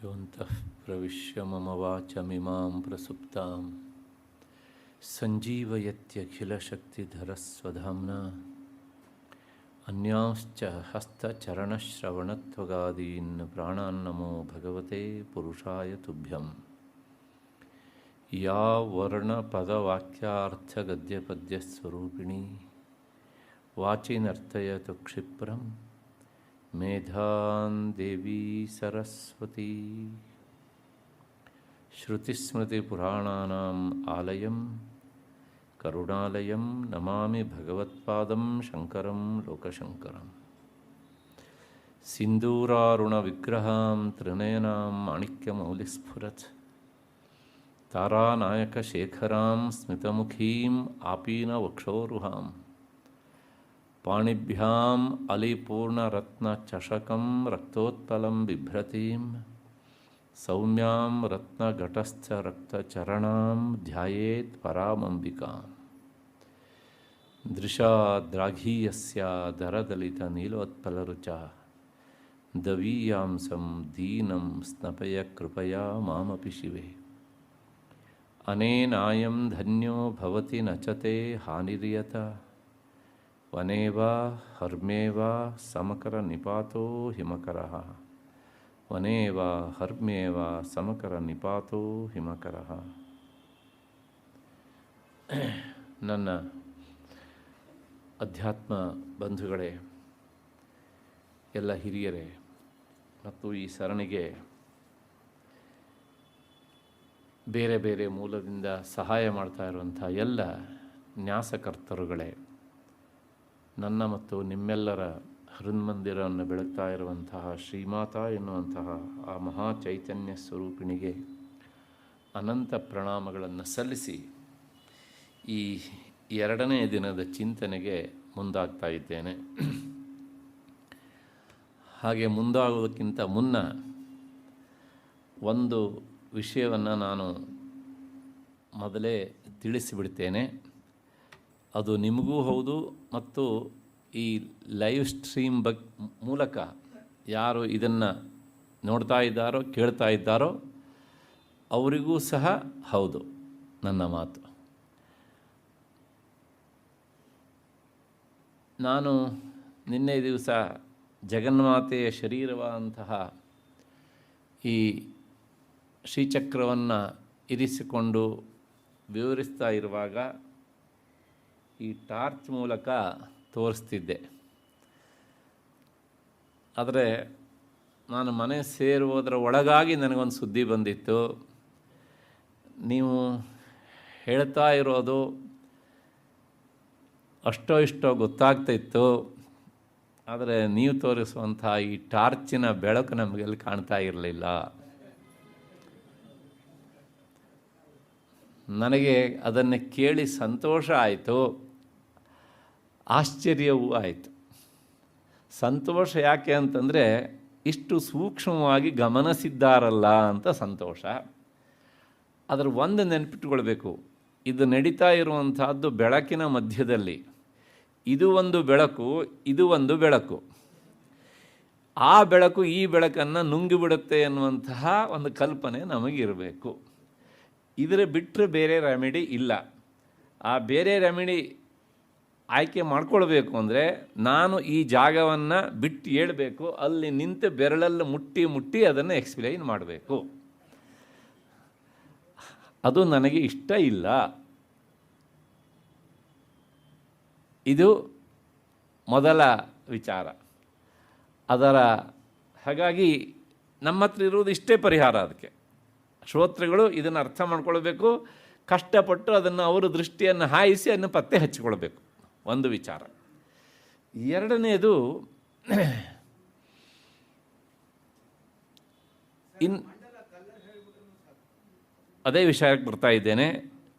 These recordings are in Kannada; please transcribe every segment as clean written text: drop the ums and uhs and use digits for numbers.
ಯೋಂತಃ ಪ್ರವಿಶ್ಯ ಮಮ ವಾಚಮಿಮಾಂ ಪ್ರಸುಪ್ತಾಂ ಸಂಜೀವಯತ್ಯಖಿಲಶಕ್ತಿಧರಸ್ವಧಾಮ್ನಾ ಅನ್ಯಾಂಶ್ಚ ಹಸ್ತಚರಣಶ್ರವಣತ್ವಗಾದೀನ್ ಪ್ರಾಣಾನ್ನಮೋ ಭಗವತೆ ಪುರುಷಾಯ ತುಭ್ಯಂ. ಯಾ ವರ್ಣಪದವಾಕ್ಯಾರ್ಥಗದ್ಯಪದ್ಯಸ್ವರೂಪಿಣೀ ವಾಚಿನರ್ತಯತು ಕ್ಷಿಪ್ರಂ ಮೇಧಾನ್ ದೇವಿ ಸರಸ್ವತಿ. ಶ್ರುತಿಸ್ಮೃತಿಪುರಾಣಾನಾಂ ಆಲಯಂ ಕರುಣಾಲಯಂ ನಮಾಮಿ ಭಗವತ್ಪಾದಂ ಶಂಕರಂ ಲೋಕಶಂಕರಂ. ಸಿಂಧೂರಾರುಣವಿಗ್ರಹಾಂ ತ್ರಿನಯನಾಂ ಮಾಣಿಕ್ಯಮೌಲಿಸ್ಫುರತ್ ತಾರಾನಾಯಕಶೇಖರಾಂ ಸ್ಮಿತಮುಖೀಂ ಆಪೀನವಕ್ಷೋರುಹಾಂ ಪಾಣಿಭ್ಯಾಂ ಅಲಿಪೂರ್ಣರತ್ನಚಷಕಂ ರಕ್ತೋತ್ಪಲಂ ಬಿಭ್ರತೀಂ ಸೌಮ್ಯಾಂ ರತ್ನಘಟಸ್ಥರಕ್ತಚರಣಾಂ ಧ್ಯಾಯೇತ್ ಪರಾಮಂಬಿಕಾಂ. ದೃಶಾದ್ರಾಘೀಯಸ್ಯ ದರದಲಿತನೀಲೋತ್ಪಲರುಚ ದವೀಯಾಂಸಂ ದೀನಂ ಸ್ನಪಯ ಕೃಪಯಾ ಮಾಮಪಿ ಶಿವೆ. ಅನೇನಾಯಂ ಧನ್ಯೋ ಭವತಿ ನಚತೆ ಹಾನಿರ್ಯತ ವನೇವಾ ಹರ್ಮೇವಾ ಸಮಕರ ನಿಪಾತೋ ಹಿಮಕರಃ. ವನೇವಾ ಹರ್ಮೇವಾ ಸಮಕರ ನಿಪಾತೋ ಹಿಮಕರಃ. ನನ್ನ ಅಧ್ಯಾತ್ಮ ಬಂಧುಗಳೇ, ಎಲ್ಲ ಹಿರಿಯರೇ ಮತ್ತು ಈ ಸರಣಿಗೆ ಬೇರೆ ಬೇರೆ ಮೂಲದಿಂದ ಸಹಾಯ ಮಾಡ್ತಾ ಇರುವಂಥ ಎಲ್ಲ ನ್ಯಾಸಕರ್ತರುಗಳೇ, ನನ್ನ ಮತ್ತು ನಿಮ್ಮೆಲ್ಲರ ಹೃನ್ಮಂದಿರವನ್ನು ಬೆಳಗ್ತಾ ಇರುವಂತಹ ಶ್ರೀಮಾತಾ ಎನ್ನುವಂತಹ ಆ ಮಹಾ ಚೈತನ್ಯ ಸ್ವರೂಪಿಣಿಗೆ ಅನಂತ ಪ್ರಣಾಮಗಳನ್ನು ಸಲ್ಲಿಸಿ ಈ 2ನೇ ದಿನದ ಚಿಂತನೆಗೆ ಮುಂದಾಗ್ತಾ ಇದ್ದೇನೆ. ಹಾಗೆ ಮುಂದಾಗೋದಕ್ಕಿಂತ ಮುನ್ನ ಒಂದು ವಿಷಯವನ್ನು ನಾನು ಮೊದಲೇ ತಿಳಿಸಿಬಿಡ್ತೇನೆ. ಅದು ನಿಮಗೂ ಹೌದು ಮತ್ತು ಈ ಲೈವ್ ಸ್ಟ್ರೀಮ್ ಮೂಲಕ ಯಾರು ಇದನ್ನು ನೋಡ್ತಾ ಇದ್ದಾರೋ ಕೇಳ್ತಾ ಇದ್ದಾರೋ ಅವರಿಗೂ ಸಹ ಹೌದು ನನ್ನ ಮಾತು. ನಾನು ನಿನ್ನೆ ದಿವಸ ಜಗನ್ಮಾತೆಯ ಶರೀರವಾದಂತಹ ಈ ಶ್ರೀಚಕ್ರವನ್ನು ಇರಿಸಿಕೊಂಡು ವಿವರಿಸ್ತಾ ಇರುವಾಗ ಈ ಟಾರ್ಚ್ ಮೂಲಕ ತೋರಿಸ್ತಿದ್ದೆ. ಆದರೆ ನಾನು ಮನೆ ಸೇರುವುದರ ಒಳಗಾಗಿ ನನಗೊಂದು ಸುದ್ದಿ ಬಂದಿತ್ತು. ನೀವು ಹೇಳ್ತಾ ಇರೋದು ಅಷ್ಟೋ ಇಷ್ಟೋ ಗೊತ್ತಾಗ್ತಿತ್ತು, ಆದರೆ ನೀವು ತೋರಿಸುವಂಥ ಈ ಟಾರ್ಚಿನ ಬೆಳಕು ನಮಗೆಲ್ಲಿ ಕಾಣ್ತಾ ಇರಲಿಲ್ಲ. ನನಗೆ ಅದನ್ನು ಕೇಳಿ ಸಂತೋಷ ಆಯಿತು, ಆಶ್ಚರ್ಯವೂ ಆಯಿತು. ಸಂತೋಷ ಯಾಕೆ ಅಂತಂದರೆ ಇಷ್ಟು ಸೂಕ್ಷ್ಮವಾಗಿ ಗಮನಿಸಿದ್ದಾರಲ್ಲ ಅಂತ ಸಂತೋಷ. ಅದರ ಒಂದು ನೆನಪಿಟ್ಕೊಳ್ಬೇಕು, ಇದು ನಡೀತಾ ಇರುವಂಥದ್ದು ಬೆಳಕಿನ ಮಧ್ಯದಲ್ಲಿ. ಇದು ಒಂದು ಬೆಳಕು, ಇದು ಒಂದು ಬೆಳಕು. ಆ ಬೆಳಕು ಈ ಬೆಳಕನ್ನು ನುಂಗಿಬಿಡುತ್ತೆ ಎನ್ನುವಂತಹ ಒಂದು ಕಲ್ಪನೆ ನಮಗಿರಬೇಕು. ಇದರ ಬಿಟ್ಟರೆ ಬೇರೆ ರೆಮಿಡಿ ಇಲ್ಲ. ಆ ಬೇರೆ ರೆಮಿಡಿ ಆಯ್ಕೆ ಮಾಡ್ಕೊಳ್ಬೇಕು ಅಂದರೆ ನಾನು ಈ ಜಾಗವನ್ನು ಬಿಟ್ಟು ಹೇಳಬೇಕು, ಅಲ್ಲಿ ನಿಂತು ಬೆರಳಲ್ಲಿ ಮುಟ್ಟಿ ಮುಟ್ಟಿ ಅದನ್ನು ಎಕ್ಸ್ಪ್ಲೈನ್ ಮಾಡಬೇಕು. ಅದು ನನಗೆ ಇಷ್ಟ ಇಲ್ಲ. ಇದು ಮೊದಲ ವಿಚಾರ. ಹಾಗಾಗಿ ನಮ್ಮ ಹತ್ರ ಇರುವುದು ಇಷ್ಟೇ ಪರಿಹಾರ. ಅದಕ್ಕೆ ಶ್ರೋತೃಗಳು ಇದನ್ನು ಅರ್ಥ ಮಾಡ್ಕೊಳ್ಬೇಕು, ಕಷ್ಟಪಟ್ಟು ಅದನ್ನು ಅವರ ದೃಷ್ಟಿಯನ್ನು ಹಾಯಿಸಿ ಅದನ್ನು ಪತ್ತೆ ಹಚ್ಚಿಕೊಳ್ಬೇಕು. ಒಂದು ವಿಚಾರ. ಎರಡನೇದು ಅದೇ ವಿಷಯಕ್ಕೆ ಬರ್ತಾ ಇದ್ದೇನೆ.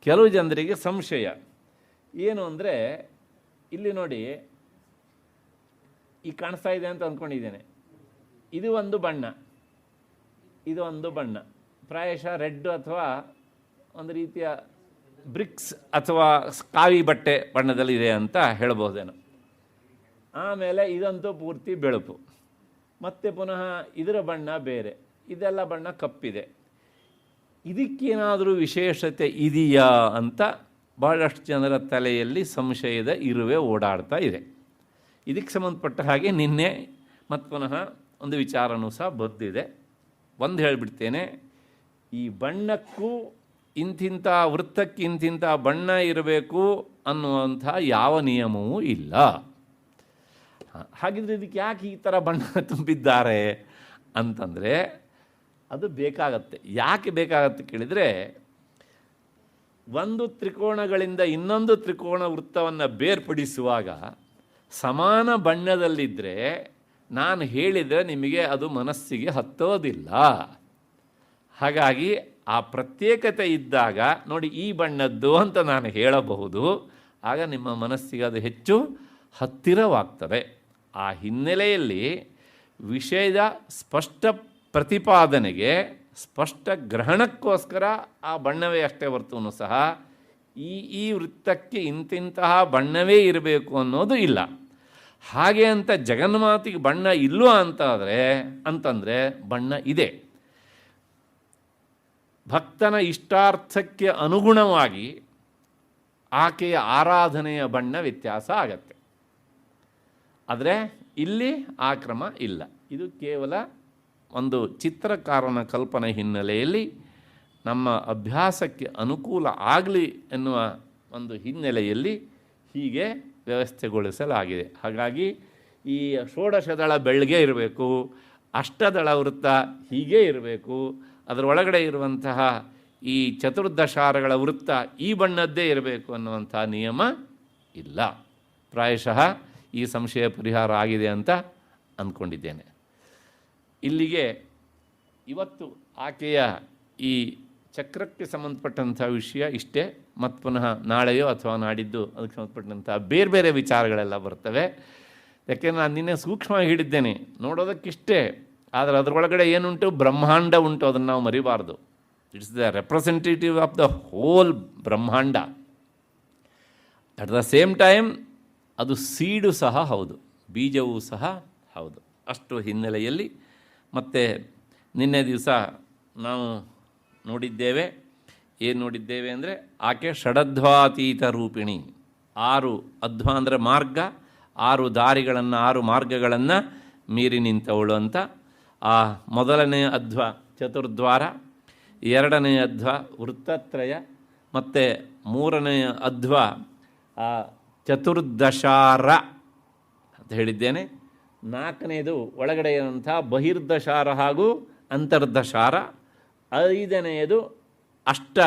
ಕೆಲವು ಜನರಿಗೆ ಸಂಶಯ ಏನು ಅಂದರೆ, ಇಲ್ಲಿ ನೋಡಿ, ಈ ಕಾಣಿಸ್ತಾ ಇದೆ ಅಂತ ಅಂದ್ಕೊಂಡಿದ್ದೇನೆ. ಇದು ಒಂದು ಬಣ್ಣ, ಇದು ಒಂದು ಬಣ್ಣ, ಪ್ರಾಯಶಃ ರೆಡ್ ಅಥವಾ ಒಂದು ರೀತಿಯ ಬ್ರಿಕ್ಸ್ ಅಥವಾ ಕಾವಿ ಬಟ್ಟೆ ಬಣ್ಣದಲ್ಲಿದೆ ಅಂತ ಹೇಳ್ಬೋದೇನೋ. ಆಮೇಲೆ ಇದಂತೂ ಪೂರ್ತಿ ಬೆಳಪು, ಮತ್ತು ಪುನಃ ಇದರ ಬಣ್ಣ ಬೇರೆ, ಇದೆಲ್ಲ ಬಣ್ಣ ಕಪ್ಪಿದೆ. ಇದಕ್ಕೇನಾದರೂ ವಿಶೇಷತೆ ಇದೆಯಾ ಅಂತ ಭಾಳಷ್ಟು ಜನರ ತಲೆಯಲ್ಲಿ ಸಂಶಯದ ಇರುವೆ ಓಡಾಡ್ತಾ ಇದೆ. ಇದಕ್ಕೆ ಸಂಬಂಧಪಟ್ಟ ಹಾಗೆ ನಿನ್ನೆ ಮತ್ತು ಪುನಃ ಒಂದು ವಿಚಾರನೂ ಸಹ ಬಂದಿದೆ. ಒಂದು ಹೇಳಿಬಿಡ್ತೇನೆ, ಈ ಬಣ್ಣಕ್ಕೂ ಇಂತಿಂಥ ವೃತ್ತಕ್ಕೆ ಇಂತಿಂಥ ಬಣ್ಣ ಇರಬೇಕು ಅನ್ನುವಂಥ ಯಾವ ನಿಯಮವೂ ಇಲ್ಲ. ಹಾಗಿದ್ರೆ ಇದಕ್ಕೆ ಯಾಕೆ ಈ ಥರ ಬಣ್ಣ ತುಂಬಿದ್ದಾರೆ ಅಂತಂದರೆ ಅದು ಬೇಕಾಗತ್ತೆ. ಯಾಕೆ ಬೇಕಾಗತ್ತೆ ಕೇಳಿದರೆ, ಒಂದು ತ್ರಿಕೋಣಗಳಿಂದ ಇನ್ನೊಂದು ತ್ರಿಕೋಣ ವೃತ್ತವನ್ನು ಬೇರ್ಪಡಿಸುವಾಗ ಸಮಾನ ಬಣ್ಣದಲ್ಲಿದ್ದರೆ ನಾನು ಹೇಳಿದರೆ ನಿಮಗೆ ಅದು ಮನಸ್ಸಿಗೆ ಹತ್ತೋದಿಲ್ಲ. ಹಾಗಾಗಿ ಆ ಪ್ರತ್ಯೇಕತೆ ಇದ್ದಾಗ ನೋಡಿ, ಈ ಬಣ್ಣದ್ದು ಅಂತ ನಾನು ಹೇಳಬಹುದು, ಆಗ ನಿಮ್ಮ ಮನಸ್ಸಿಗೆ ಅದು ಹೆಚ್ಚು ಹತ್ತಿರವಾಗ್ತದೆ. ಆ ಹಿನ್ನೆಲೆಯಲ್ಲಿ ವಿಷಯದ ಸ್ಪಷ್ಟ ಪ್ರತಿಪಾದನೆಗೆ, ಸ್ಪಷ್ಟ ಗ್ರಹಣಕ್ಕೋಸ್ಕರ ಆ ಬಣ್ಣವೇ ಅಷ್ಟೇ ಹೊರತು ಸಹ ಈ ವೃತ್ತಕ್ಕೆ ಇಂತಿಂತಹ ಬಣ್ಣವೇ ಇರಬೇಕು ಅನ್ನೋದು ಇಲ್ಲ. ಹಾಗೆ ಅಂತ ಜಗನ್ಮಾತಿಗೆ ಬಣ್ಣ ಇಲ್ವಾ ಅಂತಂದರೆ ಬಣ್ಣ ಇದೆ. ಭಕ್ತನ ಇಷ್ಟಾರ್ಥಕ್ಕೆ ಅನುಗುಣವಾಗಿ ಆಕೆಯ ಆರಾಧನೆಯ ಬಣ್ಣ ವ್ಯತ್ಯಾಸ ಆಗತ್ತೆ. ಆದರೆ ಇಲ್ಲಿ ಆ ಕ್ರಮ ಇಲ್ಲ. ಇದು ಕೇವಲ ಒಂದು ಚಿತ್ರಕಾರನ ಕಲ್ಪನೆ ಹಿನ್ನೆಲೆಯಲ್ಲಿ ನಮ್ಮ ಅಭ್ಯಾಸಕ್ಕೆ ಅನುಕೂಲ ಆಗಲಿ ಎನ್ನುವ ಒಂದು ಹಿನ್ನೆಲೆಯಲ್ಲಿ ಹೀಗೆ ವ್ಯವಸ್ಥೆಗೊಳಿಸಲಾಗಿದೆ. ಹಾಗಾಗಿ ಈ ಷೋಡಶದಳ ಬೆಳ್ಳಗೆ ಇರಬೇಕು, ಅಷ್ಟದಳ ವೃತ್ತ ಹೀಗೆ ಇರಬೇಕು, ಅದರೊಳಗಡೆ ಇರುವಂತಹ ಈ ಚತುರ್ದಶಾರಗಳ ವೃತ್ತ ಈ ಬಣ್ಣದ್ದೇ ಇರಬೇಕು ಅನ್ನುವಂಥ ನಿಯಮ ಇಲ್ಲ. ಪ್ರಾಯಶಃ ಈ ಸಂಶಯ ಪರಿಹಾರ ಆಗಿದೆ ಅಂತ ಅಂದ್ಕೊಂಡಿದ್ದೇನೆ. ಇಲ್ಲಿಗೆ ಇವತ್ತು ಆಕೆಯ ಈ ಚಕ್ರಕ್ಕೆ ಸಂಬಂಧಪಟ್ಟಂಥ ವಿಷಯ ಇಷ್ಟೇ. ಮತ್ತು ಪುನಃ ನಾಳೆಯೋ ಅಥವಾ ನಾಡಿದ್ದು ಅದಕ್ಕೆ ಸಂಬಂಧಪಟ್ಟಂಥ ಬೇರೆ ಬೇರೆ ವಿಚಾರಗಳೆಲ್ಲ ಬರ್ತವೆ. ಯಾಕೆಂದರೆ ನಾನು ನಿನ್ನೆ ಸೂಕ್ಷ್ಮವಾಗಿ ಹಿಡಿದ್ದೇನೆ, ನೋಡೋದಕ್ಕಿಷ್ಟೇ, ಆದರೆ ಅದರೊಳಗಡೆ ಏನುಂಟು, ಬ್ರಹ್ಮಾಂಡ ಉಂಟು, ಅದನ್ನು ನಾವು ಮರಿಬಾರ್ದು. It's the representative of the whole brahmanda. At the same time ಅದು ಸೀಡು ಸಹ ಹೌದು, ಬೀಜವೂ ಸಹ ಹೌದು. ಅಷ್ಟು ಹಿನ್ನೆಲೆಯಲ್ಲಿ ಮತ್ತು ನಿನ್ನೆ ದಿವಸ ನಾವು ನೋಡಿದ್ದೇವೆ, ಏನು ನೋಡಿದ್ದೇವೆ ಅಂದರೆ, ಆಕೆ ಷಡಧ್ವಾತೀತ ರೂಪಿಣಿ. 6 ಅಧ್ವ ಅಂದರೆ ಮಾರ್ಗ, 6 ದಾರಿಗಳನ್ನು 6 ಮಾರ್ಗಗಳನ್ನು ಮೀರಿ ನಿಂತವಳು ಅಂತ. ಆ ಮೊದಲನೆಯ ಅಧ್ವ ಚತುರ್ದ್ವಾರ, 2ನೇ ಅಧ್ವ ವೃತ್ತತ್ರಯ, ಮತ್ತು 3ನೇ ಅಧ್ವ ಚತುರ್ದಶಾರ ಅಂತ ಹೇಳಿದ್ದೇನೆ. 4ನೇದು ಒಳಗಡೆ ಇರುವಂಥ ಬಹಿರ್ದಶಾರ ಹಾಗೂ ಅಂತರ್ದಶಾರ. 5ನೇದು ಅಷ್ಟ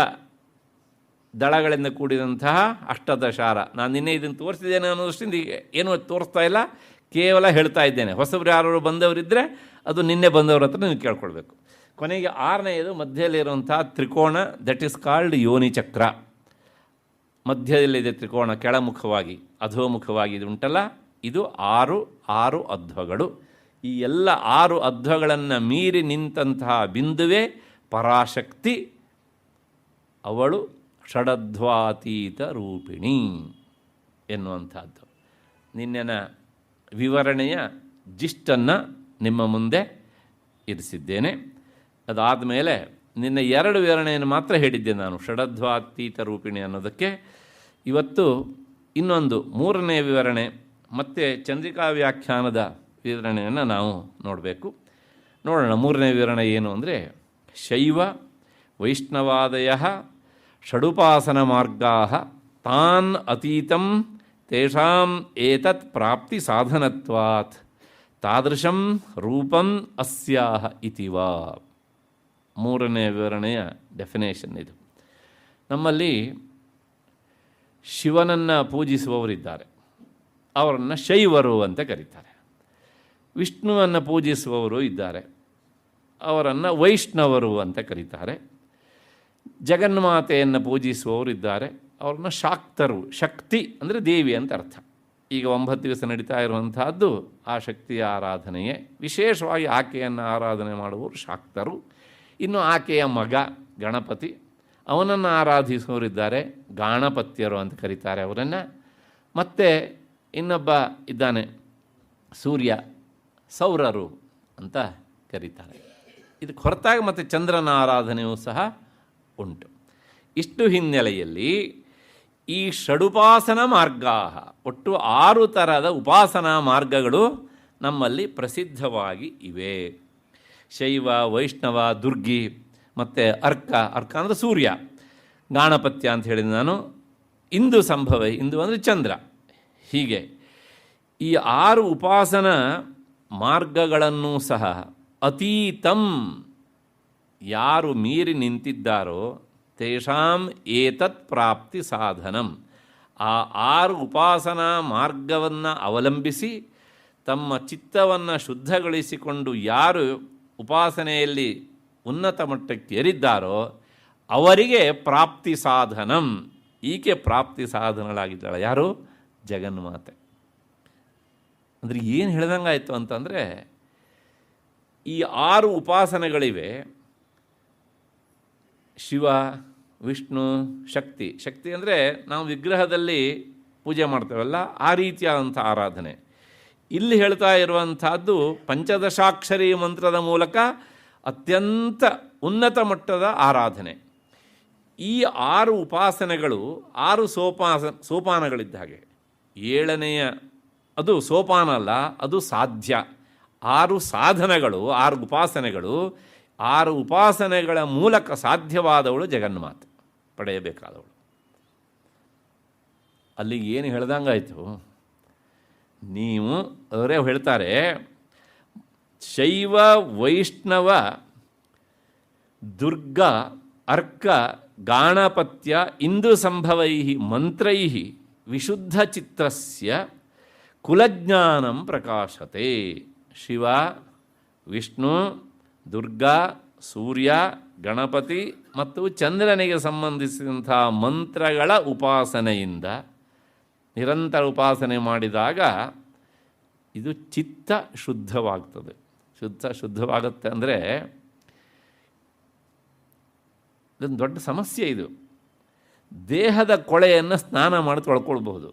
ದಳಗಳಿಂದ ಕೂಡಿದಂತಹ ಅಷ್ಟದಶಾರ. ನಾನು ನಿನ್ನೆ ಇದನ್ನು ತೋರಿಸಿದ್ದೇನೆ ಅನ್ನೋದಷ್ಟಿಂದ ಏನು ತೋರಿಸ್ತಾ ಇಲ್ಲ, ಕೇವಲ ಹೇಳ್ತಾ ಇದ್ದೇನೆ. ಹೊಸಬ್ರು ಯಾರು ಬಂದವರಿದ್ದರೆ ಅದು ನಿನ್ನೆ ಬಂದವ್ರ ಹತ್ರ ನೀವು ಕೇಳ್ಕೊಳ್ಬೇಕು. ಕೊನೆಗೆ 6ನೇದು ಮಧ್ಯದಲ್ಲಿರುವಂಥ ತ್ರಿಕೋಣ, ದಟ್ ಈಸ್ ಕಾಲ್ಡ್ ಯೋನಿ ಚಕ್ರ. ಮಧ್ಯದಲ್ಲಿದೆ ತ್ರಿಕೋಣ, ಕೆಳಮುಖವಾಗಿ ಅಧೋಮುಖವಾಗಿ ಇದು ಉಂಟಲ್ಲ, ಇದು 6 ಅಧ್ವಗಳು. ಈ ಎಲ್ಲ 6 ಅಧ್ವಗಳನ್ನು ಮೀರಿ ನಿಂತಹ ಬಿಂದುವೆ ಪರಾಶಕ್ತಿ. ಅವಳು ಷಡಧ್ವಾತೀತ ರೂಪಿಣಿ ಎನ್ನುವಂಥದ್ದು. ನಿನ್ನೆನ ವಿವರಣೆಯ ಜಿಸ್ಟನ್ನು ನಿಮ್ಮ ಮುಂದೆ ಇರಿಸಿದ್ದೇನೆ. ಅದಾದ ಮೇಲೆ ನಿನ್ನೆ 2 ವಿವರಣೆಯನ್ನು ಮಾತ್ರ ಹೇಳಿದ್ದೆ ನಾನು, ಷಡಧ್ವಾತೀತ ರೂಪಿಣಿ ಅನ್ನೋದಕ್ಕೆ. ಇವತ್ತು ಇನ್ನೊಂದು 3ನೇ ವಿವರಣೆ ಮತ್ತು ಚಂದ್ರಿಕಾ ವ್ಯಾಖ್ಯಾನದ ವಿವರಣೆಯನ್ನು ನಾವು ನೋಡಬೇಕು. ನೋಡೋಣ 3ನೇ ವಿವರಣೆ ಏನು ಅಂದರೆ, ಶೈವ ವೈಷ್ಣವಾದಯ ಷಡುಪಾಸನ ಮಾರ್ಗಾ ತಾನ್ ಅತೀತಂ ತೇಷಾಂ ಏತತ್ ಪ್ರಾಪ್ತಿ ಸಾಧನತ್ವಾತ್ ತಾದೃಶಂ ರೂಪಂ ಅಸ್ಯಾಹ ಇತಿವಾ. 3ನೇ ವಿವರಣೆಯ ಡೆಫಿನೇಷನ್ ಇದು. ನಮ್ಮಲ್ಲಿ ಶಿವನನ್ನು ಪೂಜಿಸುವವರಿದ್ದಾರೆ, ಅವರನ್ನು ಶೈವರು ಅಂತ ಕರೀತಾರೆ. ವಿಷ್ಣುವನ್ನು ಪೂಜಿಸುವವರು ಇದ್ದಾರೆ, ಅವರನ್ನು ವೈಷ್ಣವರು ಅಂತ ಕರೀತಾರೆ. ಜಗನ್ಮಾತೆಯನ್ನು ಪೂಜಿಸುವವರು ಇದ್ದಾರೆ, ಅವ್ರನ್ನ ಶಾಕ್ತರು. ಶಕ್ತಿ ಅಂದರೆ ದೇವಿ ಅಂತ ಅರ್ಥ. ಈಗ 9 ದಿವಸ ನಡೀತಾ ಇರುವಂತಹದ್ದು ಆ ಶಕ್ತಿಯ ಆರಾಧನೆಯೇ. ವಿಶೇಷವಾಗಿ ಆಕೆಯನ್ನು ಆರಾಧನೆ ಮಾಡುವವರು ಶಾಕ್ತರು. ಇನ್ನು ಆಕೆಯ ಮಗ ಗಣಪತಿ, ಅವನನ್ನು ಆರಾಧಿಸುವವರಿದ್ದಾರೆ, ಗಾಣಪತ್ಯರು ಅಂತ ಕರೀತಾರೆ ಅವರನ್ನು. ಮತ್ತು ಇನ್ನೊಬ್ಬ ಇದ್ದಾನೆ ಸೂರ್ಯ, ಸೌರರು ಅಂತ ಕರೀತಾರೆ. ಇದಕ್ಕೆ ಹೊರತಾಗಿ ಮತ್ತು ಚಂದ್ರನ ಆರಾಧನೆಯೂ ಸಹ ಉಂಟು. ಇಷ್ಟು ಹಿನ್ನೆಲೆಯಲ್ಲಿ ಈ ಷಡುಪಾಸನ ಮಾರ್ಗ, ಒಟ್ಟು 6 ಥರದ ಉಪಾಸನಾ ಮಾರ್ಗಗಳು ನಮ್ಮಲ್ಲಿ ಪ್ರಸಿದ್ಧವಾಗಿ ಇವೆ. ಶೈವ, ವೈಷ್ಣವ, ದುರ್ಗಿ ಮತ್ತು ಅರ್ಕ ಅಂದರೆ ಸೂರ್ಯ, ಗಾಣಪತ್ಯ ಅಂತ ಹೇಳಿದ ನಾನು, ಇಂದು ಸಂಭವ, ಇಂದು ಅಂದರೆ ಚಂದ್ರ. ಹೀಗೆ ಈ 6 ಉಪಾಸನ ಮಾರ್ಗಗಳನ್ನು ಸಹ ಅತೀತಂ, ಯಾರು ಮೀರಿ ನಿಂತಿದ್ದಾರೋ ತೇಷಾಂ ಏತತ್ ಪ್ರಾಪ್ತಿ ಸಾಧನಂ, ಆ 6 ಉಪಾಸನಾ ಮಾರ್ಗವನ್ನು ಅವಲಂಬಿಸಿ ತಮ್ಮ ಚಿತ್ತವನ್ನು ಶುದ್ಧಗೊಳಿಸಿಕೊಂಡು ಯಾರು ಉಪಾಸನೆಯಲ್ಲಿ ಉನ್ನತ ಮಟ್ಟಕ್ಕೆ ಏರಿದ್ದಾರೋ ಅವರಿಗೆ ಪ್ರಾಪ್ತಿ ಸಾಧನಂ. ಈಕೆ ಪ್ರಾಪ್ತಿ ಸಾಧನಳಾಗಿದ್ದಾಳೆ. ಯಾರು? ಜಗನ್ಮಾತೆ. ಅಂದರೆ ಏನು ಹೇಳ್ದಂಗಾಯಿತು ಅಂತಂದರೆ, ಈ 6 ಉಪಾಸನೆಗಳಿವೆ. ಶಿವ, ವಿಷ್ಣು, ಶಕ್ತಿ. ಶಕ್ತಿ ಅಂದರೆ ನಾವು ವಿಗ್ರಹದಲ್ಲಿ ಪೂಜೆ ಮಾಡ್ತೇವಲ್ಲ, ಆ ರೀತಿಯಾದಂಥ ಆರಾಧನೆ. ಇಲ್ಲಿ ಹೇಳ್ತಾ ಇರುವಂಥದ್ದು ಪಂಚದಶಾಕ್ಷರಿ ಮಂತ್ರದ ಮೂಲಕ ಅತ್ಯಂತ ಉನ್ನತ ಮಟ್ಟದ ಆರಾಧನೆ. ಈ 6 ಉಪಾಸನೆಗಳು 6 ಸೋಪಾನಗಳಿದ್ದ ಹಾಗೆ. 7ನೆಯ ಅದು ಸೋಪಾನ ಅಲ್ಲ, ಅದು ಸಾಧ್ಯ. 6 ಸಾಧನಗಳು, 6 ಉಪಾಸನೆಗಳು, 6 ಉಪಾಸನೆಗಳ ಮೂಲಕ ಸಾಧ್ಯವಾದವಳು ಜಗನ್ಮಾತೆ, ಪಡೆಯಬೇಕಾದವಳು. ಅಲ್ಲಿ ಏನು ಹೇಳ್ದಂಗಾಯಿತು, ನೀವು ಅವರೇ ಹೇಳ್ತಾರೆ, ಶೈವ, ವೈಷ್ಣವ, ದುರ್ಗ, ಅರ್ಕ, ಗಾಣಪತ್ಯ ಇಂದು ಸಂಭವೈ ಮಂತ್ರೈ ವಿಶುದ್ಧ ಚಿತ್ರಸ್ಯ ಕುಲಜ್ಞಾನಂ ಪ್ರಕಾಶತೆ. ಶಿವ, ವಿಷ್ಣು, ದುರ್ಗಾ, ಸೂರ್ಯ, ಗಣಪತಿ ಮತ್ತು ಚಂದ್ರನಿಗೆ ಸಂಬಂಧಿಸಿದಂಥ ಮಂತ್ರಗಳ ಉಪಾಸನೆಯಿಂದ ನಿರಂತರ ಉಪಾಸನೆ ಮಾಡಿದಾಗ ಇದು ಚಿತ್ತ ಶುದ್ಧವಾಗ್ತದೆ. ಶುದ್ಧವಾಗುತ್ತೆ ಅಂದರೆ ಇದೊಂದು ದೊಡ್ಡ ಸಮಸ್ಯೆ. ಇದು ದೇಹದ ಕೊಳೆಯನ್ನು ಸ್ನಾನ ಮಾಡಿ ತೊಳ್ಕೊಳ್ಬಹುದು,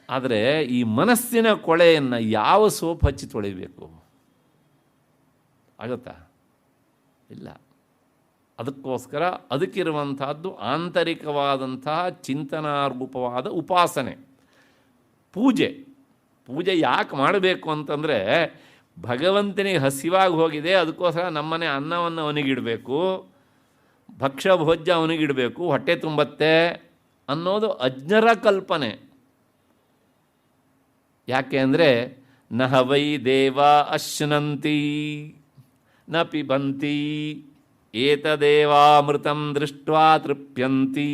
ಆದರೆ ಈ ಮನಸ್ಸಿನ ಕೊಳೆಯನ್ನು ಯಾವ ಸೋಪ್ ಹಚ್ಚಿ ತೊಳಿಬೇಕು? ಆಗುತ್ತಾ? ಇಲ್ಲ. ಅದಕ್ಕೋಸ್ಕರ ಅದಕ್ಕಿರುವಂತಹದ್ದು ಆಂತರಿಕವಾದಂತಹ ಚಿಂತನಾರೂಪವಾದ ಉಪಾಸನೆ, ಪೂಜೆ ಯಾಕೆ ಮಾಡಬೇಕು ಅಂತಂದರೆ, ಭಗವಂತನಿಗೆ ಹಸಿವಾಗಿ ಹೋಗಿದೆ, ಅದಕ್ಕೋಸ್ಕರ ನಮ್ಮನೆ ಅನ್ನವನ್ನು ಅವನಿಗಿಡಬೇಕು, ಭಕ್ಷ್ಯ ಭೋಜ್ಯ ಅವನಿಗಿಡಬೇಕು, ಹೊಟ್ಟೆ ತುಂಬತ್ತೆ ಅನ್ನೋದು ಅಜ್ಞರ ಕಲ್ಪನೆ. ಯಾಕೆ ಅಂದರೆ ನಹ ವೈ ದೇವ ಅಶ್ನಂತಿ ನ ಪಿಬಂತಿ ಏತದೇವಾಮೃತಂ ದೃಷ್ಟ್ವಾ ತೃಪ್ಯಂತಿ.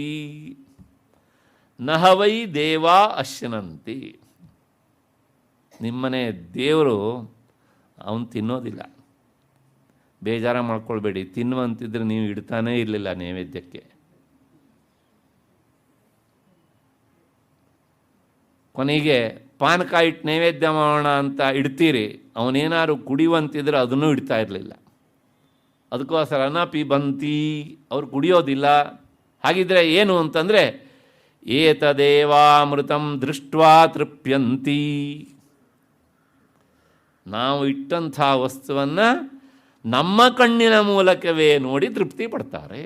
ನಹ ವೈ ದೇವ ಅಶ್ನಂತಿ. ನಿಮ್ಮನೆ ದೇವರು ಅವನು ತಿನ್ನೋದಿಲ್ಲ, ಬೇಜಾರ ಮಾಡ್ಕೊಳ್ಬೇಡಿ. ತಿನ್ನುವಂತಿದ್ರೆ ನೀವು ಇಡ್ತಾನೇ ಇರಲಿಲ್ಲ ನೈವೇದ್ಯಕ್ಕೆ. ಕೊನೆಗೆ ಪಾನಕ ಇಟ್ಟು ನೈವೇದ್ಯ ಮಾಡೋಣ ಅಂತ ಇಡ್ತೀರಿ, ಅವನೇನಾದ್ರು ಕುಡಿಯುವಂತಿದ್ರೆ ಅದನ್ನೂ ಇಡ್ತಾ ಇರಲಿಲ್ಲ. ಅದಕ್ಕೋಸ್ಕರ ನ ಪಿಬಂತಿ, ಅವ್ರು ಕುಡಿಯೋದಿಲ್ಲ. ಹಾಗಿದ್ರೆ ಏನು ಅಂತಂದರೆ ಏತದೇವಾಮೃತಂ ದೃಷ್ಟ್ವಾ ತೃಪ್ಯಂತಿ. ನಾವು ಇಟ್ಟಂಥ ವಸ್ತುವನ್ನು ನಮ್ಮ ಕಣ್ಣಿನ ಮೂಲಕವೇ ನೋಡಿ ತೃಪ್ತಿ ಪಡ್ತಾರೆ.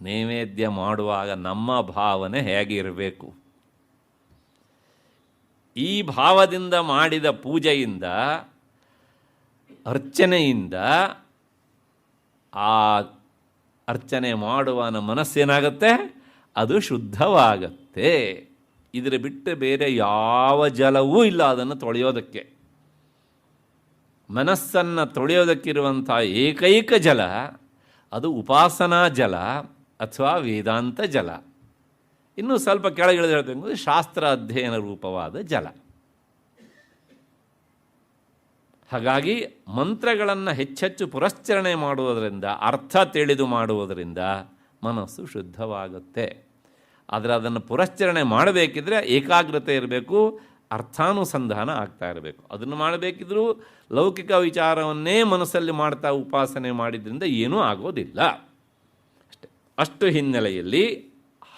ನೈವೇದ್ಯ ಮಾಡುವಾಗ ನಮ್ಮ ಭಾವನೆ ಹೇಗಿರಬೇಕು? ಈ ಭಾವದಿಂದ ಮಾಡಿದ ಪೂಜೆಯಿಂದ, ಅರ್ಚನೆಯಿಂದ ಆ ಅರ್ಚನೆ ಮಾಡುವನ ಮನಸ್ಸೇನಾಗುತ್ತೆ? ಅದು ಶುದ್ಧವಾಗತ್ತೆ. ಇದರ ಬಿಟ್ಟು ಬೇರೆ ಯಾವ ಜಲವೂ ಇಲ್ಲ ಅದನ್ನು ತೊಳೆಯೋದಕ್ಕೆ. ಮನಸ್ಸನ್ನು ತೊಳೆಯೋದಕ್ಕಿರುವಂಥ ಏಕೈಕ ಜಲ ಅದು ಉಪಾಸನಾ ಜಲ. ಅಥವಾ ವೇದಾಂತ ಜಲ. ಇನ್ನೂ ಸ್ವಲ್ಪ ಕೆಳಗಿಳಿದು ಹೇಳಬೇಕು, ಶಾಸ್ತ್ರ ಅಧ್ಯಯನ ರೂಪವಾದ ಜಲ. ಹಾಗಾಗಿ ಮಂತ್ರಗಳನ್ನು ಹೆಚ್ಚೆಚ್ಚು ಪುರಶ್ಚರಣೆ ಮಾಡುವುದರಿಂದ, ಅರ್ಥ ತಿಳಿದು ಮಾಡುವುದರಿಂದ ಮನಸ್ಸು ಶುದ್ಧವಾಗುತ್ತೆ. ಆದರೆ ಅದನ್ನು ಪುರಶ್ಚರಣೆ ಮಾಡಬೇಕಿದ್ರೆ ಏಕಾಗ್ರತೆ ಇರಬೇಕು, ಅರ್ಥಾನುಸಂಧಾನ ಆಗ್ತಾ ಇರಬೇಕು. ಅದನ್ನು ಮಾಡಬೇಕಿದ್ರೂ ಲೌಕಿಕ ವಿಚಾರವನ್ನೇ ಮನಸ್ಸಲ್ಲಿ ಮಾಡ್ತಾ ಉಪಾಸನೆ ಮಾಡಿದ್ರಿಂದ ಏನೂ ಆಗೋದಿಲ್ಲ ಅಷ್ಟೆ. ಅಷ್ಟು ಹಿನ್ನೆಲೆಯಲ್ಲಿ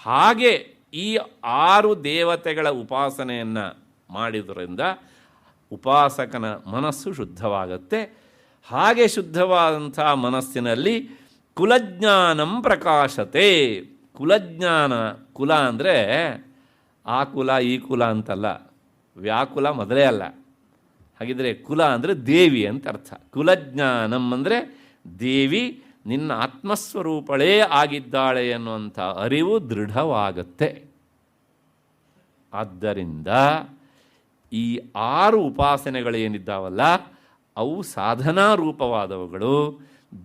ಹಾಗೆ ಈ 6 ದೇವತೆಗಳ ಉಪಾಸನೆಯನ್ನು ಮಾಡಿದ್ರಿಂದ ಉಪಾಸಕನ ಮನಸ್ಸು ಶುದ್ಧವಾಗುತ್ತೆ. ಹಾಗೆ ಶುದ್ಧವಾದಂಥ ಮನಸ್ಸಿನಲ್ಲಿ ಕುಲಜ್ಞಾನಂ ಪ್ರಕಾಶತೆ. ಕುಲಜ್ಞಾನ, ಕುಲ ಅಂದರೆ ಆ ಕುಲ ಈ ಕುಲ ಅಂತಲ್ಲ, ವ್ಯಾಕುಲ ಮೊದಲೇ ಅಲ್ಲ. ಹಾಗಿದ್ರೆ ಕುಲ ಅಂದರೆ ದೇವಿ ಅಂತ ಅರ್ಥ. ಕುಲಜ್ಞಾನಂ ಅಂದರೆ ದೇವಿ ನಿನ್ನ ಆತ್ಮಸ್ವರೂಪಳೇ ಆಗಿದ್ದಾಳೆ ಎನ್ನುವಂಥ ಅರಿವು ದೃಢವಾಗುತ್ತೆ. ಆದ್ದರಿಂದ ಈ 6 ಉಪಾಸನೆಗಳೇನಿದ್ದಾವಲ್ಲ ಅವು ಸಾಧನಾ ರೂಪವಾದವುಗಳು.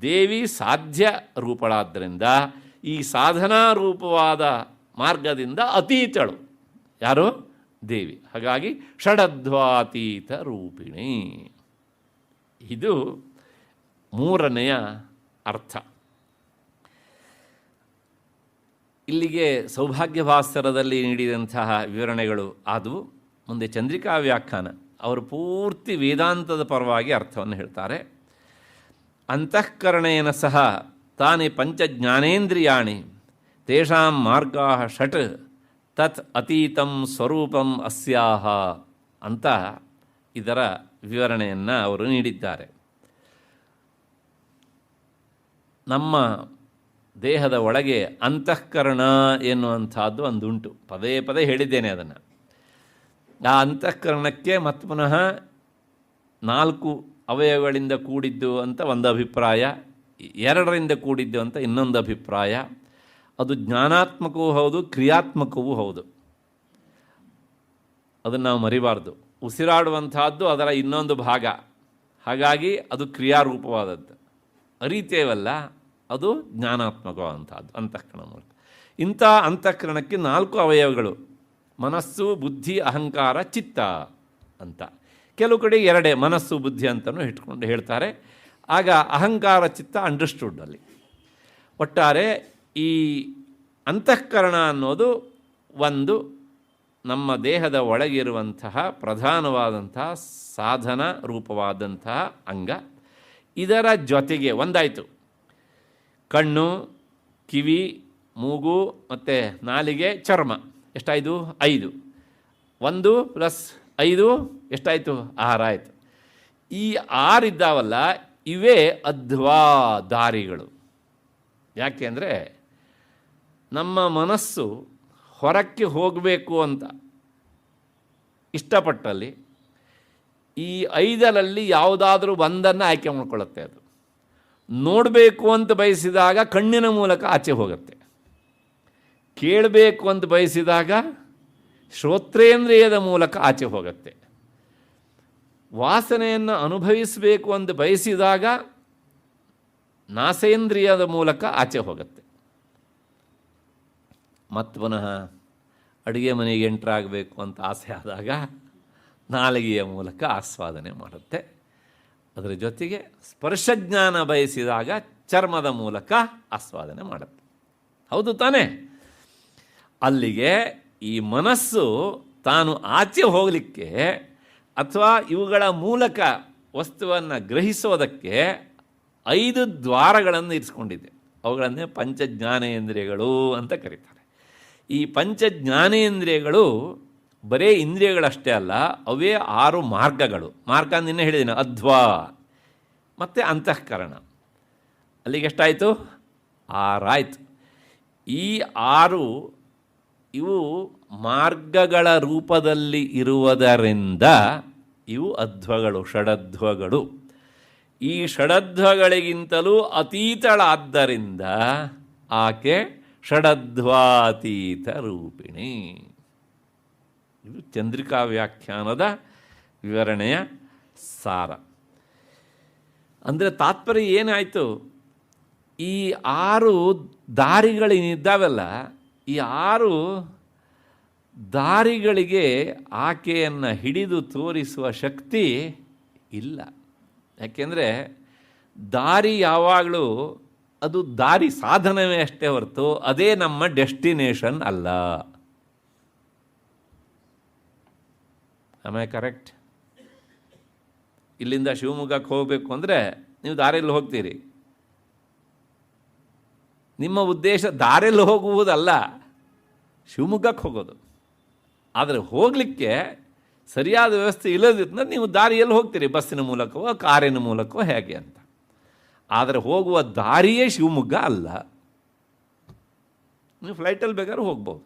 ದೇವಿ ಸಾಧ್ಯ ರೂಪಳಾದ್ದರಿಂದ ಈ ಸಾಧನಾ ರೂಪವಾದ ಮಾರ್ಗದಿಂದ ಅತೀತಳು ಯಾರು? ದೇವಿ. ಹಾಗಾಗಿ ಷಡಧ್ವಾತೀತ ರೂಪಿಣಿ. ಇದು 3ನೆಯ ಅರ್ಥ. ಇಲ್ಲಿಗೆ ಸೌಭಾಗ್ಯಭಾಸ್ಕರದಲ್ಲಿ ನೀಡಿದಂತಹ ವಿವರಣೆಗಳು ಆದವು. ಮುಂದೆ ಚಂದ್ರಿಕಾ ವ್ಯಾಖ್ಯಾನ ಅವರು ಪೂರ್ತಿ ವೇದಾಂತದ ಪರವಾಗಿ ಅರ್ಥವನ್ನು ಹೇಳ್ತಾರೆ. ಅಂತಃಕರಣೇನ ಸಹ ತಾನಿ ಪಂಚಜ್ಞಾನೇಂದ್ರಿಯಾಣಿ ತೇಷಾಂ ಮಾರ್ಗಾ ಷಟ್ ತತ್ ಅತೀತಂ ಸ್ವರೂಪಂ ಅಸ್ಯಾಹ ಅಂತ ಇದರ ವಿವರಣೆಯನ್ನು ಅವರು ನೀಡಿದ್ದಾರೆ. ನಮ್ಮ ದೇಹದ ಒಳಗೆ ಅಂತಃಕರಣ ಎನ್ನುವಂಥದ್ದು ಒಂದುಂಟು. ಪದೇ ಪದೇ ಹೇಳಿದ್ದೇನೆ ಅದನ್ನು. ಆ ಅಂತಃಕರಣಕ್ಕೆ ಮತ್ತು ಪುನಃ 4 ಅವಯವಗಳಿಂದ ಕೂಡಿದ್ದು ಅಂತ ಒಂದು ಅಭಿಪ್ರಾಯ, 2ರಿಂದ ಕೂಡಿದ್ದು ಅಂತ ಇನ್ನೊಂದು ಅಭಿಪ್ರಾಯ. ಅದು ಜ್ಞಾನಾತ್ಮಕವೂ ಹೌದು, ಕ್ರಿಯಾತ್ಮಕವೂ ಹೌದು. ಅದನ್ನು ನಾವು ಮರಿಬಾರ್ದು. ಉಸಿರಾಡುವಂತಹದ್ದು ಅದರ ಇನ್ನೊಂದು ಭಾಗ, ಹಾಗಾಗಿ ಅದು ಕ್ರಿಯಾರೂಪವಾದದ್ದು. ಅರಿತೇವಲ್ಲ, ಅದು ಜ್ಞಾನಾತ್ಮಕವಾದಂಥದ್ದು ಅಂತಃಕರಣ ಮೂಲಕ. ಇಂಥ ಅಂತಃಕರಣಕ್ಕೆ 4 ಅವಯವಗಳು: ಮನಸ್ಸು, ಬುದ್ಧಿ, ಅಹಂಕಾರ, ಚಿತ್ತ ಅಂತ. ಕೆಲವು ಕಡೆ 2 ಮನಸ್ಸು ಬುದ್ಧಿ ಅಂತಲೂ ಇಟ್ಕೊಂಡು ಹೇಳ್ತಾರೆ. ಆಗ ಅಹಂಕಾರ ಚಿತ್ತ ಅಂಡರ್ಸ್ಟುಡ್ ಅಲ್ಲಿ. ಒಟ್ಟಾರೆ ಈ ಅಂತಃಕರಣ ಅನ್ನೋದು ಒಂದು ನಮ್ಮ ದೇಹದ ಒಳಗಿರುವಂತಹ ಪ್ರಧಾನವಾದಂತಹ ಸಾಧನ ರೂಪವಾದಂತಹ ಅಂಗ. ಇದರ ಜೊತೆಗೆ ಒಂದಾಯಿತು ಕಣ್ಣು, ಕಿವಿ, ಮೂಗು ಮತ್ತು ನಾಲಿಗೆ, ಚರ್ಮ. ಎಷ್ಟಾಯಿತು? 5. 1 + 5 ಎಷ್ಟಾಯಿತು? 6 ಆಯಿತು. ಈ 6 ಇದ್ದಾವಲ್ಲ, ಇವೇ ಅಧ್ವಾ ದಾರಿಗಳು. ಯಾಕೆ ಅಂದರೆ ನಮ್ಮ ಮನಸ್ಸು ಹೊರಕ್ಕೆ ಹೋಗಬೇಕು ಅಂತ ಇಷ್ಟಪಟ್ಟಲ್ಲಿ ಈ 5ರಲ್ಲಿ ಯಾವುದಾದ್ರೂ ಒಂದನ್ನು ಆಯ್ಕೆ ಮಾಡ್ಕೊಳ್ಳುತ್ತೆ. ಅದು ನೋಡಬೇಕು ಅಂತ ಬಯಸಿದಾಗ ಕಣ್ಣಿನ ಮೂಲಕ ಆಚೆ ಹೋಗುತ್ತೆ. ಕೇಳಬೇಕು ಅಂತ ಬಯಸಿದಾಗ ಶ್ರೋತ್ರೇಂದ್ರಿಯದ ಮೂಲಕ ಆಚೆ ಹೋಗುತ್ತೆ. ವಾಸನೆಯನ್ನು ಅನುಭವಿಸಬೇಕು ಅಂತ ಬಯಸಿದಾಗ ನಾಸೇಂದ್ರಿಯದ ಮೂಲಕ ಆಚೆ ಹೋಗುತ್ತೆ. ಮತ್ತು ಪುನಃ ಅಡುಗೆ ಮನೆಗೆ ಎಂಟ್ರಾಗಬೇಕು ಅಂತ ಆಸೆ ಆದಾಗ ನಾಲಿಗೆಯ ಮೂಲಕ ಆಸ್ವಾದನೆ ಮಾಡುತ್ತೆ. ಅದರ ಜೊತೆಗೆ ಸ್ಪರ್ಶಜ್ಞಾನ ಬಯಸಿದಾಗ ಚರ್ಮದ ಮೂಲಕ ಆಸ್ವಾದನೆ ಮಾಡುತ್ತೆ. ಹೌದು ತಾನೇ? ಅಲ್ಲಿಗೆ ಈ ಮನಸ್ಸು ತಾನು ಆಚೆ ಹೋಗಲಿಕ್ಕೆ ಅಥವಾ ಇವುಗಳ ಮೂಲಕ ವಸ್ತುವನ್ನು ಗ್ರಹಿಸೋದಕ್ಕೆ 5 ದ್ವಾರಗಳನ್ನು ಇರಿಸ್ಕೊಂಡಿದೆ. ಅವುಗಳನ್ನೇ ಪಂಚಜ್ಞಾನೇಂದ್ರಿಯಗಳು ಅಂತ ಕರೀತಾರೆ. ಈ ಪಂಚಜ್ಞಾನೇಂದ್ರಿಯಗಳು ಬರೇ ಇಂದ್ರಿಯಗಳಷ್ಟೇ ಅಲ್ಲ, ಅವೇ 6 ಮಾರ್ಗಗಳು. ಮಾರ್ಗ ನಿನ್ನೆ ಹೇಳಿದ್ದೀನಿ, ಅಧ್ವಾ ಮತ್ತು ಅಂತಃಕರಣ. ಅಲ್ಲಿಗೆ ಎಷ್ಟಾಯಿತು? 6 ಆಯಿತು. ಈ 6 ಇವು ಮಾರ್ಗಗಳ ರೂಪದಲ್ಲಿ ಇರುವುದರಿಂದ ಇವು ಅಧ್ವಗಳು, ಷಡಧ್ವಗಳು. ಈ ಷಡಧ್ವಗಳಿಗಿಂತಲೂ ಅತೀತಳಾದ್ದರಿಂದ ಆಕೆ ಷಡಧ್ವಾತೀತ ರೂಪಿಣಿ. ಇದು ಚಂದ್ರಿಕಾ ವ್ಯಾಖ್ಯಾನದ ವಿವರಣೆಯ ಸಾರ. ಅಂದರೆ ತಾತ್ಪರ್ಯ ಏನಾಯಿತು? ಈ ಈ 6 ದಾರಿಗಳೇನಿದ್ದಾವಲ್ಲ, ಈ 6 ದಾರಿಗಳಿಗೆ ಆಕೆಯನ್ನು ಹಿಡಿದು ತೋರಿಸುವ ಶಕ್ತಿ ಇಲ್ಲ. ಯಾಕೆಂದರೆ ದಾರಿ ಯಾವಾಗಲೂ ಅದು ದಾರಿ ಸಾಧನವೇ ಅಷ್ಟೇ ಹೊರತು ಅದೇ ನಮ್ಮ ಡೆಸ್ಟಿನೇಷನ್ ಅಲ್ಲ. Am I correct? ಇಲ್ಲಿಂದ ಶಿವಮೊಗ್ಗಕ್ಕೆ ಹೋಗಬೇಕು ಅಂದರೆ ನೀವು ದಾರಿಯಲ್ಲಿ ಹೋಗ್ತೀರಿ. ನಿಮ್ಮ ಉದ್ದೇಶ ದಾರಿಯಲ್ಲಿ ಹೋಗುವುದಲ್ಲ, ಶಿವಮೊಗ್ಗಕ್ಕೆ ಹೋಗೋದು. ಆದರೆ ಹೋಗಲಿಕ್ಕೆ ಸರಿಯಾದ ವ್ಯವಸ್ಥೆ ಇಲ್ಲದಿದ್ದರೆ ನೀವು ದಾರಿಯಲ್ಲಿ ಹೋಗ್ತೀರಿ, ಬಸ್ಸಿನ ಮೂಲಕವೋ ಕಾರಿನ ಮೂಲಕವೋ ಹೇಗೆ ಅಂತ. ಆದರೆ ಹೋಗುವ ದಾರಿಯೇ ಶಿವಮೊಗ್ಗ ಅಲ್ಲ. ನೀವು ಫ್ಲೈಟಲ್ಲಿ ಬೇಕಾದ್ರೂ ಹೋಗ್ಬೋದು,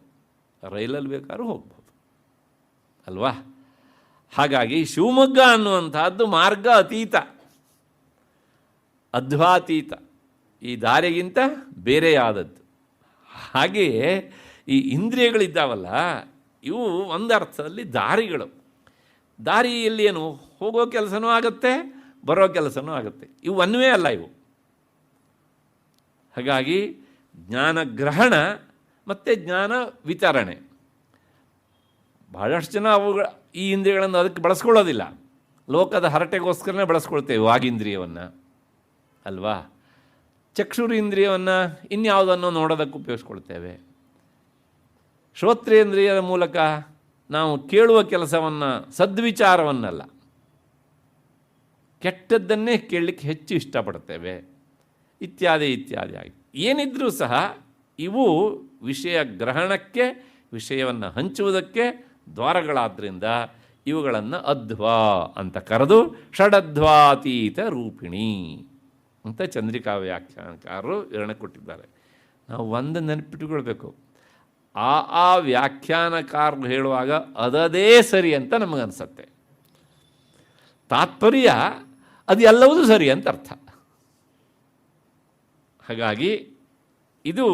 ರೈಲಲ್ಲಿ ಬೇಕಾದ್ರೂ ಹೋಗ್ಬೋದು ಅಲ್ವಾ? ಹಾಗಾಗಿ ಶಿವಮೊಗ್ಗ ಅನ್ನುವಂಥದ್ದು ಮಾರ್ಗ ಅತೀತ, ಅಧ್ವಾತೀತ, ಈ ದಾರಿಗಿಂತ ಬೇರೆಯಾದದ್ದು. ಹಾಗೆಯೇ ಈ ಇಂದ್ರಿಯಗಳಿದ್ದಾವಲ್ಲ, ಇವು ಒಂದು ಅರ್ಥದಲ್ಲಿ ದಾರಿಗಳು. ದಾರಿಯಲ್ಲಿ ಏನು ಹೋಗೋ ಕೆಲಸನೂ ಆಗುತ್ತೆ, ಬರೋ ಕೆಲಸನೂ ಆಗುತ್ತೆ. ಇವು ಒನ್ವೇ ಅಲ್ಲ ಇವು. ಹಾಗಾಗಿ ಜ್ಞಾನಗ್ರಹಣ ಮತ್ತು ಜ್ಞಾನ ವಿತರಣೆ. ಬಹಳಷ್ಟು ಜನ ಈ ಇಂದ್ರಿಯಗಳನ್ನು ಅದಕ್ಕೆ ಬಳಸ್ಕೊಳ್ಳೋದಿಲ್ಲ, ಲೋಕದ ಹರಟೆಗೋಸ್ಕರನೇ ಬಳಸ್ಕೊಳ್ತೇವೆ ವಾಗೀಂದ್ರಿಯವನ್ನು ಅಲ್ವಾ? ಚಕ್ಷುರೇಂದ್ರಿಯವನ್ನು ಇನ್ಯಾವುದನ್ನು ನೋಡೋದಕ್ಕೆ ಉಪಯೋಗಿಸ್ಕೊಳ್ತೇವೆ. ಶ್ರೋತ್ರೇಂದ್ರಿಯದ ಮೂಲಕ ನಾವು ಕೇಳುವ ಕೆಲಸವನ್ನು, ಸದ್ವಿಚಾರವನ್ನಲ್ಲ, ಕೆಟ್ಟದ್ದನ್ನೇ ಕೇಳಲಿಕ್ಕೆ ಹೆಚ್ಚು ಇಷ್ಟಪಡ್ತೇವೆ, ಇತ್ಯಾದಿ ಇತ್ಯಾದಿ ಆಗಿ. ಏನಿದ್ರೂ ಸಹ ಇವು ವಿಷಯ ಗ್ರಹಣಕ್ಕೆ, ವಿಷಯವನ್ನು ಹಂಚುವುದಕ್ಕೆ ದ್ವಾರಗಳಾದ್ದರಿಂದ ಇವುಗಳನ್ನು ಅಧ್ವಾ ಅಂತ ಕರೆದು ಷಡಧ್ವಾತೀತ ರೂಪಿಣಿ ಅಂತ ಚಂದ್ರಿಕಾ ವ್ಯಾಖ್ಯಾನಕಾರರು ವಿವರಣೆ ಕೊಟ್ಟಿದ್ದಾರೆ. ನಾವು ಒಂದು ನೆನಪಿಟ್ಟುಕೊಳ್ಬೇಕು, ಆ ವ್ಯಾಖ್ಯಾನಕಾರರು ಹೇಳುವಾಗ ಅದೇ ಸರಿ ಅಂತ ನಮಗನ್ಸತ್ತೆ. ತಾತ್ಪರ್ಯ ಅದು ಎಲ್ಲವೂ ಸರಿ ಅಂತ ಅರ್ಥ. ಹಾಗಾಗಿ ಇದು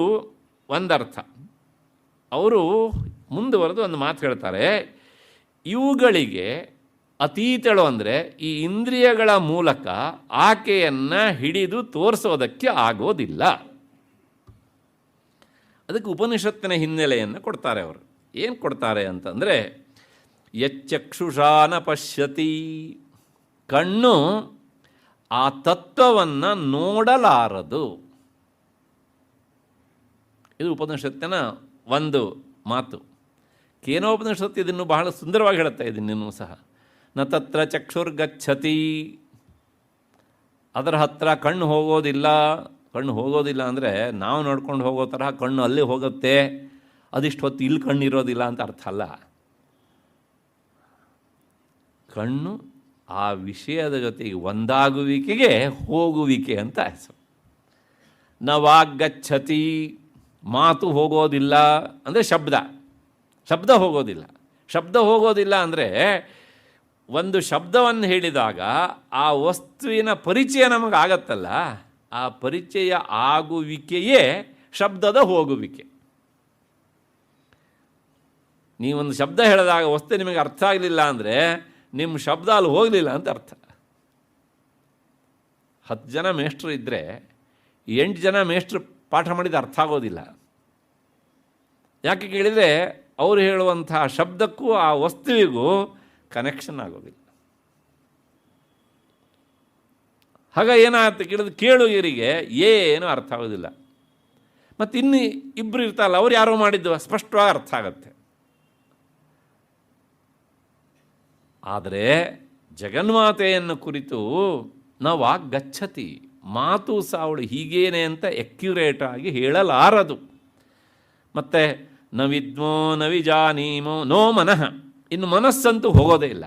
ಒಂದರ್ಥ. ಅವರು ಮುಂದುವರೆದು ಒಂದು ಮಾತು ಹೇಳ್ತಾರೆ, ಇವುಗಳಿಗೆ ಅತೀತಳು ಅಂದರೆ ಈ ಇಂದ್ರಿಯಗಳ ಮೂಲಕ ಆಕೆಯನ್ನು ಹಿಡಿದು ತೋರಿಸೋದಕ್ಕೆ ಆಗೋದಿಲ್ಲ. ಅದಕ್ಕೆ ಉಪನಿಷತ್ತಿನ ಹಿನ್ನೆಲೆಯನ್ನು ಕೊಡ್ತಾರೆ ಅವರು. ಏನು ಕೊಡ್ತಾರೆ ಅಂತಂದರೆ, ಯಚ್ಚಕ್ಷುಷಾನ ಪಶ್ಯತಿ, ಕಣ್ಣು ಆ ತತ್ವವನ್ನು ನೋಡಲಾರದು. ಇದು ಉಪನಿಷತ್ತಿನ ಒಂದು ಮಾತು. ಕೇನೋಪನಿಷತ್ತು ಇದನ್ನು ಬಹಳ ಸುಂದರವಾಗಿ ಹೇಳುತ್ತೆ. ಇದನ್ನೂ ಸಹ ನ ತತ್ರ ಚಕ್ಷುರ್ಗಚ್ಚತಿ, ಅದರ ಹತ್ರ ಕಣ್ಣು ಹೋಗೋದಿಲ್ಲ. ಕಣ್ಣು ಹೋಗೋದಿಲ್ಲ ಅಂದರೆ ನಾವು ನೋಡ್ಕೊಂಡು ಹೋಗೋ ತರಹ ಕಣ್ಣು ಅಲ್ಲಿ ಹೋಗುತ್ತೆ, ಅದಿಷ್ಟು ಹೊತ್ತು ಇಲ್ಲಿ ಕಣ್ಣು ಇರೋದಿಲ್ಲ ಅಂತ ಅರ್ಥ ಅಲ್ಲ. ಕಣ್ಣು ಆ ವಿಷಯದ ಜೊತೆಗೆ ಒಂದಾಗುವಿಕೆಗೆ ಹೋಗುವಿಕೆ ಅಂತ ಹೆಸರು. ನ ವಾಗ್ಗಚ್ಚತಿ, ಮಾತು ಹೋಗೋದಿಲ್ಲ ಅಂದರೆ ಶಬ್ದ ಹೋಗೋದಿಲ್ಲ. ಶಬ್ದ ಹೋಗೋದಿಲ್ಲ ಅಂದರೆ ಒಂದು ಶಬ್ದವನ್ನು ಹೇಳಿದಾಗ ಆ ವಸ್ತುವಿನ ಪರಿಚಯ ನಮಗಾಗತ್ತಲ್ಲ, ಆ ಪರಿಚಯ ಆಗುವಿಕೆಯೇ ಶಬ್ದದ ಹೋಗುವಿಕೆ. ನೀವೊಂದು ಶಬ್ದ ಹೇಳಿದಾಗ ವಸ್ತು ನಿಮಗೆ ಅರ್ಥ ಆಗಲಿಲ್ಲ ಅಂದರೆ ನಿಮ್ಮ ಶಬ್ದ ಅಲ್ಲಿ ಹೋಗಲಿಲ್ಲ ಅಂತ ಅರ್ಥ. 10 ಜನ ಮೇಷ್ಟ್ರು ಇದ್ದರೆ 8 ಜನ ಮೇಷ್ಟ್ರು ಪಾಠ ಮಾಡಿದ ಅರ್ಥ ಆಗೋದಿಲ್ಲ. ಯಾಕೆ ಕೇಳಿದರೆ ಅವರು ಹೇಳುವಂಥ ಶಬ್ದಕ್ಕೂ ಆ ವಸ್ತುವಿಗೂ ಕನೆಕ್ಷನ್ ಆಗೋದಿಲ್ಲ. ಆಗ ಏನಾಗುತ್ತೆ ಕೇಳಿದ್ರೆ ಕೇಳುಗರಿಗೆ ಏನೂ ಅರ್ಥ ಆಗೋದಿಲ್ಲ. ಮತ್ತು ಇನ್ನು ಇಬ್ಬರು ಇರ್ತಾರಲ್ಲ, ಅವ್ರು ಯಾರೋ ಮಾಡಿದ್ದು ಸ್ಪಷ್ಟವಾಗಿ ಅರ್ಥ ಆಗತ್ತೆ. ಆದರೆ ಜಗನ್ಮಾತೆಯನ್ನು ಕುರಿತು ನಾವು ವಾಗ್ಗಚ್ಚತಿ, ಮಾತು ಸಾವಳು ಹೀಗೇನೆ ಅಂತ ಎಕ್ಯುರೇಟಾಗಿ ಹೇಳಲಾರದು. ಮತ್ತು ನ ವಿದ್ಮೋ ನ ವಿಜಾನೀಮೋ ನೋ ಮನಃ, ಇನ್ನು ಮನಸ್ಸಂತೂ ಹೋಗೋದೇ ಇಲ್ಲ.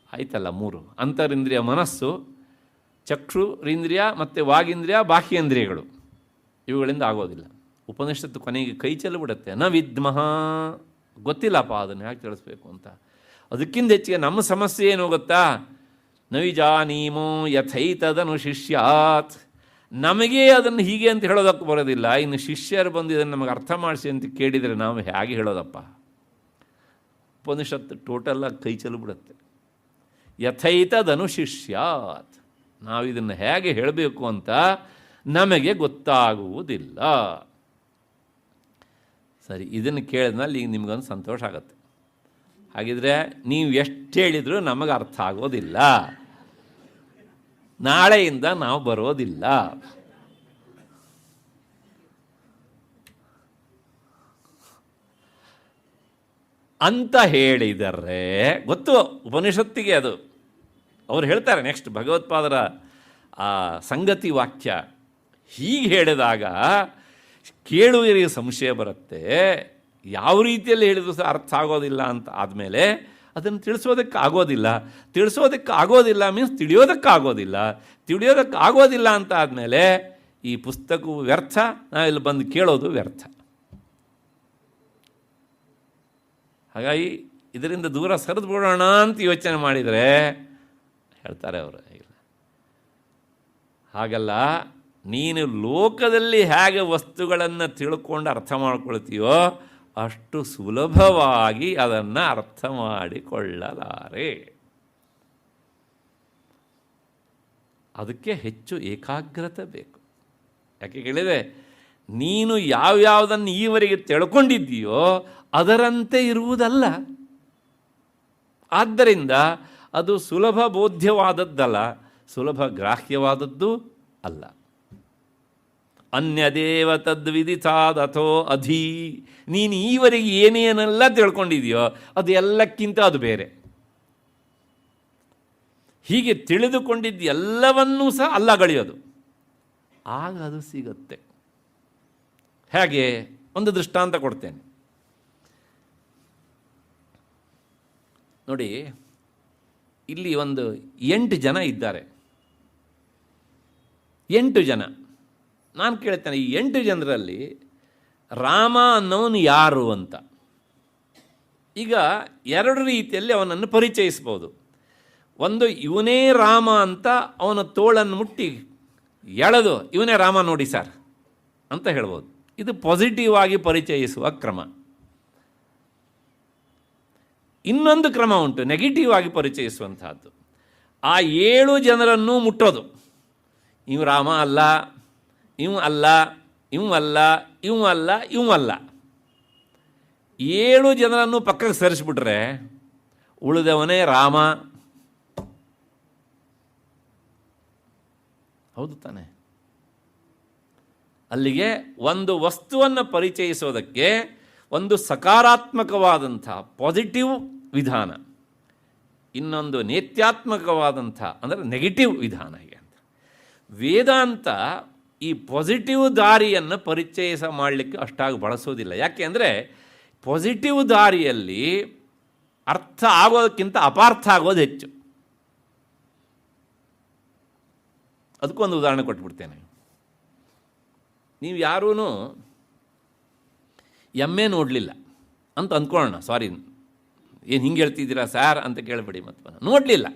ಆಯ್ತಲ್ಲ, 3 ಅಂತರಿಂದ್ರಿಯ ಮನಸ್ಸು, ಚಕ್ಷುರಿಂದ್ರಿಯ ಮತ್ತು ವಾಗೀಂದ್ರಿಯ, ಬಾಹ್ಯೇಂದ್ರಿಯಗಳು, ಇವುಗಳಿಂದ ಆಗೋದಿಲ್ಲ. ಉಪನಿಷತ್ತು ಕೊನೆಗೆ ಕೈ ಚೆಲ್ಲಿಬಿಡುತ್ತೆ. ನ ವಿದ್ಮಃ, ಗೊತ್ತಿಲ್ಲಪ್ಪ ಅದನ್ನು ಯಾಕೆ ತಿಳಿಸ್ಬೇಕು ಅಂತ. ಅದಕ್ಕಿಂತ ಹೆಚ್ಚಿಗೆ ನಮ್ಮ ಸಮಸ್ಯೆ ಏನು ಗೊತ್ತಾ, ನವಿಜಾನೀಮೋ ಯಥೈತದನು ಶಿಷ್ಯಾತ್, ನಮಗೆ ಅದನ್ನು ಹೀಗೆ ಅಂತ ಹೇಳೋದಕ್ಕೆ ಬರೋದಿಲ್ಲ, ಇನ್ನು ಶಿಷ್ಯರು ಬಂದು ಇದನ್ನು ನಮಗೆ ಅರ್ಥ ಮಾಡಿಸಿ ಅಂತ ಕೇಳಿದರೆ ನಾವು ಹೇಗೆ ಹೇಳೋದಪ್ಪ. ಉಪನಿಷತ್ತು ಟೋಟಲಾಗಿ ಕೈ ಚೆಲ್ಲಿಬಿಡುತ್ತೆ. ಯಥೈತದನು ಶಿಷ್ಯಾತ್, ನಾವು ಇದನ್ನು ಹೇಗೆ ಹೇಳಬೇಕು ಅಂತ ನಮಗೆ ಗೊತ್ತಾಗುವುದಿಲ್ಲ. ಸರಿ, ಇದನ್ನು ಕೇಳಿದ್ಮೇಲೆ ಈಗ ನಿಮಗೊಂದು ಸಂತೋಷ ಆಗುತ್ತೆ. ಹಾಗಿದ್ರೆ ನೀವು ಎಷ್ಟು ಹೇಳಿದರೂ ನಮಗೆ ಅರ್ಥ ಆಗೋದಿಲ್ಲ, ನಾಳೆಯಿಂದ ನಾವು ಬರೋದಿಲ್ಲ. ಅಂತ ಹೇಳಿದರೆ ಗೊತ್ತು, ಉಪನಿಷತ್ತಿಗೆ ಅದು ಅವ್ರು ಹೇಳ್ತಾರೆ. ನೆಕ್ಸ್ಟ್ ಭಗವತ್ಪಾದರ ಆ ಸಂಗತಿ ವಾಕ್ಯ ಹೀಗೆ ಹೇಳಿದಾಗ ಕೇಳುವರಿಗೆ ಸಂಶಯ ಬರುತ್ತೆ. ಯಾವ ರೀತಿಯಲ್ಲಿ ಹೇಳಿದ್ರು ಸಹ ಅರ್ಥ ಆಗೋದಿಲ್ಲ ಅಂತ ಆದಮೇಲೆ ಅದನ್ನು ತಿಳಿಸೋದಕ್ಕಾಗೋದಿಲ್ಲ ಮೀನ್ಸ್ ತಿಳಿಯೋದಕ್ಕಾಗೋದಿಲ್ಲ ಅಂತ ಆದಮೇಲೆ ಈ ಪುಸ್ತಕವು ವ್ಯರ್ಥ, ನಾವಿಲ್ಲಿ ಬಂದು ಕೇಳೋದು ವ್ಯರ್ಥ. ಹಾಗಾಗಿ ಇದರಿಂದ ದೂರ ಸರಿದು ಬಿಡೋಣ ಅಂತ ಯೋಚನೆ ಮಾಡಿದರೆ ಹೇಳ್ತಾರೆ ಅವರು, ಇಲ್ಲ ಹಾಗಲ್ಲ, ನೀನು ಲೋಕದಲ್ಲಿ ಹೇಗೆ ವಸ್ತುಗಳನ್ನು ತಿಳ್ಕೊಂಡು ಅರ್ಥ ಮಾಡ್ಕೊಳ್ತೀಯೋ ಅಷ್ಟು ಸುಲಭವಾಗಿ ಅದನ್ನು ಅರ್ಥ ಮಾಡಿಕೊಳ್ಳಲಾರೆ. ಅದಕ್ಕೆ ಹೆಚ್ಚು ಏಕಾಗ್ರತೆ ಬೇಕು. ಯಾಕೆ ಕೇಳಿದೆ, ನೀನು ಯಾವ್ಯಾವುದನ್ನು ಈವರೆಗೆ ತಿಳ್ಕೊಂಡಿದ್ದೀಯೋ ಅದರಂತೆ ಇರುವುದಲ್ಲ. ಆದ್ದರಿಂದ ಅದು ಸುಲಭ ಬೋಧ್ಯವಾದದ್ದಲ್ಲ, ಸುಲಭ ಗ್ರಾಹ್ಯವಾದದ್ದು ಅಲ್ಲ. ಅನ್ಯದೇವ ತದ್ವಿದಿತಾದಥೋ ಅಧೀ, ನೀನು ಈವರೆಗೆ ಏನೇನೆಲ್ಲ ತಿಳ್ಕೊಂಡಿದೆಯೋ ಅದು ಎಲ್ಲಕ್ಕಿಂತ ಅದು ಬೇರೆ. ಹೀಗೆ ತಿಳಿದುಕೊಂಡಿದ್ದು ಎಲ್ಲವನ್ನೂ ಸಹ ಅಲ್ಲಗಳೆಯೋದು, ಆಗ ಅದು ಸಿಗುತ್ತೆ. ಹೇಗೆ? ಒಂದು ದೃಷ್ಟಾಂತ ಕೊಡ್ತೇನೆ ನೋಡಿ. ಇಲ್ಲಿ ಒಂದು 8 ಜನ ಇದ್ದಾರೆ. 8 ಜನ. ನಾನು ಕೇಳ್ತೇನೆ, ಈ 8 ಜನರಲ್ಲಿ ರಾಮ ಅನ್ನೋನು ಯಾರು ಅಂತ. ಈಗ 2 ರೀತಿಯಲ್ಲಿ ಅವನನ್ನು ಪರಿಚಯಿಸ್ಬೋದು. ಒಂದು, ಇವನೇ ರಾಮ ಅಂತ ಅವನ ತೋಳನ್ನು ಮುಟ್ಟಿ ಎಳೆದು ಇವನೇ ರಾಮ ನೋಡಿ ಸರ್ ಅಂತ ಹೇಳ್ಬೋದು. ಇದು ಪಾಸಿಟಿವ್ ಆಗಿ ಪರಿಚಯಿಸುವ ಕ್ರಮ. ಇನ್ನೊಂದು ಕ್ರಮ ಉಂಟು, ನೆಗೆಟಿವ್ ಆಗಿ ಪರಿಚಯಿಸುವಂತಹದ್ದು. ಆ 7 ಜನರನ್ನು ಮುಟ್ಟೋದು. ಇವು ರಾಮ ಅಲ್ಲ, ಇವು ಅಲ್ಲ, ಇವು ಅಲ್ಲ, ಇವು ಅಲ್ಲ, ಇವು ಅಲ್ಲ. 7 ಜನರನ್ನು ಪಕ್ಕಕ್ಕೆ ಸರಿಸ್ಬಿಟ್ರೆ ಉಳಿದವನೇ ರಾಮ. ಹೌದು ತಾನೆ? ಅಲ್ಲಿಗೆ ಒಂದು ವಸ್ತುವನ್ನು ಪರಿಚಯಿಸೋದಕ್ಕೆ ಒಂದು ಸಕಾರಾತ್ಮಕವಾದಂಥ ಪಾಸಿಟಿವ್ ವಿಧಾನ, ಇನ್ನೊಂದು ನೇತ್ಯಾತ್ಮಕವಾದಂಥ ಅಂದರೆ ನೆಗೆಟಿವ್ ವಿಧಾನ. ಹೀಗೆ ಅಂತ ವೇದಾಂತ ಈ ಪಾಸಿಟಿವ್ ದಾರಿಯನ್ನು ಪರಿಚಯಿಸ ಮಾಡಲಿಕ್ಕೆ ಅಷ್ಟಾಗಿ ಬಳಸೋದಿಲ್ಲ. ಯಾಕೆ ಅಂದರೆ ಪಾಸಿಟಿವ್ ದಾರಿಯಲ್ಲಿ ಅರ್ಥ ಆಗೋದಕ್ಕಿಂತ ಅಪಾರ್ಥ ಆಗೋದು ಹೆಚ್ಚು. ಅದಕ್ಕೊಂದು ಉದಾಹರಣೆ ಕೊಟ್ಬಿಡ್ತೇನೆ. ನೀವು ಯಾರೂ ಎಮ್ಮೆ ನೋಡಲಿಲ್ಲ ಅಂತ ಅಂದ್ಕೊಳ್ಳೋಣ. ಸಾರಿ, ಏನು ಹಿಂಗೆ ಹೇಳ್ತಿದ್ದೀರಾ ಸ್ಯಾರ್ ಅಂತ ಕೇಳಬೇಡಿ. ಮತ್ತು ನೋಡಲಿಲ್ಲ,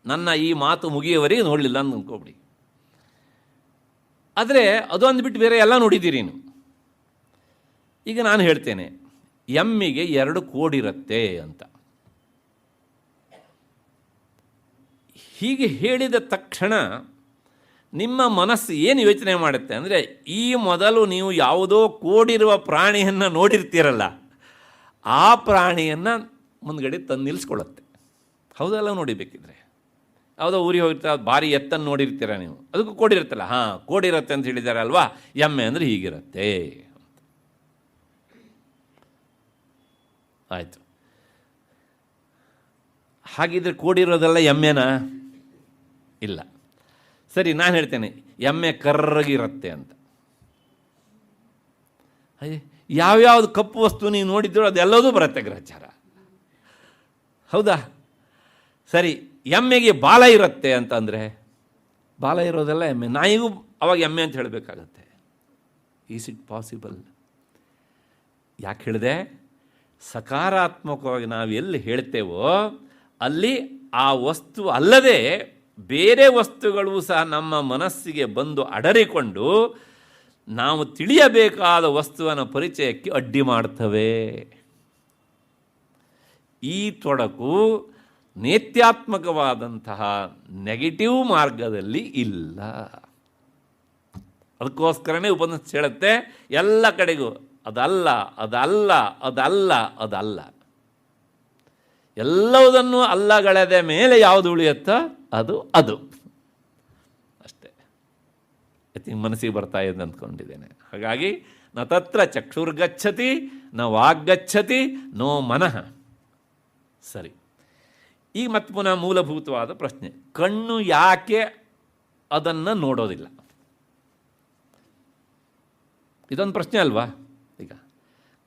ನನ್ನ ಈ ಮಾತು ಮುಗಿಯೋವರೆಗೆ ನೋಡಲಿಲ್ಲ ಅಂತ ಅಂದ್ಕೊಬಿಡಿ. ಆದರೆ ಅದು ಅಂದ್ಬಿಟ್ಟು ಬೇರೆ ಎಲ್ಲ ನೋಡಿದ್ದೀರಿ ನೀವು. ಈಗ ನಾನು ಹೇಳ್ತೇನೆ, ಎಮ್ಮಿಗೆ 2 ಕೋಡಿರುತ್ತೆ ಅಂತ. ಹೀಗೆ ಹೇಳಿದ ತಕ್ಷಣ ನಿಮ್ಮ ಮನಸ್ಸು ಏನು ಯೋಚನೆ ಮಾಡುತ್ತೆ ಅಂದರೆ, ಈ ಮೊದಲು ನೀವು ಯಾವುದೋ ಕೋಡಿರುವ ಪ್ರಾಣಿಯನ್ನು ನೋಡಿರ್ತೀರಲ್ಲ, ಆ ಪ್ರಾಣಿಯನ್ನು ಮುಂದ್ಗಡೆ ತಂದು ನಿಲ್ಲಿಸ್ಕೊಳ್ಳುತ್ತೆ. ಹೌದಲ್ಲ? ನೋಡಿಬೇಕಿದ್ರೆ ಯಾವುದೋ ಊರಿಗೆ ಹೋಗಿರ್ತಾರೆ, ಭಾರಿ ಎತ್ತನ್ನು ನೋಡಿರ್ತೀರ ನೀವು, ಅದಕ್ಕೂ ಕೋಡಿರುತ್ತಲ್ಲ, ಹಾಂ ಕೋಡಿರುತ್ತೆ ಅಂತ ಹೇಳಿದ್ದಾರೆ ಅಲ್ವಾ, ಎಮ್ಮೆ ಅಂದರೆ ಹೀಗಿರುತ್ತೆ. ಆಯಿತು, ಹಾಗಿದ್ರೆ ಕೋಡಿರೋದೆಲ್ಲ ಎಮ್ಮೆನಾ? ಇಲ್ಲ. ಸರಿ, ನಾನು ಹೇಳ್ತೇನೆ ಎಮ್ಮೆ ಕರ್ರಗಿರುತ್ತೆ ಅಂತ. ಯಾವ್ಯಾವುದು ಕಪ್ಪು ವಸ್ತು ನೀವು ನೋಡಿದ್ರು ಅದೆಲ್ಲದೂ ಬರುತ್ತೆ ಗ್ರಹಚಾರ. ಹೌದಾ? ಸರಿ, ಎಮ್ಮೆಗೆ ಬಾಲ ಇರುತ್ತೆ ಅಂತಂದರೆ ಬಾಲ ಇರೋದೆಲ್ಲ ಎಮ್ಮೆ. ನಾಯಿಗೂ ಅವಾಗ ಎಮ್ಮೆ ಅಂತ ಹೇಳಬೇಕಾಗತ್ತೆ. Is it possible? ಯಾಕೆ ಹೇಳಿದೆ? ಸಕಾರಾತ್ಮಕವಾಗಿ ನಾವು ಎಲ್ಲಿ ಹೇಳ್ತೇವೋ ಅಲ್ಲಿ ಆ ವಸ್ತು ಅಲ್ಲದೆ ಬೇರೆ ವಸ್ತುಗಳು ಸಹ ನಮ್ಮ ಮನಸ್ಸಿಗೆ ಬಂದು ಅಡರಿಕೊಂಡು ನಾವು ತಿಳಿಯಬೇಕಾದ ವಸ್ತುವಿನ ಪರಿಚಯಕ್ಕೆ ಅಡ್ಡಿ ಮಾಡ್ತವೆ. ಈ ತೊಡಕು ನೇತ್ಯಾತ್ಮಕವಾದಂತಹ ನೆಗೆಟಿವ್ ಮಾರ್ಗದಲ್ಲಿ ಇಲ್ಲ. ಅದಕ್ಕೋಸ್ಕರನೇ ಉಪನಿಷತ್ತು ಹೇಳುತ್ತೆ ಎಲ್ಲ ಕಡೆಗೂ ಅದಲ್ಲ ಅದಲ್ಲ ಅದಲ್ಲ ಅದಲ್ಲ. ಎಲ್ಲವುದನ್ನು ಅಲ್ಲಗಳೆದ ಮೇಲೆ ಯಾವುದು ಉಳಿಯುತ್ತೋ ಅದು ಅದು ಅಷ್ಟೇ. ಮನಸ್ಸಿಗೆ ಬರ್ತಾ ಇದೆ ಅಂದ್ಕೊಂಡಿದ್ದೇನೆ. ಹಾಗಾಗಿ ನ ತತ್ರ ಚಕ್ಷುರ್ಗಚ್ಚತಿ ನ ವಾಗ್ಗಚ್ಚತಿ ನೋ ಮನಃ. ಸರಿ, ಈಗ ಮತ್ತೆ ಪುನಃ ಮೂಲಭೂತವಾದ ಪ್ರಶ್ನೆ, ಕಣ್ಣು ಯಾಕೆ ಅದನ್ನು ನೋಡೋದಿಲ್ಲ? ಇದೊಂದು ಪ್ರಶ್ನೆ ಅಲ್ವಾ? ಈಗ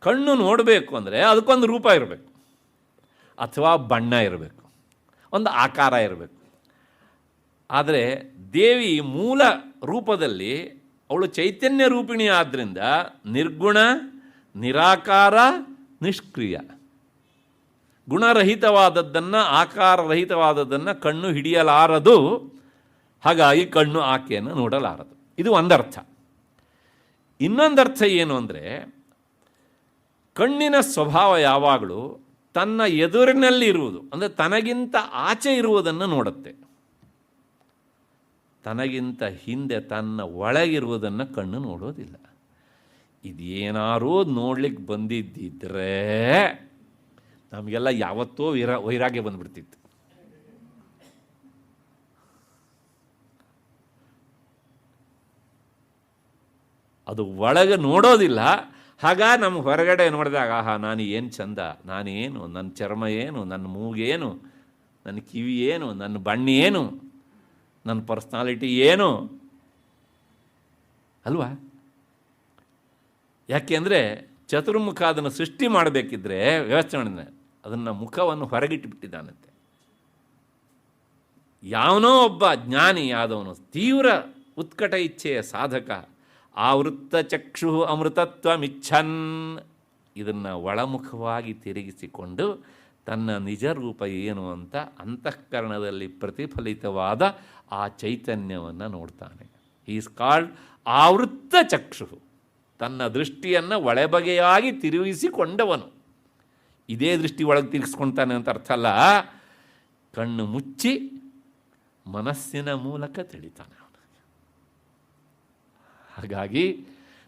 ಕಣ್ಣು ನೋಡಬೇಕು ಅಂದರೆ ಅದಕ್ಕೊಂದು ರೂಪ ಇರಬೇಕು, ಅಥವಾ ಬಣ್ಣ ಇರಬೇಕು, ಒಂದು ಆಕಾರ ಇರಬೇಕು. ಆದರೆ ದೇವಿ ಮೂಲ ರೂಪದಲ್ಲಿ ಅವಳು ಚೈತನ್ಯ ರೂಪಿಣಿ ಆದ್ದರಿಂದ ನಿರ್ಗುಣ, ನಿರಾಕಾರ, ನಿಷ್ಕ್ರಿಯ. ಗುಣರಹಿತವಾದದ್ದನ್ನು, ಆಕಾರರಹಿತವಾದದ್ದನ್ನು ಕಣ್ಣು ಹಿಡಿಯಲಾರದು. ಹಾಗಾಗಿ ಕಣ್ಣು ಆಕೆಯನ್ನು ನೋಡಲಾರದು. ಇದು ಒಂದರ್ಥ. ಇನ್ನೊಂದರ್ಥ ಏನು ಅಂದರೆ, ಕಣ್ಣಿನ ಸ್ವಭಾವ ಯಾವಾಗಲೂ ತನ್ನ ಎದುರಿನಲ್ಲಿ ಇರುವುದು, ಅಂದರೆ ತನಗಿಂತ ಆಚೆ ಇರುವುದನ್ನು ನೋಡುತ್ತೆ. ತನಗಿಂತ ಹಿಂದೆ ತನ್ನ ಒಳಗಿರುವುದನ್ನು ಕಣ್ಣು ನೋಡೋದಿಲ್ಲ. ಇದೇನಾರೂ ನೋಡ್ಲಿಕ್ಕೆ ಬಂದಿದ್ದಿದ್ರೆ ನಮಗೆಲ್ಲ ಯಾವತ್ತೋ ವೈರಾಗ್ಯ ಬಂದುಬಿಡ್ತಿತ್ತು. ಅದು ಒಳಗೆ ನೋಡೋದಿಲ್ಲ. ಆಗ ನಮ್ಮ ಹೊರಗಡೆ ನೋಡಿದಾಗ ಆಹಾ ನಾನು ಏನು ಚಂದ, ನಾನೇನು, ನನ್ನ ಚರ್ಮ ಏನು, ನನ್ನ ಮೂಗೇನು, ನನ್ನ ಕಿವಿ ಏನು, ನನ್ನ ಬಣ್ಣ ಏನು, ನನ್ನ ಪರ್ಸ್ನಾಲಿಟಿ ಏನು ಅಲ್ವಾ? ಯಾಕೆಂದರೆ ಚತುರ್ಮುಖ ಅದನ್ನು ಸೃಷ್ಟಿ ಮಾಡಬೇಕಿದ್ರೆ ವ್ಯವಸ್ಥೆ ಮಾಡಿದ ಅದನ್ನು ಮುಖವನ್ನು ಹೊರಗಿಟ್ಟುಬಿಟ್ಟಿದ್ದಾನಂತೆ. ಯಾವನೋ ಒಬ್ಬ ಜ್ಞಾನಿ ಆದವನು, ತೀವ್ರ ಉತ್ಕಟ ಇಚ್ಛೆಯ ಸಾಧಕ, ಆವೃತ್ತ ಚಕ್ಷು ಅಮೃತತ್ವಮಿಚ್ಛನ್, ಇದನ್ನು ಒಳಮುಖವಾಗಿ ತಿರುಗಿಸಿಕೊಂಡು ತನ್ನ ನಿಜ ರೂಪ ಏನು ಅಂತ ಅಂತಃಕರಣದಲ್ಲಿ ಪ್ರತಿಫಲಿತವಾದ ಆ ಚೈತನ್ಯವನ್ನು ನೋಡ್ತಾನೆ. Is called avritta chakshu. ತನ್ನ ದೃಷ್ಟಿಯನ್ನು ಒಳಬಗೆಯಾಗಿ ತಿರುಗಿಸಿಕೊಂಡವನು. ಇದೇ ದೃಷ್ಟಿ ಒಳಗೆ ತಿರುಗಿಸ್ಕೊಳ್ತಾನೆ ಅಂತ ಅರ್ಥ ಅಲ್ಲ. ಕಣ್ಣು ಮುಚ್ಚಿ ಮನಸ್ಸಿನ ಮೂಲಕ ತಿಳಿತಾನೆ. ಹಾಗಾಗಿ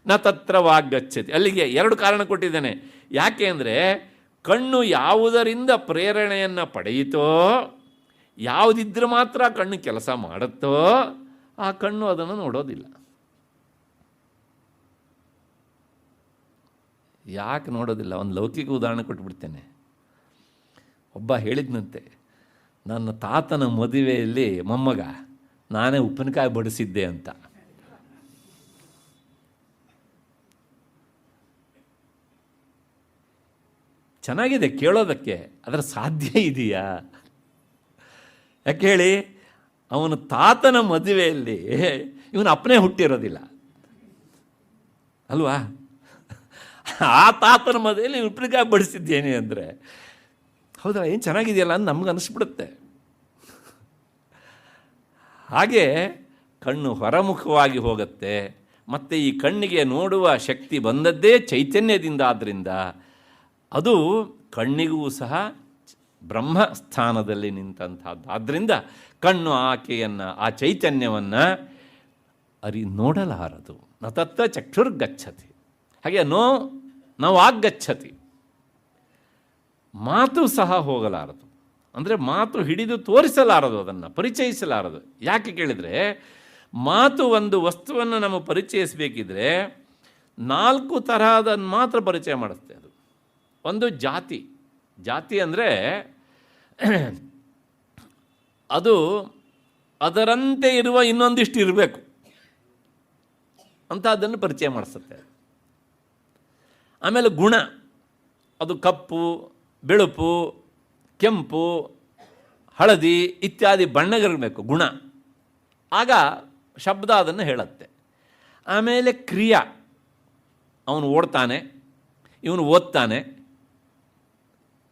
ನ ತತ್ರ ವಾಗ್ಗಚ್ಚತಿ. ಅಲ್ಲಿಗೆ ಎರಡು ಕಾರಣ ಕೊಟ್ಟಿದ್ದೇನೆ. ಯಾಕೆ ಅಂದರೆ ಕಣ್ಣು ಯಾವುದರಿಂದ ಪ್ರೇರಣೆಯನ್ನು ಪಡೆಯಿತೋ, ಯಾವುದಿದ್ರೆ ಮಾತ್ರ ಕಣ್ಣು ಕೆಲಸ ಮಾಡುತ್ತೋ, ಆ ಕಣ್ಣು ಅದನ್ನು ನೋಡೋದಿಲ್ಲ. ಯಾಕೆ ನೋಡೋದಿಲ್ಲ? ಒಂದು ಲೌಕಿಕ ಉದಾಹರಣೆ ಕೊಟ್ಬಿಡ್ತೇನೆ. ಒಬ್ಬ ಹೇಳಿದ್ನಂತೆ, ನನ್ನ ತಾತನ ಮದುವೆಯಲ್ಲಿ ಮೊಮ್ಮಗ ನಾನೇ ಉಪ್ಪಿನಕಾಯಿ ಬಡಿಸಿದ್ದೆ ಅಂತ. ಚೆನ್ನಾಗಿದೆ ಕೇಳೋದಕ್ಕೆ, ಅದರ ಸಾಧ್ಯ ಇದೆಯಾ? ಯಾಕೆ ಹೇಳಿ, ಅವನ ತಾತನ ಮದುವೆಯಲ್ಲಿ ಇವನ ಅಪ್ಪನೇ ಹುಟ್ಟಿರೋದಿಲ್ಲ ಅಲ್ವಾ? ಆ ತಾತನ ಮದುವೆಯಲ್ಲಿ ಉಪ್ಪಿನಕಾಯಿ ಬಡಿಸಿದ್ದೇನೆ ಅಂದರೆ ಹೌದಾ, ಏನು ಚೆನ್ನಾಗಿದೆಯಲ್ಲ ಅಂತ ನಮ್ಗೆ ಅನಿಸ್ಬಿಡುತ್ತೆ. ಹಾಗೆ ಕಣ್ಣು ಹೊರಮುಖವಾಗಿ ಹೋಗುತ್ತೆ. ಮತ್ತು ಈ ಕಣ್ಣಿಗೆ ನೋಡುವ ಶಕ್ತಿ ಬಂದದ್ದೇ ಚೈತನ್ಯದಿಂದ. ಆದ್ದರಿಂದ ಅದು ಕಣ್ಣಿಗೂ ಸಹ ಬ್ರಹ್ಮ ಸ್ಥಾನದಲ್ಲಿ ನಿಂತಂಥದ್ದು. ಆದ್ದರಿಂದ ಕಣ್ಣು ಆಕೆಯನ್ನು, ಆ ಚೈತನ್ಯವನ್ನು ನೋಡಲಾರದು. ನ ತತ್ರ ಚಕ್ಷುರ್ಗಚ್ಚತಿ. ಹಾಗೆ ನಾವು ವಾಗ್ಗಚ್ಚತಿ. ಮಾತು ಸಹ ಹೋಗಲಾರದು. ಅಂದರೆ ಮಾತು ಹಿಡಿದು ತೋರಿಸಲಾರದು, ಅದನ್ನು ಪರಿಚಯಿಸಲಾರದು. ಯಾಕೆ ಕೇಳಿದರೆ, ಮಾತು ಒಂದು ವಸ್ತುವನ್ನು ನಾವು ಪರಿಚಯಿಸಬೇಕಿದ್ರೆ 4 ತರಹದನ್ನು ಮಾತ್ರ ಪರಿಚಯ ಮಾಡಿಸುತ್ತೆ. ಅದು ಒಂದು ಜಾತಿ ಅಂದರೆ ಅದು ಅದರಂತೆ ಇರುವ ಇನ್ನೊಂದಿಷ್ಟು ಇರಬೇಕು ಅಂತ ಅದನ್ನು ಪರಿಚಯ ಮಾಡಿಸುತ್ತೆ. ಆಮೇಲೆ ಗುಣ, ಅದು ಕಪ್ಪು, ಬಿಳುಪು, ಕೆಂಪು, ಹಳದಿ ಇತ್ಯಾದಿ ಬಣ್ಣಗಳಿರಬೇಕು ಗುಣ. ಆಗ ಶಬ್ದ ಅದನ್ನು ಹೇಳುತ್ತೆ. ಆಮೇಲೆ ಕ್ರಿಯಾ, ಅವನು ಓಡ್ತಾನೆ, ಇವನು ಓದ್ತಾನೆ,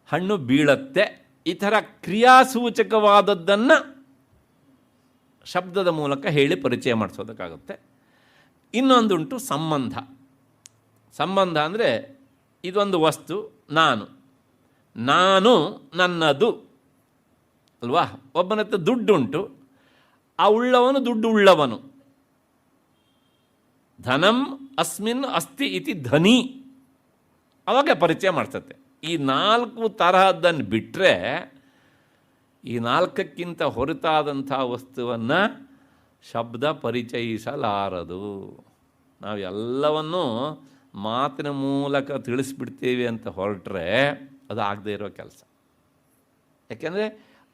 ಹಣ್ಣು ಬೀಳತ್ತೆ, ಈ ಥರ ಕ್ರಿಯಾಸೂಚಕವಾದದ್ದನ್ನು ಶಬ್ದದ ಮೂಲಕ ಹೇಳಿ ಪರಿಚಯ ಮಾಡಿಸೋದಕ್ಕಾಗುತ್ತೆ. ಇನ್ನೊಂದುಂಟು ಸಂಬಂಧ. ಸಂಬಂಧ ಅಂದರೆ ಇದೊಂದು ವಸ್ತು, ನಾನು ನನ್ನದು ಅಲ್ವಾ? ಒಬ್ಬನ ಹತ್ರ ದುಡ್ಡುಂಟು, ಆ ಉಳ್ಳವನು ದುಡ್ಡು ಉಳ್ಳವನು. ಧನಂ ಅಸ್ಮಿನ್ ಅಸ್ತಿ ಇತಿ ಧನಿ, ಅವಾಗ ಪರಿಚಯ ಮಾಡ್ತತೆ. ಈ 4 ತರಹದ್ದನ್ನು ಬಿಟ್ಟರೆ ಈ 4ಕ್ಕಿಂತ ಹೊರತಾದಂಥ ವಸ್ತುವನ್ನು ಶಬ್ದ ಪರಿಚಯಿಸಲಾರದು. ನಾವು ಎಲ್ಲವನ್ನೂ ಮಾತಿನ ಮೂಲಕ ತಿಳಿಸ್ಬಿಡ್ತೀವಿ ಅಂತ ಹೊರಟ್ರೆ ಅದು ಆಗದೇ ಇರೋ ಕೆಲಸ. ಯಾಕೆಂದರೆ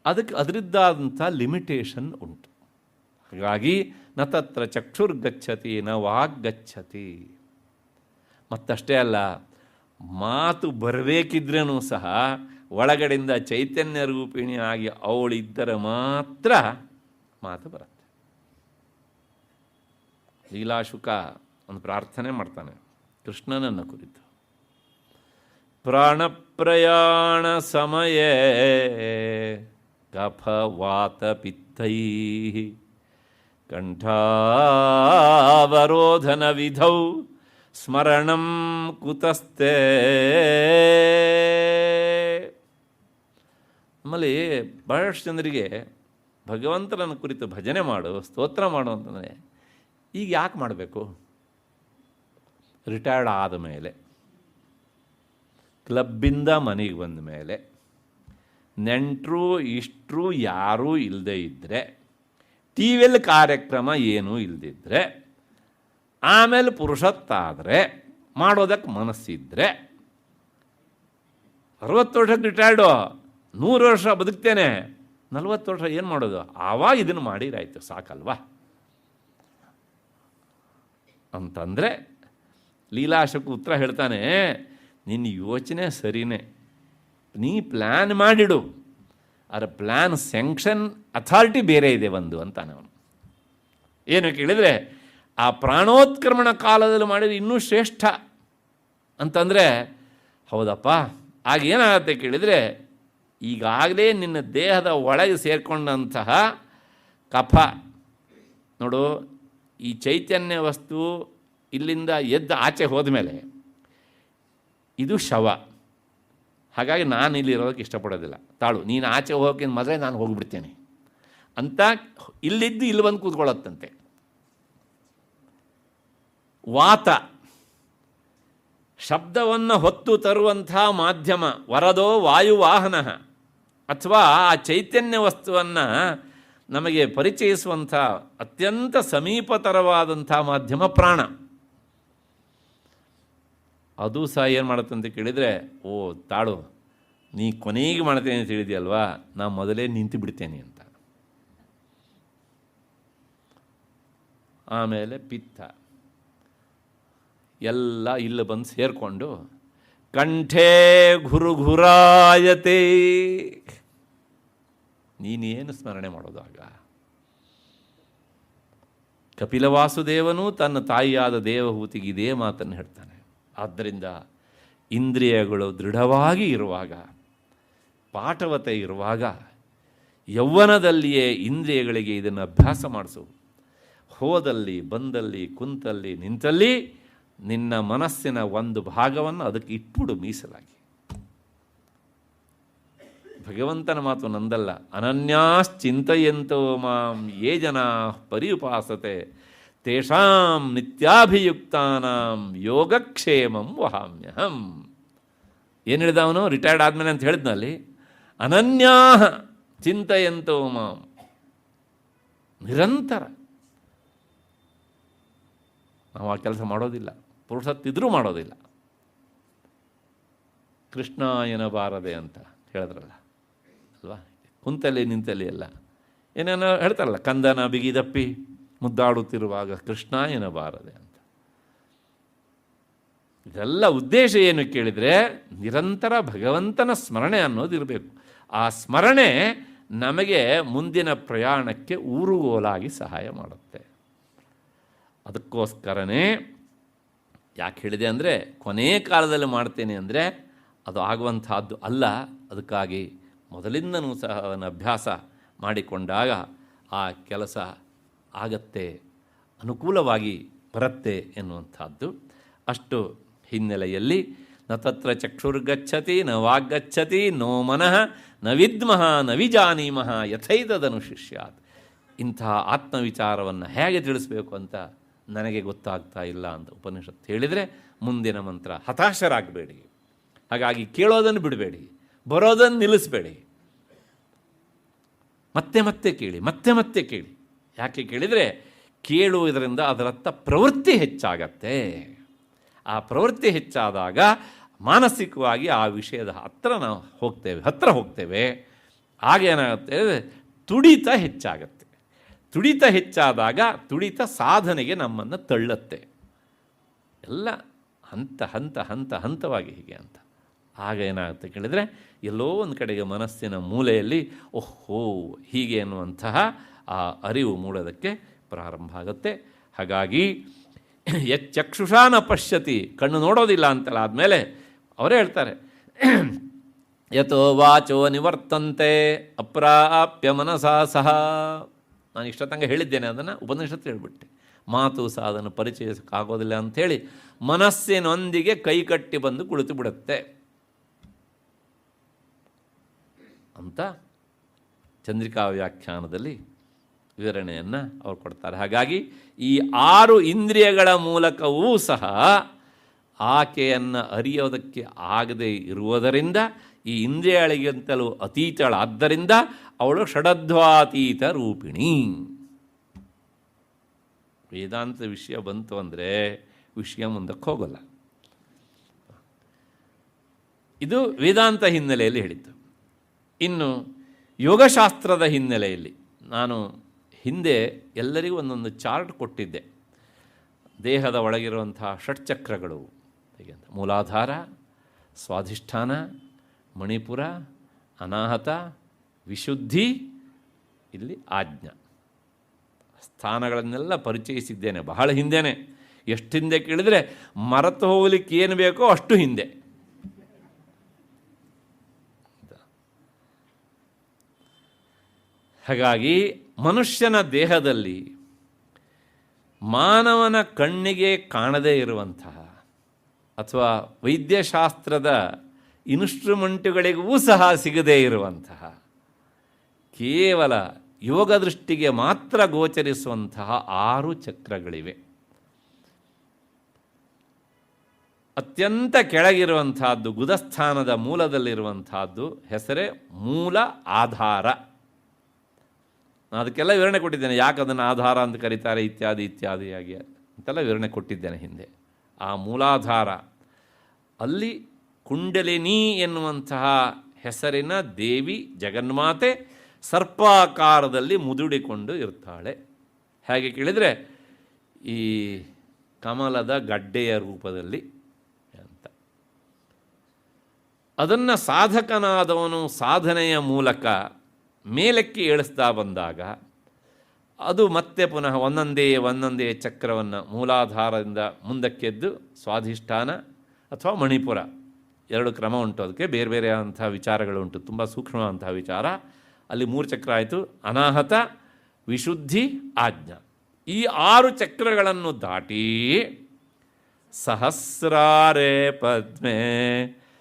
ಅದಕ್ಕೆ ಅದರದ್ದಾದಂಥ ಲಿಮಿಟೇಷನ್ ಉಂಟು. ಹಾಗಾಗಿ ನ ತತ್ರ ಚಕ್ಷುರ್ಗಚ್ಚತಿ ನ ವಾಗ್ಗಚ್ಚತಿ. ಮತ್ತಷ್ಟೇ ಅಲ್ಲ, ಮಾತು ಬರಬೇಕಿದ್ರೂ ಸಹ ಒಳಗಡೆಯಿಂದ ಚೈತನ್ಯ ರೂಪಿಣಿಯಾಗಿ ಅವಳಿದ್ದರೆ ಮಾತ್ರ ಮಾತು ಬರುತ್ತೆ. ಲೀಲಾಶುಕ ಒಂದು ಪ್ರಾರ್ಥನೆ ಮಾಡ್ತಾನೆ ಕೃಷ್ಣನನ್ನು ಕುರಿತು. ಪ್ರಾಣಪ್ರಯಾಣ ಸಮಯೇ ಕಫ ವಾತ ಪಿತ್ತೈ ಕಂಠಾವರೋಧನ ವಿಧೌ ಸ್ಮರಣಂ ಕುತಸ್ತೆ. ನಮ್ಮಲ್ಲಿ ಬಹಳಷ್ಟು ಜನರಿಗೆ ಭಗವಂತನನ್ನು ಕುರಿತು ಭಜನೆ ಮಾಡು, ಸ್ತೋತ್ರ ಮಾಡು ಅಂತಂದರೆ ಈಗ ಯಾಕೆ ಮಾಡಬೇಕು? ರಿಟೈರ್ಡ್ ಆದ ಮೇಲೆ, ಕ್ಲಬ್ಬಿಂದ ಮನೆಗೆ ಬಂದ ಮೇಲೆ, ನೆಂಟರು ಇಷ್ಟರು ಯಾರೂ ಇಲ್ಲದೇ ಇದ್ದರೆ, ಟಿ ವಿಯಲ್ಲಿ ಕಾರ್ಯಕ್ರಮ ಏನೂ ಇಲ್ಲದಿದ್ದರೆ, ಆಮೇಲೆ ಪುರುಷತ್ತಾದರೆ, ಮಾಡೋದಕ್ಕೆ ಮನಸ್ಸಿದ್ದರೆ, 60 ವರ್ಷಕ್ಕೆ ರಿಟೈರ್ಡು, 100 ವರ್ಷ ಬದುಕ್ತೇನೆ, 40 ವರ್ಷ ಏನು ಮಾಡೋದು? ಆವಾಗ ಇದನ್ನು ಮಾಡಿರಾಯ್ತು ಸಾಕಲ್ವಾ ಅಂತಂದರೆ ಲೀಲಾಶಕು ಉತ್ತರ ಹೇಳ್ತಾನೆ, ನಿನ್ನ ಯೋಚನೆ ಸರಿನೇ, ನೀ ಪ್ಲ್ಯಾನ್ ಮಾಡಿಡು, ಅದರ ಪ್ಲ್ಯಾನ್ ಸ್ಯಾಂಕ್ಷನ್ ಅಥಾರಿಟಿ ಬೇರೆ ಇದೆ ಒಂದು ಅಂತಾನೆ ಅವನು. ಏನು ಕೇಳಿದರೆ, ಆ ಪ್ರಾಣೋತ್ಕ್ರಮಣ ಕಾಲದಲ್ಲಿ ಮಾಡಿದರೆ ಇನ್ನೂ ಶ್ರೇಷ್ಠ ಅಂತಂದರೆ, ಹೌದಪ್ಪ. ಆಗ ಏನಾಗುತ್ತೆ ಕೇಳಿದರೆ, ಈಗಾಗಲೇ ನಿನ್ನ ದೇಹದ ಒಳಗೆ ಸೇರಿಕೊಂಡಂತಹ ಕಫ ನೋಡು, ಈ ಚೈತನ್ಯ ವಸ್ತು ಇಲ್ಲಿಂದ ಎದ್ದು ಆಚೆ ಹೋದ ಮೇಲೆ ಇದು ಶವ. ಹಾಗಾಗಿ ನಾನು ಇಲ್ಲಿ ಇರೋದಕ್ಕೆ ಇಷ್ಟಪಡೋದಿಲ್ಲ, ತಾಳು ನೀನು ಆಚೆ ಹೋಗೋಕೆ ಮೊದಲೇ ನಾನು ಹೋಗಿಬಿಡ್ತೇನೆ ಅಂತ ಇಲ್ಲಿದ್ದು ಇಲ್ಲಿ ಬಂದು ಕೂತ್ಕೊಳ್ಳುತ್ತಂತೆ. ವಾತ, ಶಬ್ದವನ್ನು ಹೊತ್ತು ತರುವಂಥ ಮಾಧ್ಯಮ, ವರದೋ ವಾಯುವಾಹನ, ಅಥವಾ ಆ ಚೈತನ್ಯ ವಸ್ತುವನ್ನು ನಮಗೆ ಪರಿಚಯಿಸುವಂಥ ಅತ್ಯಂತ ಸಮೀಪತರವಾದಂಥ ಮಾಧ್ಯಮ ಪ್ರಾಣ. ಅದು ಸಹ ಏನು ಮಾಡುತ್ತಂತ ಕೇಳಿದರೆ, ಓ ತಾಳು ನೀ ಕೊನೆಗೆ ಮಾಡ್ತೇನೆ ಅಂತ ಹೇಳಿದೆಯಲ್ವಾ, ನಾ ಮೊದಲೇ ನಿಂತು ಬಿಡ್ತೇನೆ ಅಂತ. ಆಮೇಲೆ ಪಿತ್ತ ಎಲ್ಲ ಇಲ್ಲ ಬಂದು ಸೇರಿಕೊಂಡು ಕಂಠೇ ಘುರುಘುರಾಯತೆ. ನೀನೇನು ಸ್ಮರಣೆ ಮಾಡೋದು ಆಗ? ಕಪಿಲವಾಸುದೇವನು ತನ್ನ ತಾಯಿಯಾದ ದೇವಹೂತಿಗೆ ಇದೇ ಮಾತನ್ನು ಹೇಳ್ತಾನೆ. ಆದ್ದರಿಂದ ಇಂದ್ರಿಯಗಳು ದೃಢವಾಗಿ ಇರುವಾಗ, ಪಾಠವತೆ ಇರುವಾಗ, ಯೌವನದಲ್ಲಿಯೇ ಇಂದ್ರಿಯಗಳಿಗೆ ಇದನ್ನು ಅಭ್ಯಾಸ ಮಾಡಿಸು. ಹೋದಲ್ಲಿ ಬಂದಲ್ಲಿ ಕುಂತಲ್ಲಿ ನಿಂತಲ್ಲಿ ನಿನ್ನ ಮನಸ್ಸಿನ ಒಂದು ಭಾಗವನ್ನು ಅದಕ್ಕೆ ಇಟ್ಬಿಡು ಮೀಸಲಾಗಿ. ಭಗವಂತನ ಮಾತು ನಂದಲ್ಲ. ಅನನ್ಯಾಶ್ಚಿಂತಯಂತೋ ಮಾಂ ಯೇ ಜನಾ ಪರ್ಯುಪಾಸತೆ ತೇಷಾಂ ನಿತ್ಯಾಭಿಯುಕ್ತಾನಾಂ ಯೋಗಕ್ಷೇಮಂ ವಹಾಮ್ಯಹಂ. ಏನು ಹೇಳಿದ ಅವನು ರಿಟೈರ್ಡ್ ಆದಮೇಲೆ ಅಂತ ಹೇಳಿದ್ನಲ್ಲಿ? ಅನನ್ಯಾ ಚಿಂತಯಂತೋ ಮಾಂ, ನಿರಂತರ. ನಾವು ಆ ಕೆಲಸ ಮಾಡೋದಿಲ್ಲ, ಪುರುಷತ್ತಿದ್ರೂ ಮಾಡೋದಿಲ್ಲ. ಕೃಷ್ಣ ಏನಬಾರದೆ ಅಂತ ಹೇಳಿದ್ರಲ್ಲ ಅಲ್ವಾ, ಕುಂತಲ್ಲಿ ನಿಂತಲ್ಲಿ ಎಲ್ಲ ಏನೇನೋ ಹೇಳ್ತಾರಲ್ಲ, ಕಂದನ ಬಿಗಿದಪ್ಪಿ ಮುದ್ದಾಡುತ್ತಿರುವಾಗ ಕೃಷ್ಣ ಏನಬಾರದೆ ಅಂತ. ಇದೆಲ್ಲ ಉದ್ದೇಶ ಏನು ಕೇಳಿದರೆ, ನಿರಂತರ ಭಗವಂತನ ಸ್ಮರಣೆ ಅನ್ನೋದಿರಬೇಕು. ಆ ಸ್ಮರಣೆ ನಮಗೆ ಮುಂದಿನ ಪ್ರಯಾಣಕ್ಕೆ ಊರುಗೋಲಾಗಿ ಸಹಾಯ ಮಾಡುತ್ತೆ. ಅದಕ್ಕೋಸ್ಕರನೇ ಯಾಕೆ ಹೇಳಿದೆ ಅಂದರೆ, ಕೊನೆ ಕಾಲದಲ್ಲಿ ಮಾಡ್ತೇನೆ ಅಂದರೆ ಅದು ಆಗುವಂತಹದ್ದು ಅಲ್ಲ. ಅದಕ್ಕಾಗಿ ಮೊದಲಿಂದನೂ ಸಹ ಅದನ್ನು ಅಭ್ಯಾಸ ಮಾಡಿಕೊಂಡಾಗ ಆ ಕೆಲಸ ಆಗತ್ತೆ, ಅನುಕೂಲವಾಗಿ ಬರುತ್ತೆ ಎನ್ನುವಂಥದ್ದು. ಅಷ್ಟು ಹಿನ್ನೆಲೆಯಲ್ಲಿ ನ ತತ್ರ ಚಕ್ಷುರ್ಗಚ್ಚತಿ ನ ವಾಗ್ಗಚ್ಚತಿ ನೋ ಮನಃ ನ ವಿದ್ಮಃ ನ ವಿಜಾನೀಮಃ ಯಥೈತದನುಶಿಷ್ಯಾತ್. ಇಂತಹ ಆತ್ಮವಿಚಾರವನ್ನು ಹೇಗೆ ತಿಳಿಸ್ಬೇಕು ಅಂತ ನನಗೆ ಗೊತ್ತಾಗ್ತಾ ಇಲ್ಲ ಅಂತ ಉಪನಿಷತ್ತು ಹೇಳಿದರೆ ಮುಂದಿನ ಮಂತ್ರ ಹತಾಶರಾಗಬೇಡಿ. ಹಾಗಾಗಿ ಕೇಳೋದನ್ನು ಬಿಡಬೇಡಿ, ಬರೋದನ್ನು ನಿಲ್ಲಿಸಬೇಡಿ, ಮತ್ತೆ ಮತ್ತೆ ಕೇಳಿ, ಮತ್ತೆ ಮತ್ತೆ ಕೇಳಿ. ಯಾಕೆ ಕೇಳಿದರೆ ಕೇಳುವುದರಿಂದ ಅದರತ್ತ ಪ್ರವೃತ್ತಿ ಹೆಚ್ಚಾಗತ್ತೆ. ಆ ಪ್ರವೃತ್ತಿ ಹೆಚ್ಚಾದಾಗ ಮಾನಸಿಕವಾಗಿ ಆ ವಿಷಯದ ಹತ್ತಿರ ಹೋಗ್ತೇವೆ. ಆಗೇನಾಗುತ್ತೆ, ತುಡಿತ ಹೆಚ್ಚಾಗತ್ತೆ. ತುಡಿತ ಹೆಚ್ಚಾದಾಗ ತುಡಿತ ಸಾಧನೆಗೆ ನಮ್ಮನ್ನು ತಳ್ಳತ್ತೆ. ಎಲ್ಲ ಹಂತವಾಗಿ ಹೀಗೆ ಅಂತ. ಆಗ ಏನಾಗುತ್ತೆ ಕೇಳಿದರೆ ಎಲ್ಲೋ ಒಂದು ಕಡೆಗೆ ಮನಸ್ಸಿನ ಮೂಲೆಯಲ್ಲಿ ಓಹೋ ಹೀಗೆ ಅನ್ನುವಂತಹ ಆ ಅರಿವು ಮೂಡೋದಕ್ಕೆ ಪ್ರಾರಂಭ ಆಗುತ್ತೆ. ಹಾಗಾಗಿ ಯಚ್ಚಕ್ಷುಷಾ ನ ಪಶ್ಯತಿ, ಕಣ್ಣು ನೋಡೋದಿಲ್ಲ ಅಂತಲ್ಲ, ಆದಮೇಲೆ ಅವರೇ ಹೇಳ್ತಾರೆ ಯಥೋ ವಾಚೋ ನಿವರ್ತಂತೆ ಅಪ್ರಾಪ್ಯ ಮನಸಾ ಸಹ. ನಾನು ಇಷ್ಟೊತ್ತಂಗೆ ಹೇಳಿದ್ದೇನೆ, ಅದನ್ನು ಉಪನಿಷತ್ತು ಹೇಳಿಬಿಟ್ಟೆ. ಮಾತು ಸಹ ಅದನ್ನು ಪರಿಚಯಿಸೋಕ್ಕಾಗೋದಿಲ್ಲ ಅಂಥೇಳಿ ಮನಸ್ಸಿನೊಂದಿಗೆ ಕೈಕಟ್ಟಿ ಬಂದು ಕುಳಿತು ಬಿಡುತ್ತೆ ಅಂತ ಚಂದ್ರಿಕಾ ವ್ಯಾಖ್ಯಾನದಲ್ಲಿ ವಿವರಣೆಯನ್ನು ಅವರು ಕೊಡ್ತಾರೆ. ಹಾಗಾಗಿ ಈ 6 ಇಂದ್ರಿಯಗಳ ಮೂಲಕವೂ ಸಹ ಆಕೆಯನ್ನು ಅರಿಯೋದಕ್ಕೆ ಆಗದೆ ಇರುವುದರಿಂದ, ಈ ಇಂದ್ರಿಯಗಳಿಗಿಂತಲೂ ಅತೀತಳಾದ್ದರಿಂದ ಅವಳು ಷಡಧ್ವಾತೀತ ರೂಪಿಣಿ. ವೇದಾಂತ ವಿಷಯ ಬಂತು ಅಂದರೆ ವಿಷಯ ಮುಂದಕ್ಕೆ ಹೋಗಲ್ಲ. ಇದು ವೇದಾಂತ ಹಿನ್ನೆಲೆಯಲ್ಲಿ ಹೇಳಿದ್ದು. ಇನ್ನು ಯೋಗಶಾಸ್ತ್ರದ ಹಿನ್ನೆಲೆಯಲ್ಲಿ ನಾನು ಹಿಂದೆ ಎಲ್ಲರಿಗೂ ಒಂದೊಂದು ಚಾರ್ಟ್ ಕೊಟ್ಟಿದ್ದೆ. ದೇಹದ ಒಳಗಿರುವಂತಹ ಷಟ್ಚಕ್ರಗಳು ಹೇಗೆ ಅಂತ: ಮೂಲಾಧಾರ, ಸ್ವಾಧಿಷ್ಠಾನ, ಮಣಿಪುರ, ಅನಾಹತ, ವಿಶುದ್ಧಿ, ಇಲ್ಲಿ ಆಜ್ಞಾ. ಸ್ಥಾನಗಳನ್ನೆಲ್ಲ ಪರಿಚಯಿಸಿದ್ದೇನೆ ಬಹಳ ಹಿಂದೆನೇ. ಎಷ್ಟು ಹಿಂದೆ ಕೇಳಿದರೆ ಮರೆತು ಹೋಗಲಿಕ್ಕೆ ಏನು ಬೇಕೋ ಅಷ್ಟು ಹಿಂದೆ. ಹಾಗಾಗಿ ಮನುಷ್ಯನ ದೇಹದಲ್ಲಿ ಮಾನವನ ಕಣ್ಣಿಗೆ ಕಾಣದೇ ಇರುವಂತಹ ಅಥವಾ ವೈದ್ಯಶಾಸ್ತ್ರದ ಇನ್ಸ್ಟ್ರುಮೆಂಟುಗಳಿಗೂ ಸಹ ಸಿಗದೇ ಇರುವಂತಹ, ಕೇವಲ ಯೋಗ ದೃಷ್ಟಿಗೆ ಮಾತ್ರ ಗೋಚರಿಸುವಂತಹ 6 ಚಕ್ರಗಳಿವೆ. ಅತ್ಯಂತ ಕೆಳಗಿರುವಂತಹದ್ದು ಗುದಸ್ಥಾನದ ಮೂಲದಲ್ಲಿರುವಂತಹದ್ದು ಹೆಸರೇ ಮೂಲ ಆಧಾರ. ಅದಕ್ಕೆಲ್ಲ ವಿವರಣೆ ಕೊಟ್ಟಿದ್ದೇನೆ, ಯಾಕೆ ಅದನ್ನು ಆಧಾರ ಅಂತ ಕರೀತಾರೆ ಇತ್ಯಾದಿಯಾಗಿ ಅಂತೆಲ್ಲ ವಿವರಣೆ ಕೊಟ್ಟಿದ್ದೇನೆ ಹಿಂದೆ. ಆ ಮೂಲಾಧಾರ ಅಲ್ಲಿ ಕುಂಡಲಿನಿ ಎನ್ನುವಂತಹ ಹೆಸರಿನ ದೇವಿ ಜಗನ್ಮಾತೆ ಸರ್ಪಾಕಾರದಲ್ಲಿ ಮುದುಡಿಕೊಂಡು ಇರ್ತಾಳೆ. ಹೇಗೆ ಕೇಳಿದರೆ ಈ ಕಮಲದ ಗಡ್ಡೆಯ ರೂಪದಲ್ಲಿ ಅಂತ. ಅದನ್ನು ಸಾಧಕನಾದವನು ಸಾಧನೆಯ ಮೂಲಕ ಮೇಲಕ್ಕೆ ಏಳಿಸ್ತಾ ಬಂದಾಗ ಅದು ಮತ್ತೆ ಪುನಃ ಒಂದೊಂದೇ ಚಕ್ರವನ್ನು ಮೂಲಾಧಾರದಿಂದ ಮುಂದಕ್ಕೆದ್ದು ಸ್ವಾಧಿಷ್ಠಾನ ಅಥವಾ ಮಣಿಪುರ 2 ಕ್ರಮ ಉಂಟು. ಅದಕ್ಕೆ ಬೇರೆ ಬೇರೆ ಅಂಥ ವಿಚಾರಗಳುಂಟು, ತುಂಬ ಸೂಕ್ಷ್ಮವಂತಹ ವಿಚಾರ. ಅಲ್ಲಿ 3 ಚಕ್ರ ಆಯಿತು: ಅನಾಹತ, ವಿಶುದ್ಧಿ, ಆಜ್ಞಾ. ಈ 6 ಚಕ್ರಗಳನ್ನು ದಾಟಿ ಸಹಸ್ರಾರೇ ಪದ್ಮೆ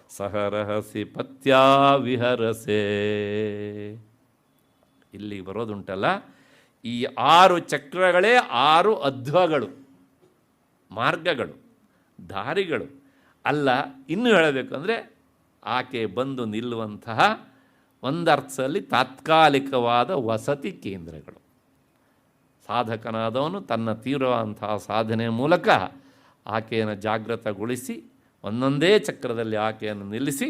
ಸಹರಹಸಿ ಪತ್ಯಾ ವಿಹರಸೆ. ಇಲ್ಲಿಗೆ ಬರೋದುಂಟಲ್ಲ, ಈ 6 ಚಕ್ರಗಳೇ 6 ಅಧ್ವಗಳು, ಮಾರ್ಗಗಳು, ದಾರಿಗಳು ಅಲ್ಲ. ಇನ್ನು ಹೇಳಬೇಕು ಅಂದರೆ ಆಕೆ ಬಂದು ನಿಲ್ಲುವಂತಹ ಒಂದರ್ಥದಲ್ಲಿ ತಾತ್ಕಾಲಿಕವಾದ ವಸತಿ ಕೇಂದ್ರಗಳು. ಸಾಧಕನಾದವನು ತನ್ನ ತೀವ್ರವಾದಂತಹ ಸಾಧನೆಯ ಮೂಲಕ ಆಕೆಯನ್ನು ಜಾಗೃತಗೊಳಿಸಿ ಒಂದೊಂದೇ ಚಕ್ರದಲ್ಲಿ ಆಕೆಯನ್ನು ನಿಲ್ಲಿಸಿ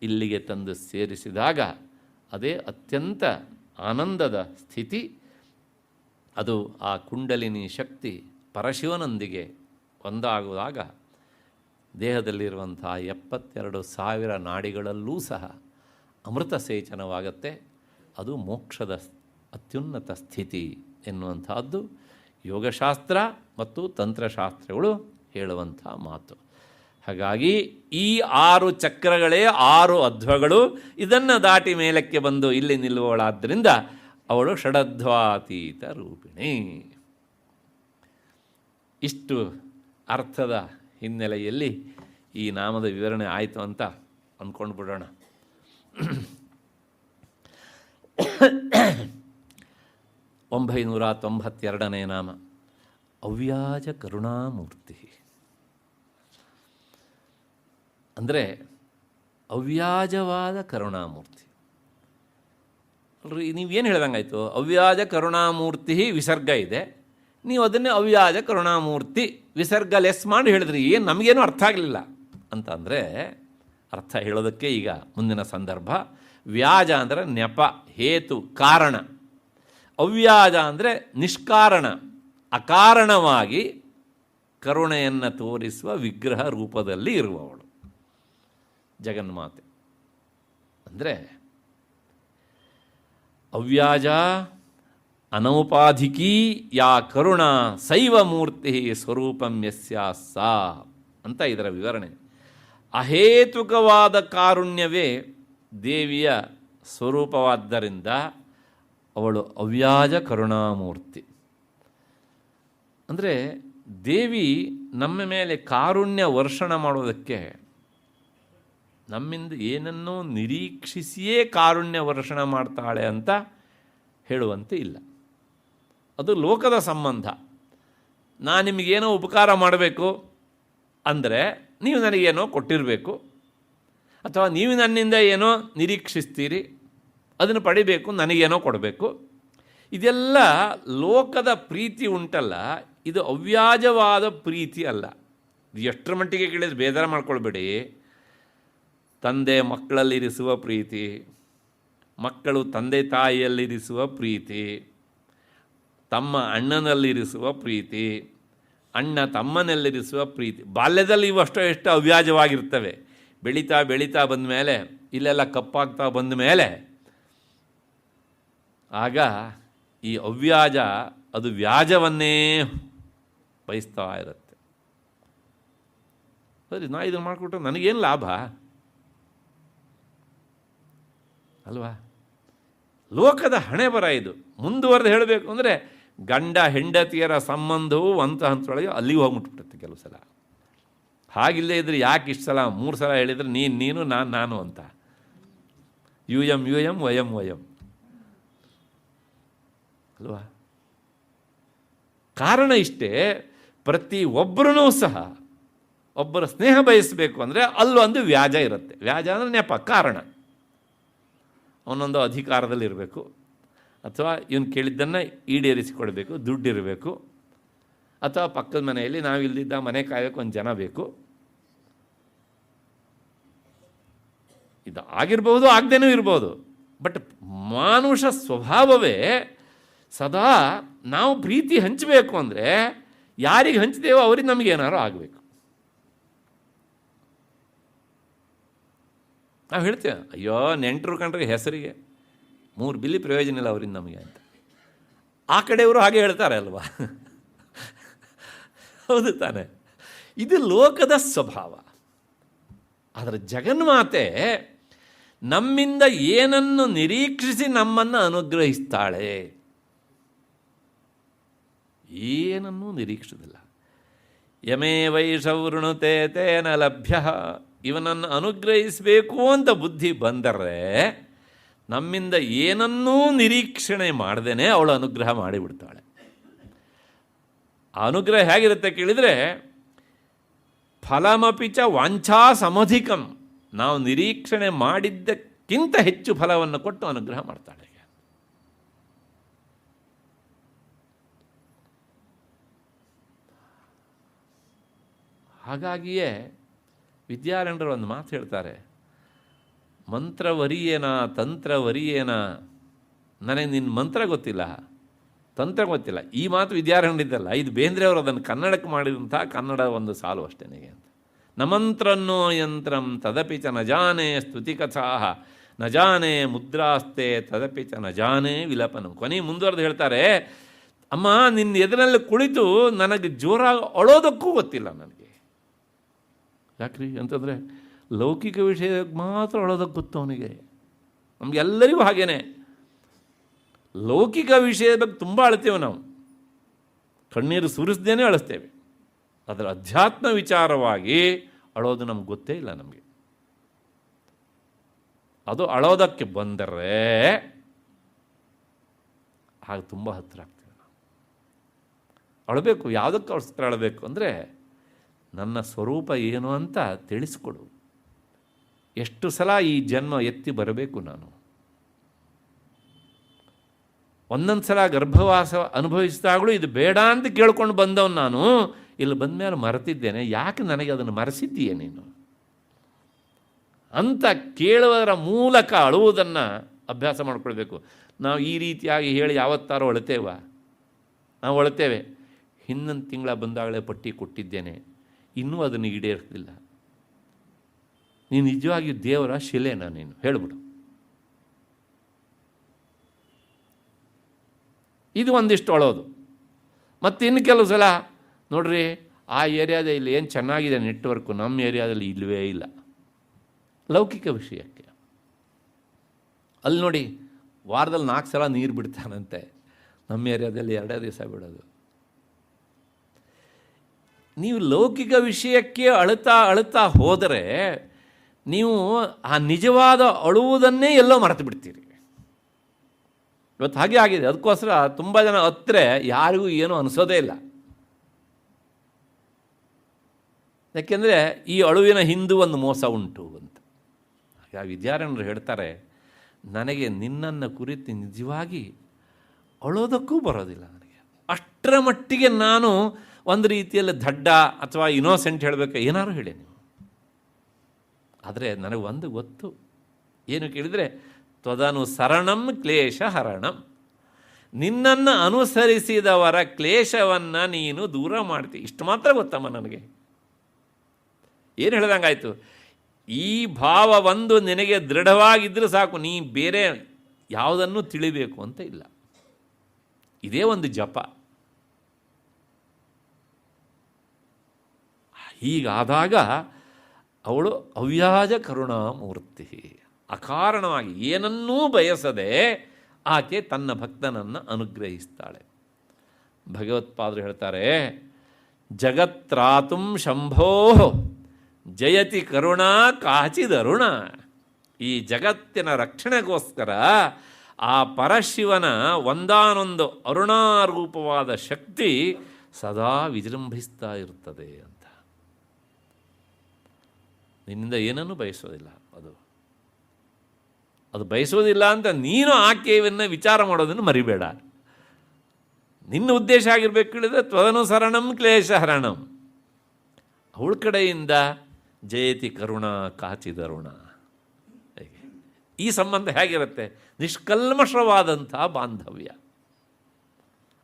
ಇಲ್ಲಿಗೆ ತಂದು ಸೇರಿಸಿದಾಗ ಅದೇ ಅತ್ಯಂತ ಆನಂದದ ಸ್ಥಿತಿ. ಅದು ಆ ಕುಂಡಲಿನಿ ಶಕ್ತಿ ಪರಶಿವನೊಂದಿಗೆ ಒಂದಾಗುವಾಗ ದೇಹದಲ್ಲಿರುವಂಥ 72,000 ನಾಡಿಗಳಲ್ಲೂ ಸಹ ಅಮೃತ ಸೇಚನವಾಗತ್ತೆ. ಅದು ಮೋಕ್ಷದ ಅತ್ಯುನ್ನತ ಸ್ಥಿತಿ ಎನ್ನುವಂಥದ್ದು ಯೋಗಶಾಸ್ತ್ರ ಮತ್ತು ತಂತ್ರಶಾಸ್ತ್ರಗಳು ಹೇಳುವಂಥ ಮಾತು. ಹಾಗಾಗಿ ಈ 6 ಚಕ್ರಗಳೇ 6 ಅಧ್ವಗಳು. ಇದನ್ನು ದಾಟಿ ಮೇಲಕ್ಕೆ ಬಂದು ಇಲ್ಲಿ ನಿಲ್ಲುವವಳಾದ್ದರಿಂದ ಅವಳು ಷಡಧ್ವಾತೀತ ರೂಪಿಣಿ. ಇಷ್ಟು ಅರ್ಥದ ಹಿನ್ನೆಲೆಯಲ್ಲಿ ಈ ನಾಮದ ವಿವರಣೆ ಆಯಿತು ಅಂತ ಅಂದ್ಕೊಂಡು ಬಿಡೋಣ. (992ನೇ ನಾಮ) ಅವ್ಯಾಜ ಕರುಣಾಮೂರ್ತಿ. ಅಂದರೆ ಅವ್ಯಾಜವಾದ ಕರುಣಾಮೂರ್ತಿ ಅಲ್ರಿ. ನೀವೇನು ಹೇಳ್ದಂಗಾಯ್ತು? ಅವ್ಯಾಜ ಕರುಣಾಮೂರ್ತಿ ವಿಸರ್ಗ ಇದೆ, ನೀವು ಅದನ್ನೇ ಅವ್ಯಾಜ ಕರುಣಾಮೂರ್ತಿ ವಿಸರ್ಗ ಲೆಸ್ ಮಾಡಿ ಹೇಳಿದ್ರಿ. ಏನು ನಮಗೇನು ಅರ್ಥ ಆಗಲಿಲ್ಲ ಅಂತ ಅಂದರೆ ಅರ್ಥ ಹೇಳೋದಕ್ಕೆ ಈಗ ಮುಂದಿನ ಸಂದರ್ಭ. ವ್ಯಾಜ ಅಂದರೆ ನೆಪ, ಹೇತು, ಕಾರಣ. ಅವ್ಯಾಜ ಅಂದರೆ ನಿಷ್ಕಾರಣ, ಅಕಾರಣವಾಗಿ ಕರುಣೆಯನ್ನು ತೋರಿಸುವ ವಿಗ್ರಹ ರೂಪದಲ್ಲಿ ಇರುವವಳು ಜಗನ್ಮಾತೆ. ಅಂದರೆ ಅವ್ಯಾಜ ಅನೌಪಾಧಿಕೀ ಯಾ ಕರುಣ ಸೈವ ಮೂರ್ತಿ ಸ್ವರೂಪಂ ಯಸ್ಯಾ ಸಾ ಅಂತ ಇದರ ವಿವರಣೆ. ಅಹೇತುಕವಾದ ಕಾರುಣ್ಯವೇ ದೇವಿಯ ಸ್ವರೂಪವಾದ್ದರಿಂದ ಅವಳು ಅವ್ಯಾಜ ಕರುಣಾಮೂರ್ತಿ. ಅಂದರೆ ದೇವಿ ನಮ್ಮ ಮೇಲೆ ಕಾರುಣ್ಯ ವರ್ಷಣ ಮಾಡೋದಕ್ಕೆ ನಮ್ಮಿಂದ ಏನನ್ನೋ ನಿರೀಕ್ಷಿಸಿಯೇ ಕಾರುಣ್ಯ ವರ್ಷಣ ಮಾಡ್ತಾಳೆ ಅಂತ ಹೇಳುವಂತೆ ಇಲ್ಲ. ಅದು ಲೋಕದ ಸಂಬಂಧ. ನಾನು ನಿಮಗೇನೋ ಉಪಕಾರ ಮಾಡಬೇಕು ಅಂದರೆ ನೀವು ನನಗೇನೋ ಕೊಟ್ಟಿರಬೇಕು, ಅಥವಾ ನೀವು ನನ್ನಿಂದ ಏನೋ ನಿರೀಕ್ಷಿಸ್ತೀರಿ, ಅದನ್ನು ಪಡಿಬೇಕು, ನನಗೇನೋ ಕೊಡಬೇಕು. ಇದೆಲ್ಲ ಲೋಕದ ಪ್ರೀತಿ ಉಂಟಲ್ಲ, ಇದು ಅವ್ಯಾಜವಾದ ಪ್ರೀತಿ ಅಲ್ಲ. ಇದು ಎಷ್ಟರ ಮಟ್ಟಿಗೆ ಕೇಳಿದ್ರೆ ಬೇಜಾರು ಮಾಡ್ಕೊಳ್ಬೇಡಿ. ತಂದೆ ಮಕ್ಕಳಲ್ಲಿರಿಸುವ ಪ್ರೀತಿ, ಮಕ್ಕಳು ತಂದೆ ತಾಯಿಯಲ್ಲಿರಿಸುವ ಪ್ರೀತಿ, ತಮ್ಮ ಅಣ್ಣನಲ್ಲಿರಿಸುವ ಪ್ರೀತಿ, ಅಣ್ಣ ತಮ್ಮನಲ್ಲಿರಿಸುವ ಪ್ರೀತಿ, ಬಾಲ್ಯದಲ್ಲಿ ಇವಷ್ಟೋ ಎಷ್ಟು ಅವ್ಯಾಜವಾಗಿರ್ತವೆ. ಬೆಳೀತಾ ಬೆಳೀತಾ ಬಂದ ಮೇಲೆ, ಇಲ್ಲೆಲ್ಲ ಕಪ್ಪಾಗ್ತಾ ಬಂದ ಮೇಲೆ, ಆಗ ಈ ಅವ್ಯಾಜ ಅದು ವ್ಯಾಜವನ್ನೇ ಬಯಸ್ತಾ ಇರುತ್ತೆ. ಸರಿ, ನಾ ಇದನ್ನು ಮಾಡಿಕೊಟ್ರೆ ನನಗೇನು ಲಾಭ ಅಲ್ವಾ? ಲೋಕದ ಹಣೆ ಬರ ಇದು. ಮುಂದುವರೆದು ಹೇಳಬೇಕು ಅಂದರೆ ಗಂಡ ಹೆಂಡತಿಯರ ಸಂಬಂಧವು ಅಂತ ಹಂತದೊಳಗೆ ಅಲ್ಲಿಗೆ ಹೋಗ್ಬಿಟ್ಬಿಡುತ್ತೆ ಕೆಲವು ಸಲ. ಹಾಗಿಲ್ಲದೆ ಇದ್ರೆ ಯಾಕೆ ಇಷ್ಟು ಸಲ 3 ಸಲ ಹೇಳಿದರೆ ನೀನು ನಾನು ಅಂತ, ಯೂಯಂ ವಯಂ ವಯಂ ಅಲ್ವಾ? ಕಾರಣ ಇಷ್ಟೇ, ಪ್ರತಿ ಒಬ್ಬರೂ ಸಹ ಒಬ್ಬರ ಸ್ನೇಹ ಬಯಸಬೇಕು ಅಂದರೆ ಅಲ್ಲೊಂದು ವ್ಯಾಜ ಇರುತ್ತೆ. ವ್ಯಾಜ ಅಂದರೆ ನೆಪ, ಕಾರಣ. ಅವನೊಂದು ಅಧಿಕಾರದಲ್ಲಿರಬೇಕು, ಅಥವಾ ಇವನು ಕೇಳಿದ್ದನ್ನು ಈಡೇರಿಸಿಕೊಡ್ಬೇಕು, ದುಡ್ಡಿರಬೇಕು, ಅಥವಾ ಪಕ್ಕದ ಮನೆಯಲ್ಲಿ ನಾವಿಲ್ದಿದ್ದ ಮನೆ ಕಾಯೋಕ್ಕೆ ಒಂದು ಜನ ಬೇಕು. ಇದು ಆಗಿರ್ಬೋದು, ಆಗದೇನೂ ಇರ್ಬೋದು. ಬಟ್ ಮಾನುಷ ಸ್ವಭಾವವೇ ಸದಾ ನಾವು ಪ್ರೀತಿ ಹಂಚಬೇಕು ಅಂದರೆ ಯಾರಿಗೆ ಹಂಚ್ತೇವೋ ಅವ್ರಿಗೆ ನಮಗೇನಾರು ಆಗಬೇಕು. ನಾವು ಹೇಳ್ತೇವೆ, ಅಯ್ಯೋ ನೆಂಟರು ಕಂಡ್ರೆ ಹೆಸರಿಗೆ 3 ಬಿಲ್ಲಿ ಪ್ರಯೋಜನ ಇಲ್ಲ ಅವರಿಂದ ನಮಗೆ ಅಂತ. ಆ ಕಡೆಯವರು ಹಾಗೆ ಹೇಳ್ತಾರೆ ಅಲ್ವಾ? ಹೌದು ತಾನೆ? ಇದು ಲೋಕದ ಸ್ವಭಾವ. ಆದರೆ ಜಗನ್ಮಾತೆ ನಮ್ಮಿಂದ ಏನನ್ನು ನಿರೀಕ್ಷಿಸಿ ನಮ್ಮನ್ನು ಅನುಗ್ರಹಿಸ್ತಾಳೆ. ಏನನ್ನೂ ನಿರೀಕ್ಷಿಸಿಲ್ಲ. ಯಮೇ ವೈಷವೃಣುತೆ ತೇನ ಲಭ್ಯ. ಇವನನ್ನು ಅನುಗ್ರಹಿಸಬೇಕು ಅಂತ ಬುದ್ಧಿ ಬಂದರೆ ನಮ್ಮಿಂದ ಏನನ್ನೂ ನಿರೀಕ್ಷಣೆ ಮಾಡ್ದೇನೆ ಅವಳು ಅನುಗ್ರಹ ಮಾಡಿಬಿಡ್ತಾಳೆ. ಆ ಅನುಗ್ರಹ ಹೇಗಿರುತ್ತೆ ಕೇಳಿದರೆ, ಫಲಮಪಿಚ ವಾಂಛಾ ಸಮಧಿಕಂ. ನಾವು ನಿರೀಕ್ಷಣೆ ಮಾಡಿದ್ದಕ್ಕಿಂತ ಹೆಚ್ಚು ಫಲವನ್ನು ಕೊಟ್ಟು ಅನುಗ್ರಹ ಮಾಡ್ತಾಳೆ. ಹಾಗಾಗಿಯೇ ವಿದ್ಯಾರಣ್ಯರು ಒಂದು ಮಾತು ಹೇಳ್ತಾರೆ, ಮಂತ್ರವರಿಯೇನ ತಂತ್ರವರಿಯೇನ. ನನಗೆ ನಿನ್ನ ಮಂತ್ರ ಗೊತ್ತಿಲ್ಲ, ತಂತ್ರ ಗೊತ್ತಿಲ್ಲ. ಈ ಮಾತು ವಿದ್ಯಾರಣ್ಯರಿದ್ದಲ್ಲ, ಇದು ಬೇಂದ್ರೆಯವರು ಅದನ್ನು ಕನ್ನಡಕ್ಕೆ ಮಾಡಿದಂಥ ಕನ್ನಡ ಒಂದು ಸಾಲು ಅಷ್ಟೇ ಅಂತ. ನಮಂತ್ರನ್ನೋ ಯಂತ್ರಂ ತದಪಿ ಚ ನ ಜಾನೆ ಸ್ತುತಿಕಥಾ ನ ಜಾನೆ ಮುದ್ರಾಸ್ತೆ ತದಪಿ ಚ ನ ಜಾನೆ ವಿಲಪನಂ. ಕೊನೆ ಮುಂದುವರೆದು ಹೇಳ್ತಾರೆ, ಅಮ್ಮ ನಿನ್ನ ಎದುರಲ್ಲಿ ಕುಳಿತು ನನಗೆ ಜೋರಾಗಿ ಅಳೋದಕ್ಕೂ ಗೊತ್ತಿಲ್ಲ ನನಗೆ. ಯಾಕ್ರಿ ಅಂತಂದರೆ ಲೌಕಿಕ ವಿಷಯಕ್ಕೆ ಮಾತ್ರ ಅಳೋದಕ್ಕೆ ಗೊತ್ತು ಅವನಿಗೆ. ನಮಗೆಲ್ಲರಿಗೂ ಹಾಗೇನೆ. ಲೌಕಿಕ ವಿಷಯದ ಬಗ್ಗೆ ತುಂಬ ಅಳ್ತೇವೆ ನಾವು, ಕಣ್ಣೀರು ಸುರಿಸ್ದೇನೆ ಅಳಿಸ್ತೇವೆ. ಅದರ ಅಧ್ಯಾತ್ಮ ವಿಚಾರವಾಗಿ ಅಳೋದು ನಮ್ಗೆ ಗೊತ್ತೇ ಇಲ್ಲ ನಮಗೆ. ಅದು ಅಳೋದಕ್ಕೆ ಬಂದರೆ ಆಗ ತುಂಬ ಹತ್ತಿರ ಆಗ್ತೀವಿ ನಾವು. ಅಳಬೇಕು. ಯಾವುದಕ್ಕೋಸ್ಕರ ಅಳಬೇಕು ಅಂದರೆ ನನ್ನ ಸ್ವರೂಪ ಏನು ಅಂತ ತಿಳಿಸ್ಕೊಡು. ಎಷ್ಟು ಸಲ ಈ ಜನ್ಮ ಎತ್ತಿ ಬರಬೇಕು ನಾನು. ಒಂದೊಂದು ಸಲ ಗರ್ಭವಾಸ ಅನುಭವಿಸಿದಾಗಲೂ ಇದು ಬೇಡ ಅಂತ ಕೇಳ್ಕೊಂಡು ಬಂದವನು ನಾನು. ಇಲ್ಲಿ ಬಂದ ಮೇಲೆ ಮರೆತಿದ್ದೇನೆ, ಯಾಕೆ ನನಗೆ ಅದನ್ನು ಮರೆಸಿದ್ದೀಯೇ ನೀನು ಅಂತ ಕೇಳುವುದರ ಮೂಲಕ ಅಳುವುದನ್ನು ಅಭ್ಯಾಸ ಮಾಡಿಕೊಳ್ಬೇಕು. ನಾವು ಈ ರೀತಿಯಾಗಿ ಹೇಳಿ ಯಾವತ್ತಾರೋ ಅಳುತ್ತೇವ? ನಾವು ಅಳುತ್ತೇವೆ. ಹಿಂದೊಂದು ತಿಂಗಳ ಬಂದಾಗಲೇ ಪಟ್ಟಿ ಕೊಟ್ಟಿದ್ದೇನೆ, ಇನ್ನೂ ಅದನ್ನು ಈಡೇರಿಸಲಿಲ್ಲ. ನೀನು ನಿಜವಾಗಿಯೂ ದೇವರ ಶಿಲೆನಾ ನೀನು? ಹೇಳಿಬಿಡು. ಇದು ಒಂದಿಷ್ಟು ಅಳೋದು. ಮತ್ತು ಇನ್ನು ಕೆಲವು ಸಲ ನೋಡ್ರಿ, ಆ ಏರಿಯಾದಲ್ಲಿ ಏನು ಚೆನ್ನಾಗಿದೆ ನೆಟ್ವರ್ಕು, ನಮ್ಮ ಏರಿಯಾದಲ್ಲಿ ಇಲ್ಲವೇ ಇಲ್ಲ. ಲೌಕಿಕ ವಿಷಯಕ್ಕೆ ಅಲ್ಲಿ ನೋಡಿ, ವಾರದಲ್ಲಿ 4 ಸಲ ನೀರು ಬಿಡ್ತಾನಂತೆ, ನಮ್ಮ ಏರಿಯಾದಲ್ಲಿ 2 ದಿವಸ ಬಿಡೋದು. ನೀವು ಲೌಕಿಕ ವಿಷಯಕ್ಕೆ ಅಳುತ್ತಾ ಅಳುತ್ತಾ ಹೋದರೆ ನೀವು ಆ ನಿಜವಾದ ಅಳುವುದನ್ನೇ ಎಲ್ಲೋ ಮರೆತು ಬಿಡ್ತೀರಿ. ಇವತ್ತು ಹಾಗೆ ಆಗಿದೆ. ಅದಕ್ಕೋಸ್ಕರ ತುಂಬ ಜನ ಹತ್ತಿರ ಯಾರಿಗೂ ಏನೂ ಅನಿಸೋದೇ ಇಲ್ಲ. ಯಾಕೆಂದರೆ ಈ ಅಳುವಿನ ಹಿಂದೂ ಒಂದು ಮೋಸ ಉಂಟು ಅಂತ. ಆ ವಿದ್ಯಾರಣ್ಯರು ಹೇಳ್ತಾರೆ, ನನಗೆ ನಿನ್ನನ್ನು ಕುರಿತು ನಿಜವಾಗಿ ಅಳೋದಕ್ಕೂ ಬರೋದಿಲ್ಲ ನನಗೆ. ಅಷ್ಟರ ಮಟ್ಟಿಗೆ ನಾನು ಒಂದು ರೀತಿಯಲ್ಲಿ ದಡ್ಡ ಅಥವಾ ಇನೋಸೆಂಟ್ ಹೇಳಬೇಕು, ಏನಾದ್ರು ಹೇಳಿ ನೀವು. ಆದರೆ ನನಗೆ ಒಂದು ಗೊತ್ತು, ಏನು ಕೇಳಿದರೆ ತ್ವದನುಸರಣಂ ಕ್ಲೇಶ ಹರಣಂ. ನಿನ್ನನ್ನು ಅನುಸರಿಸಿದವರ ಕ್ಲೇಶವನ್ನು ನೀನು ದೂರ ಮಾಡ್ತೀವಿ. ಇಷ್ಟು ಮಾತ್ರ ಗೊತ್ತಮ್ಮ ನನಗೆ. ಏನು ಹೇಳ್ದಂಗಾಯ್ತು? ಈ ಭಾವ ಒಂದು ನಿನಗೆ ದೃಢವಾಗಿದ್ದರೂ ಸಾಕು, ನೀ ಬೇರೆ ಯಾವುದನ್ನು ತಿಳಿಬೇಕು ಅಂತ ಇಲ್ಲ. ಇದೇ ಒಂದು ಜಪ. ಹೀಗಾದಾಗ ಅವಳು ಅವ್ಯಾಜ ಕರುಣಾಮೂರ್ತಿ. ಅಕಾರಣವಾಗಿ ಏನನ್ನೂ ಬಯಸದೆ ಆಕೆ ತನ್ನ ಭಕ್ತನನ್ನು ಅನುಗ್ರಹಿಸ್ತಾಳೆ. ಭಗವತ್ಪಾದರು ಹೇಳ್ತಾರೆ, ಜಗತ್ರಾತುಂ ಶಂಭೋ ಜಯತಿ ಕರುಣಾ ಕಾಚಿದರುಣ. ಈ ಜಗತ್ತಿನ ರಕ್ಷಣೆಗೋಸ್ಕರ ಆ ಪರಶಿವನ ಒಂದಾನೊಂದು ಅರುಣಾರೂಪವಾದ ಶಕ್ತಿ ಸದಾ ವಿಜೃಂಭಿಸ್ತಾ ಇರ್ತದೆ ಅಂತ. ನಿನ್ನಿಂದ ಏನನ್ನೂ ಬಯಸೋದಿಲ್ಲ. ಅದು ಬಯಸೋದಿಲ್ಲ ಅಂತ ನೀನು ಆಕೆಯನ್ನು ವಿಚಾರ ಮಾಡೋದನ್ನು ಮರಿಬೇಡ. ನಿನ್ನ ಉದ್ದೇಶ ಆಗಿರಬೇಕು ಹೇಳಿದ್ರೆ ತ್ವದನುಸರಣಂ ಕ್ಲೇಶ ಹರಣಂ. ಅವಳ ಕಡೆಯಿಂದ ಜಯತಿ ಕರುಣ ಕಾಚಿದರುಣ. ಈ ಸಂಬಂಧ ಹೇಗಿರುತ್ತೆ? ನಿಷ್ಕಲ್ಮಷವಾದಂಥ ಬಾಂಧವ್ಯ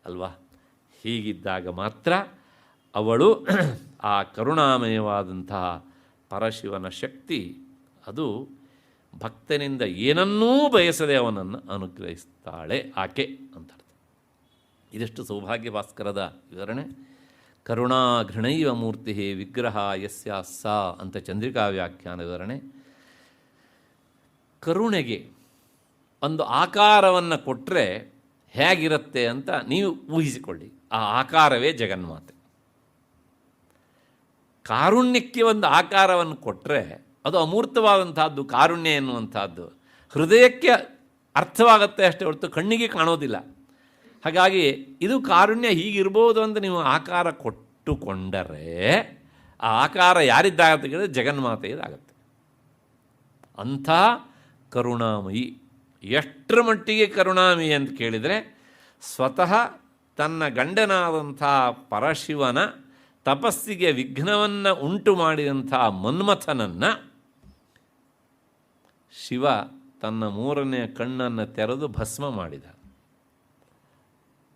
ಅಲ್ವಾ? ಹೀಗಿದ್ದಾಗ ಮಾತ್ರ ಅವಳು ಆ ಕರುಣಾಮಯವಾದಂತಹ ಪರಶಿವನ ಶಕ್ತಿ ಅದು ಭಕ್ತನಿಂದ ಏನನ್ನೂ ಬಯಸದೆ ಅವನನ್ನು ಅನುಗ್ರಹಿಸ್ತಾಳೆ ಆಕೆ ಅಂತ ಅರ್ಥ. ಇದೆಷ್ಟು ಸೌಭಾಗ್ಯ ಭಾಸ್ಕರದ ವಿವರಣೆ. ಕರುಣಾ ಘೃಣೈವ ಮೂರ್ತಿ ವಿಗ್ರಹ ಯಸ್ಯ ಸಾ ಅಂತ ಚಂದ್ರಿಕಾ ವ್ಯಾಖ್ಯಾನ ವಿವರಣೆ. ಕರುಣೆಗೆ ಒಂದು ಆಕಾರವನ್ನು ಕೊಟ್ಟರೆ ಹೇಗಿರುತ್ತೆ ಅಂತ ನೀವು ಊಹಿಸಿಕೊಳ್ಳಿ. ಆ ಆಕಾರವೇ ಜಗನ್ಮಾತೆ. ಕಾರುಣ್ಯಕ್ಕೆ ಒಂದು ಆಕಾರವನ್ನು ಕೊಟ್ಟರೆ ಅದು ಅಮೂರ್ತವಾದಂಥದ್ದು. ಕಾರುಣ್ಯ ಎನ್ನುವಂಥದ್ದು ಹೃದಯಕ್ಕೆ ಅರ್ಥವಾಗುತ್ತೆ ಅಷ್ಟೇ ಹೊರತು ಕಣ್ಣಿಗೆ ಕಾಣೋದಿಲ್ಲ. ಹಾಗಾಗಿ ಇದು ಕಾರುಣ್ಯ ಹೀಗಿರ್ಬೋದು ಅಂತ ನೀವು ಆಕಾರ ಕೊಟ್ಟುಕೊಂಡರೆ ಆ ಆಕಾರ ಯಾರಿದ್ದಾಗತ್ತೆ ಕೇಳಿದ್ರೆ ಜಗನ್ಮಾತೆಯದಾಗತ್ತೆ. ಅಂಥ ಕರುಣಾಮಯಿ. ಎಷ್ಟರ ಮಟ್ಟಿಗೆ ಕರುಣಾಮಯಿ ಅಂತ ಕೇಳಿದರೆ ಸ್ವತಃ ತನ್ನ ಗಂಡನಾದಂಥ ಪರಶಿವನ ತಪಸ್ಸಿಗೆ ವಿಘ್ನವನ್ನು ಉಂಟು ಮಾಡಿದಂಥ ಮನ್ಮಥನನ್ನು ಶಿವ ತನ್ನ 3ನೇ ಕಣ್ಣನ್ನು ತೆರೆದು ಭಸ್ಮ ಮಾಡಿದ.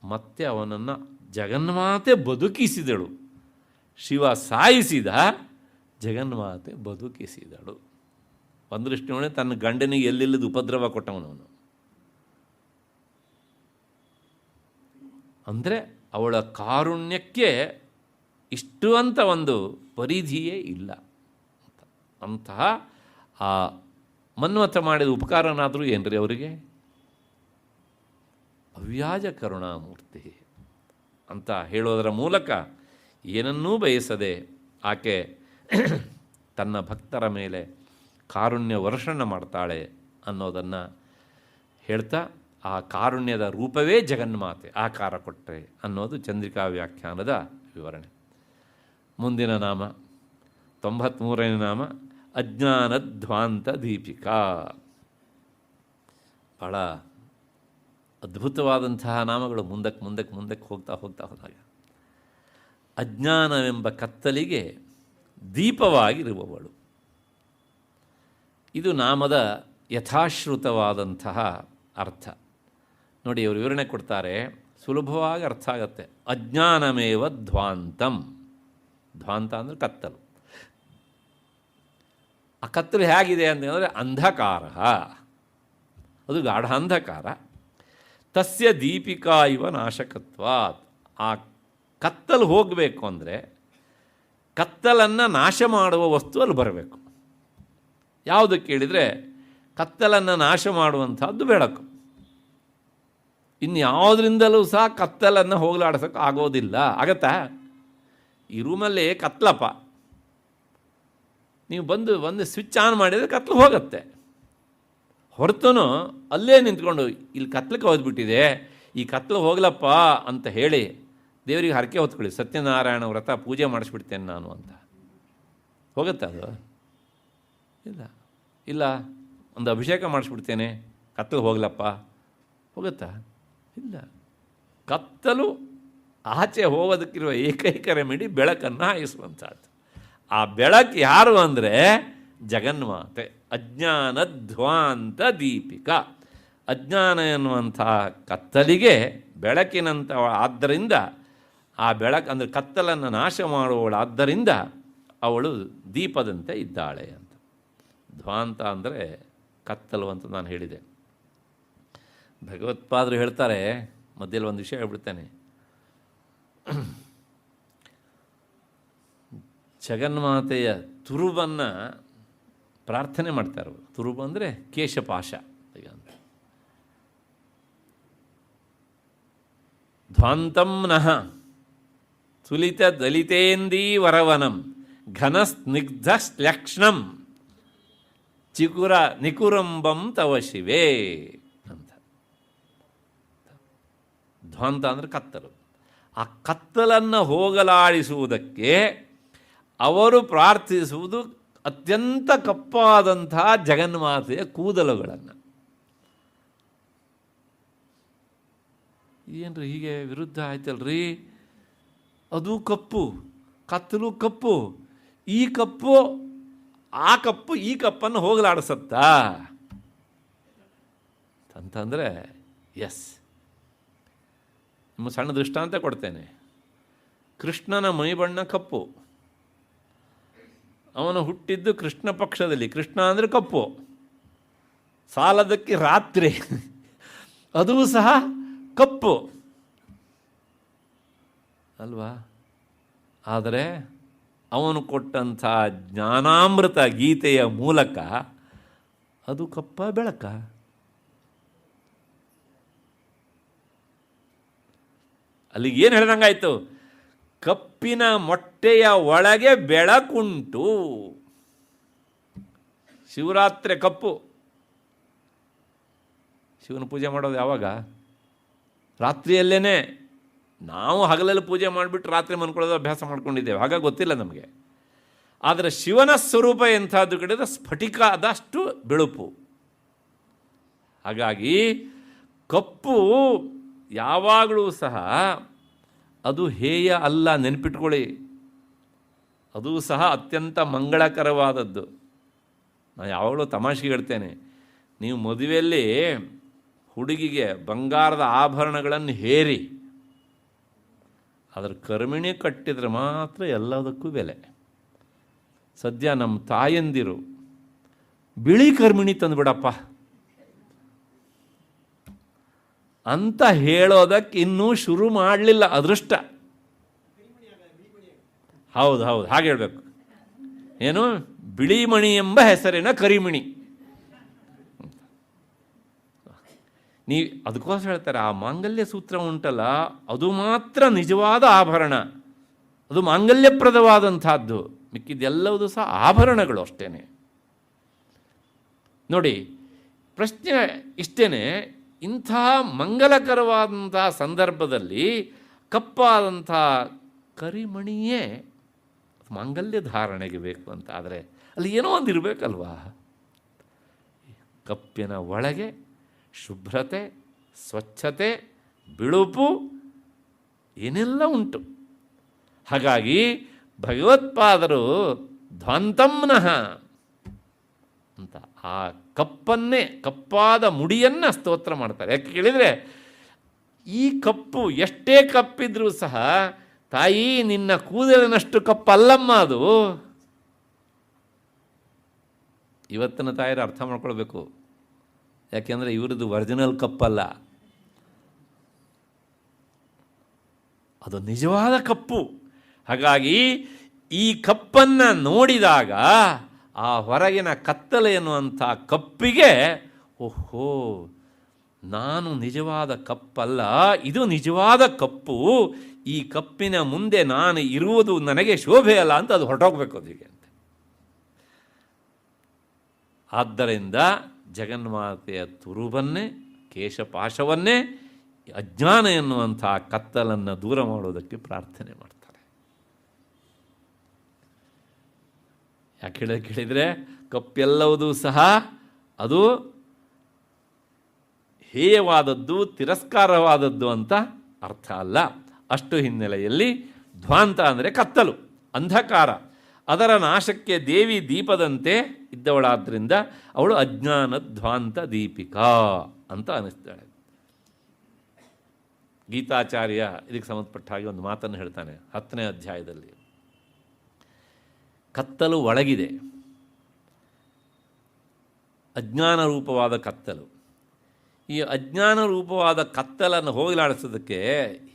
ಮತ್ತೆ ಅವನನ್ನು ಜಗನ್ಮಾತೆ ಬದುಕಿಸಿದಳು. ಶಿವ ಸಾಯಿಸಿದ, ಜಗನ್ಮಾತೆ ಬದುಕಿಸಿದಳು. ಒಂದು ದೃಷ್ಟಿಯೊಳಗೆ ತನ್ನ ಗಂಡನಿಗೆ ಎಲ್ಲೆಲ್ಲದು ಉಪದ್ರವ ಕೊಟ್ಟವನವನು. ಅಂದರೆ ಅವಳ ಕಾರುಣ್ಯಕ್ಕೆ ಇಷ್ಟು ಅಂತ ಒಂದು ಪರಿಧಿಯೇ ಇಲ್ಲ. ಅಂತಹ ಆ ಮನ್ಮಥ ಮಾಡಿದ ಉಪಕಾರನಾದರೂ ಏನ್ರಿ ಅವರಿಗೆ? ಅವ್ಯಾಜ ಕರುಣಾಮೂರ್ತಿ ಅಂತ ಹೇಳೋದರ ಮೂಲಕ ಏನನ್ನೂ ಬಯಸದೆ ಆಕೆ ತನ್ನ ಭಕ್ತರ ಮೇಲೆ ಕಾರುಣ್ಯ ವರ್ಷಣ ಮಾಡ್ತಾಳೆ ಅನ್ನೋದನ್ನು ಹೇಳ್ತಾ ಆ ಕಾರುಣ್ಯದ ರೂಪವೇ ಜಗನ್ಮಾತೆ ಆಕಾರ ಕೊಟ್ಟರೆ ಅನ್ನೋದು ಚಂದ್ರಿಕಾ ವ್ಯಾಖ್ಯಾನದ ವಿವರಣೆ. ಮುಂದಿನ ನಾಮ 93ನೇ ನಾಮ ಅಜ್ಞಾನಧ್ವಾಂತ ದೀಪಿಕಾ. ಭಾಳ ಅದ್ಭುತವಾದಂತಹ ನಾಮಗಳು. ಮುಂದಕ್ಕೆ ಹೋಗ್ತಾ ಹೋದಾಗ ಅಜ್ಞಾನವೆಂಬ ಕತ್ತಲಿಗೆ ದೀಪವಾಗಿರುವವಳು. ಇದು ನಾಮದ ಯಥಾಶ್ರುತವಾದಂತಹ ಅರ್ಥ. ನೋಡಿ, ಅವರು ವಿವರಣೆ ಕೊಡ್ತಾರೆ, ಸುಲಭವಾಗಿ ಅರ್ಥ ಆಗತ್ತೆ. ಅಜ್ಞಾನಮೇವ ಧ್ವಾಂತಂ. ಧ್ವಾಂತ ಅಂದರೆ ಕತ್ತಲು. ಆ ಕತ್ತಲು ಹೇಗಿದೆ ಅಂತಂದರೆ ಅಂಧಕಾರ, ಅದು ಗಾಢ ಅಂಧಕಾರ. ತಸ್ಯ ದೀಪಿಕಾ ಇವ ನಾಶಕತ್ವಾತ್. ಆ ಕತ್ತಲು ಹೋಗಬೇಕು ಅಂದರೆ ಕತ್ತಲನ್ನು ನಾಶ ಮಾಡುವ ವಸ್ತು ಅಲ್ಲಿ ಬರಬೇಕು. ಯಾವುದು ಕೇಳಿದರೆ ಕತ್ತಲನ್ನು ನಾಶ ಮಾಡುವಂಥದ್ದು ಬೆಳಕು. ಇನ್ಯಾವುದರಿಂದಲೂ ಸಹ ಕತ್ತಲನ್ನು ಹೋಗಲಾಡಿಸೋಕೆ ಆಗೋದಿಲ್ಲ. ಆಗತ್ತಾ? ಈ ರೂಮಲ್ಲಿ ಕತ್ಲಪ್ಪ, ನೀವು ಒಂದು ಸ್ವಿಚ್ ಆನ್ ಮಾಡಿದರೆ ಕತ್ಲು ಹೋಗುತ್ತೆ. ಹೊರತು ಅಲ್ಲೇ ನಿಂತ್ಕೊಂಡು ಇಲ್ಲಿ ಕತ್ಲಕ್ಕೆ ಹೋದ್ಬಿಟ್ಟಿದೆ, ಈ ಕತ್ಲು ಹೋಗ್ಲಪ್ಪ ಅಂತ ಹೇಳಿ ದೇವರಿಗೆ ಹರಕೆ ಹೊತ್ಕೊಳ್ಳಿ, ಸತ್ಯನಾರಾಯಣ ವ್ರತ ಪೂಜೆ ಮಾಡಿಸ್ಬಿಡ್ತೇನೆ ನಾನು ಅಂತ. ಹೋಗುತ್ತಾ ಅದು? ಇಲ್ಲ. ಒಂದು ಅಭಿಷೇಕ ಮಾಡಿಸ್ಬಿಡ್ತೇನೆ, ಕತ್ತಲು ಹೋಗ್ಲಪ್ಪ, ಹೋಗುತ್ತಾ? ಇಲ್ಲ. ಕತ್ತಲು ಆಚೆ ಹೋಗೋದಕ್ಕಿರುವ ಏಕೈಕ ರೆಮಿಡಿ ಬೆಳಕನ್ನು ಹಾಯಿಸುವಂಥದ್ದು. ಆ ಬೆಳಕು ಯಾರು ಅಂದರೆ ಜಗನ್ಮಾತೆ. ಅಜ್ಞಾನಧ್ವಾಂತ ದೀಪಿಕಾ. ಅಜ್ಞಾನ ಎನ್ನುವಂಥ ಕತ್ತಲಿಗೆ ಬೆಳಕಿನಂಥ ಆದ್ದರಿಂದ, ಆ ಬೆಳಕು ಅಂದರೆ ಕತ್ತಲನ್ನು ನಾಶ ಮಾಡುವವಳಾದ್ದರಿಂದ ಅವಳು ದೀಪದಂತೆ ಇದ್ದಾಳೆ ಅಂತ. ಧ್ವಾಂತ ಅಂದರೆ ಕತ್ತಲು ಅಂತ ನಾನು ಹೇಳಿದೆ. ಭಗವತ್ಪಾದರು ಹೇಳ್ತಾರೆ, ಮಧ್ಯದಲ್ಲಿ ಒಂದು ವಿಷಯ ಹೇಳ್ಬಿಡ್ತೇನೆ. ಜಗನ್ಮಾತೆಯ ತುರುಬನ್ನು ಪ್ರಾರ್ಥನೆ ಮಾಡ್ತಾರೆ. ತುರುಬು ಅಂದರೆ ಕೇಶಪಾಶ ಅಂತ. ಧ್ವಾಂತಂ ನಃ ಸುಲಿತ ದಲಿತೇಂದೀ ವರವನಂ ಘನ ಸ್ನಿಗ್ಧ ಶ್ಲಕ್ಷ್ಣಂ ಚಿಕುರ ನಿಕುರಂಬಂ ತವ ಶಿವೇ ಅಂತ. ಧ್ವಾಂತ ಅಂದರೆ ಕತ್ತಲು. ಆ ಕತ್ತಲನ್ನು ಹೋಗಲಾಡಿಸುವುದಕ್ಕೆ ಅವರು ಪ್ರಾರ್ಥಿಸುವುದು ಅತ್ಯಂತ ಕಪ್ಪಾದಂತಹ ಜಗನ್ಮಾತೆಯ ಕೂದಲುಗಳನ್ನು. ಏನ್ರಿ ಹೀಗೆ ವಿರುದ್ಧ ಆಯ್ತಲ್ರಿ? ಅದು ಕಪ್ಪು, ಕತ್ತಲು ಕಪ್ಪು, ಈ ಕಪ್ಪು ಆ ಕಪ್ಪು ಈ ಕಪ್ಪನ್ನು ಹೋಗಲಾಡಿಸತ್ತಾ ಅಂತಂದರೆ ಎಸ್. ನಿಮ್ಮ ಸಣ್ಣ ದೃಷ್ಟಾಂತ ಕೊಡ್ತೇನೆ. ಕೃಷ್ಣನ ಮೈಬಣ್ಣ ಕಪ್ಪು, ಅವನು ಹುಟ್ಟಿದ್ದು ಕೃಷ್ಣ ಪಕ್ಷದಲ್ಲಿ. ಕೃಷ್ಣ ಅಂದರೆ ಕಪ್ಪು, ಸಾಲದಕ್ಕೆ ರಾತ್ರಿ ಅದೂ ಸಹ ಕಪ್ಪು ಅಲ್ವಾ? ಆದರೆ ಅವನು ಕೊಟ್ಟಂಥ ಜ್ಞಾನಾಮೃತ ಗೀತೆಯ ಮೂಲಕ ಅದು ಕಪ್ಪ ಬೆಳಕ. ಅಲ್ಲಿಗೆ ಏನು ಹೇಳ್ದಂಗಾಯ್ತು? ಕಪ್ಪಿನ ಮೊಟ್ಟೆಯ ಒಳಗೆ ಬೆಳಕುಂಟು. ಶಿವರಾತ್ರಿ ಕಪ್ಪು. ಶಿವನ ಪೂಜೆ ಮಾಡೋದು ಯಾವಾಗ? ರಾತ್ರಿಯಲ್ಲೇ. ನಾವು ಹಗಲಲ್ಲಿ ಪೂಜೆ ಮಾಡಿಬಿಟ್ಟು ರಾತ್ರಿ ಮನ್ಕೊಳ್ಳೋದು ಅಭ್ಯಾಸ ಮಾಡ್ಕೊಂಡಿದ್ದೇವೆ, ಹಾಗಾಗಿ ಗೊತ್ತಿಲ್ಲ ನಮಗೆ. ಆದರೆ ಶಿವನ ಸ್ವರೂಪ ಎಂಥದ್ದು ಕಡೆದ ಸ್ಫಟಿಕ ಆದಷ್ಟು ಬೆಳುಪು. ಹಾಗಾಗಿ ಕಪ್ಪು ಯಾವಾಗಲೂ ಸಹ ಅದು ಹೇಯ ಅಲ್ಲ, ನೆನಪಿಟ್ಕೊಳ್ಳಿ. ಅದು ಸಹ ಅತ್ಯಂತ ಮಂಗಳಕರವಾದದ್ದು. ನಾನು ಯಾವಾಗಲೂ ತಮಾಷೆಗೆ ಹೇಳ್ತೇನೆ, ನೀವು ಮದುವೆಯಲ್ಲಿ ಹುಡುಗಿಗೆ ಬಂಗಾರದ ಆಭರಣಗಳನ್ನು ಹೇರಿ ಅದರ ಕರ್ಮಿಣಿ ಕಟ್ಟಿದರೆ ಮಾತ್ರ ಎಲ್ಲದಕ್ಕೂ ಬೆಲೆ. ಸದ್ಯ ನಮ್ಮ ತಾಯಂದಿರು ಬಿಳಿ ಕರ್ಮಿಣಿ ತಂದುಬಿಡಪ್ಪ ಅಂತ ಹೇಳೋದಕ್ಕೆ ಇನ್ನೂ ಶುರು ಮಾಡಲಿಲ್ಲ. ಅದೃಷ್ಟ. ಹೌದು, ಹಾಗೆ ಹೇಳಬೇಕು. ಏನು, ಬಿಳಿ ಮಣಿ ಎಂಬ ಹೆಸರಿನ ಕರಿಮಣಿ. ನೀವು ಅದಕ್ಕೋಸ್ಕರ ಹೇಳ್ತಾರೆ, ಆ ಮಾಂಗಲ್ಯ ಸೂತ್ರ ಉಂಟಲ್ಲ, ಅದು ಮಾತ್ರ ನಿಜವಾದ ಆಭರಣ. ಅದು ಮಾಂಗಲ್ಯಪ್ರದವಾದಂಥದ್ದು. ಮಿಕ್ಕಿದ್ದೆಲ್ಲವೂ ಸಹ ಆಭರಣಗಳು ಅಷ್ಟೇ. ನೋಡಿ, ಪ್ರಶ್ನೆ ಇಷ್ಟೇ, ಇಂಥ ಮಂಗಲಕರವಾದಂಥ ಸಂದರ್ಭದಲ್ಲಿ ಕಪ್ಪಾದಂಥ ಕರಿಮಣಿಯೇ ಮಾಂಗಲ್ಯ ಧಾರಣೆಗೆ ಬೇಕು ಅಂತ ಆದರೆ ಅಲ್ಲಿ ಏನೋ ಒಂದು ಇರಬೇಕಲ್ವಾ? ಕಪ್ಪಿನ ಒಳಗೆ ಶುಭ್ರತೆ, ಸ್ವಚ್ಛತೆ, ಬಿಳುಪು ಏನೆಲ್ಲ ಉಂಟು. ಹಾಗಾಗಿ ಭಗವತ್ಪಾದರು ಧ್ವಂತಂನಃ ಅಂತ ಆ ಕಪ್ಪನ್ನೇ, ಕಪ್ಪಾದ ಮುಡಿಯನ್ನು ಸ್ತೋತ್ರ ಮಾಡ್ತಾರೆ. ಯಾಕೆ ಕೇಳಿದರೆ, ಈ ಕಪ್ಪು ಎಷ್ಟೇ ಕಪ್ಪಿದ್ರೂ ಸಹ ತಾಯಿ ನಿನ್ನ ಕೂದಲಿನಷ್ಟು ಕಪ್ಪಲ್ಲಮ್ಮ ಅದು. ಇವತ್ತಿನ ತಾಯಿರು ಅರ್ಥ ಮಾಡ್ಕೊಳ್ಬೇಕು, ಯಾಕೆಂದರೆ ಇವರದ್ದು ಒರಿಜಿನಲ್ ಕಪ್ಪಲ್ಲ, ಅದು ನಿಜವಾದ ಕಪ್ಪು. ಹಾಗಾಗಿ ಈ ಕಪ್ಪನ್ನು ನೋಡಿದಾಗ ಆ ಹೊರಗಿನ ಕತ್ತಲೆ ಎನ್ನುವಂಥ ಕಪ್ಪಿಗೆ, ಓಹೋ, ನಾನು ನಿಜವಾದ ಕಪ್ಪಲ್ಲ, ಇದು ನಿಜವಾದ ಕಪ್ಪು, ಈ ಕಪ್ಪಿನ ಮುಂದೆ ನಾನು ಇರುವುದು ನನಗೆ ಶೋಭೆ ಅಲ್ಲ ಅಂತ ಅದು ಹೊರಟೋಗ್ಬೇಕು ಅದಕ್ಕೆ ಅಂತ. ಆದ್ದರಿಂದ ಜಗನ್ಮಾತೆಯ ತುರುಬನ್ನೇ, ಕೇಶಪಾಶವನ್ನೇ, ಅಜ್ಞಾನ ಎನ್ನುವಂಥ ಕತ್ತಲನ್ನು ದೂರ ಮಾಡೋದಕ್ಕೆ ಪ್ರಾರ್ಥನೆ ಮಾಡ್ತಾರೆ. ಯಾಕೆ ಕೇಳಿದರೆ, ಕಪ್ಪೆಲ್ಲವುದೂ ಸಹ ಅದು ಹೇಯವಾದದ್ದು, ತಿರಸ್ಕಾರವಾದದ್ದು ಅಂತ ಅರ್ಥ ಅಲ್ಲ. ಅಷ್ಟು ಹಿನ್ನೆಲೆಯಲ್ಲಿ ಧ್ವಾಂತ ಅಂದರೆ ಕತ್ತಲು, ಅಂಧಕಾರ, ಅದರ ನಾಶಕ್ಕೆ ದೇವಿ ದೀಪದಂತೆ ಇದ್ದವಳಾದ್ದರಿಂದ ಅವಳು ಅಜ್ಞಾನ ಧ್ವಾಂತ ದೀಪಿಕಾ ಅಂತ ಅನ್ನಿಸ್ತಾಳೆ. ಗೀತಾಚಾರ್ಯ ಇದಕ್ಕೆ ಸಂಬಂಧಪಟ್ಟ ಹಾಗೆ ಒಂದು ಮಾತನ್ನು ಹೇಳ್ತಾನೆ 10ನೇ ಅಧ್ಯಾಯದಲ್ಲಿ. ಕತ್ತಲು ಒಳಗಿದೆ, ಅಜ್ಞಾನ ರೂಪವಾದ ಕತ್ತಲು. ಈ ಅಜ್ಞಾನ ರೂಪವಾದ ಕತ್ತಲನ್ನು ಹೋಗಲಾಡಿಸೋದಕ್ಕೆ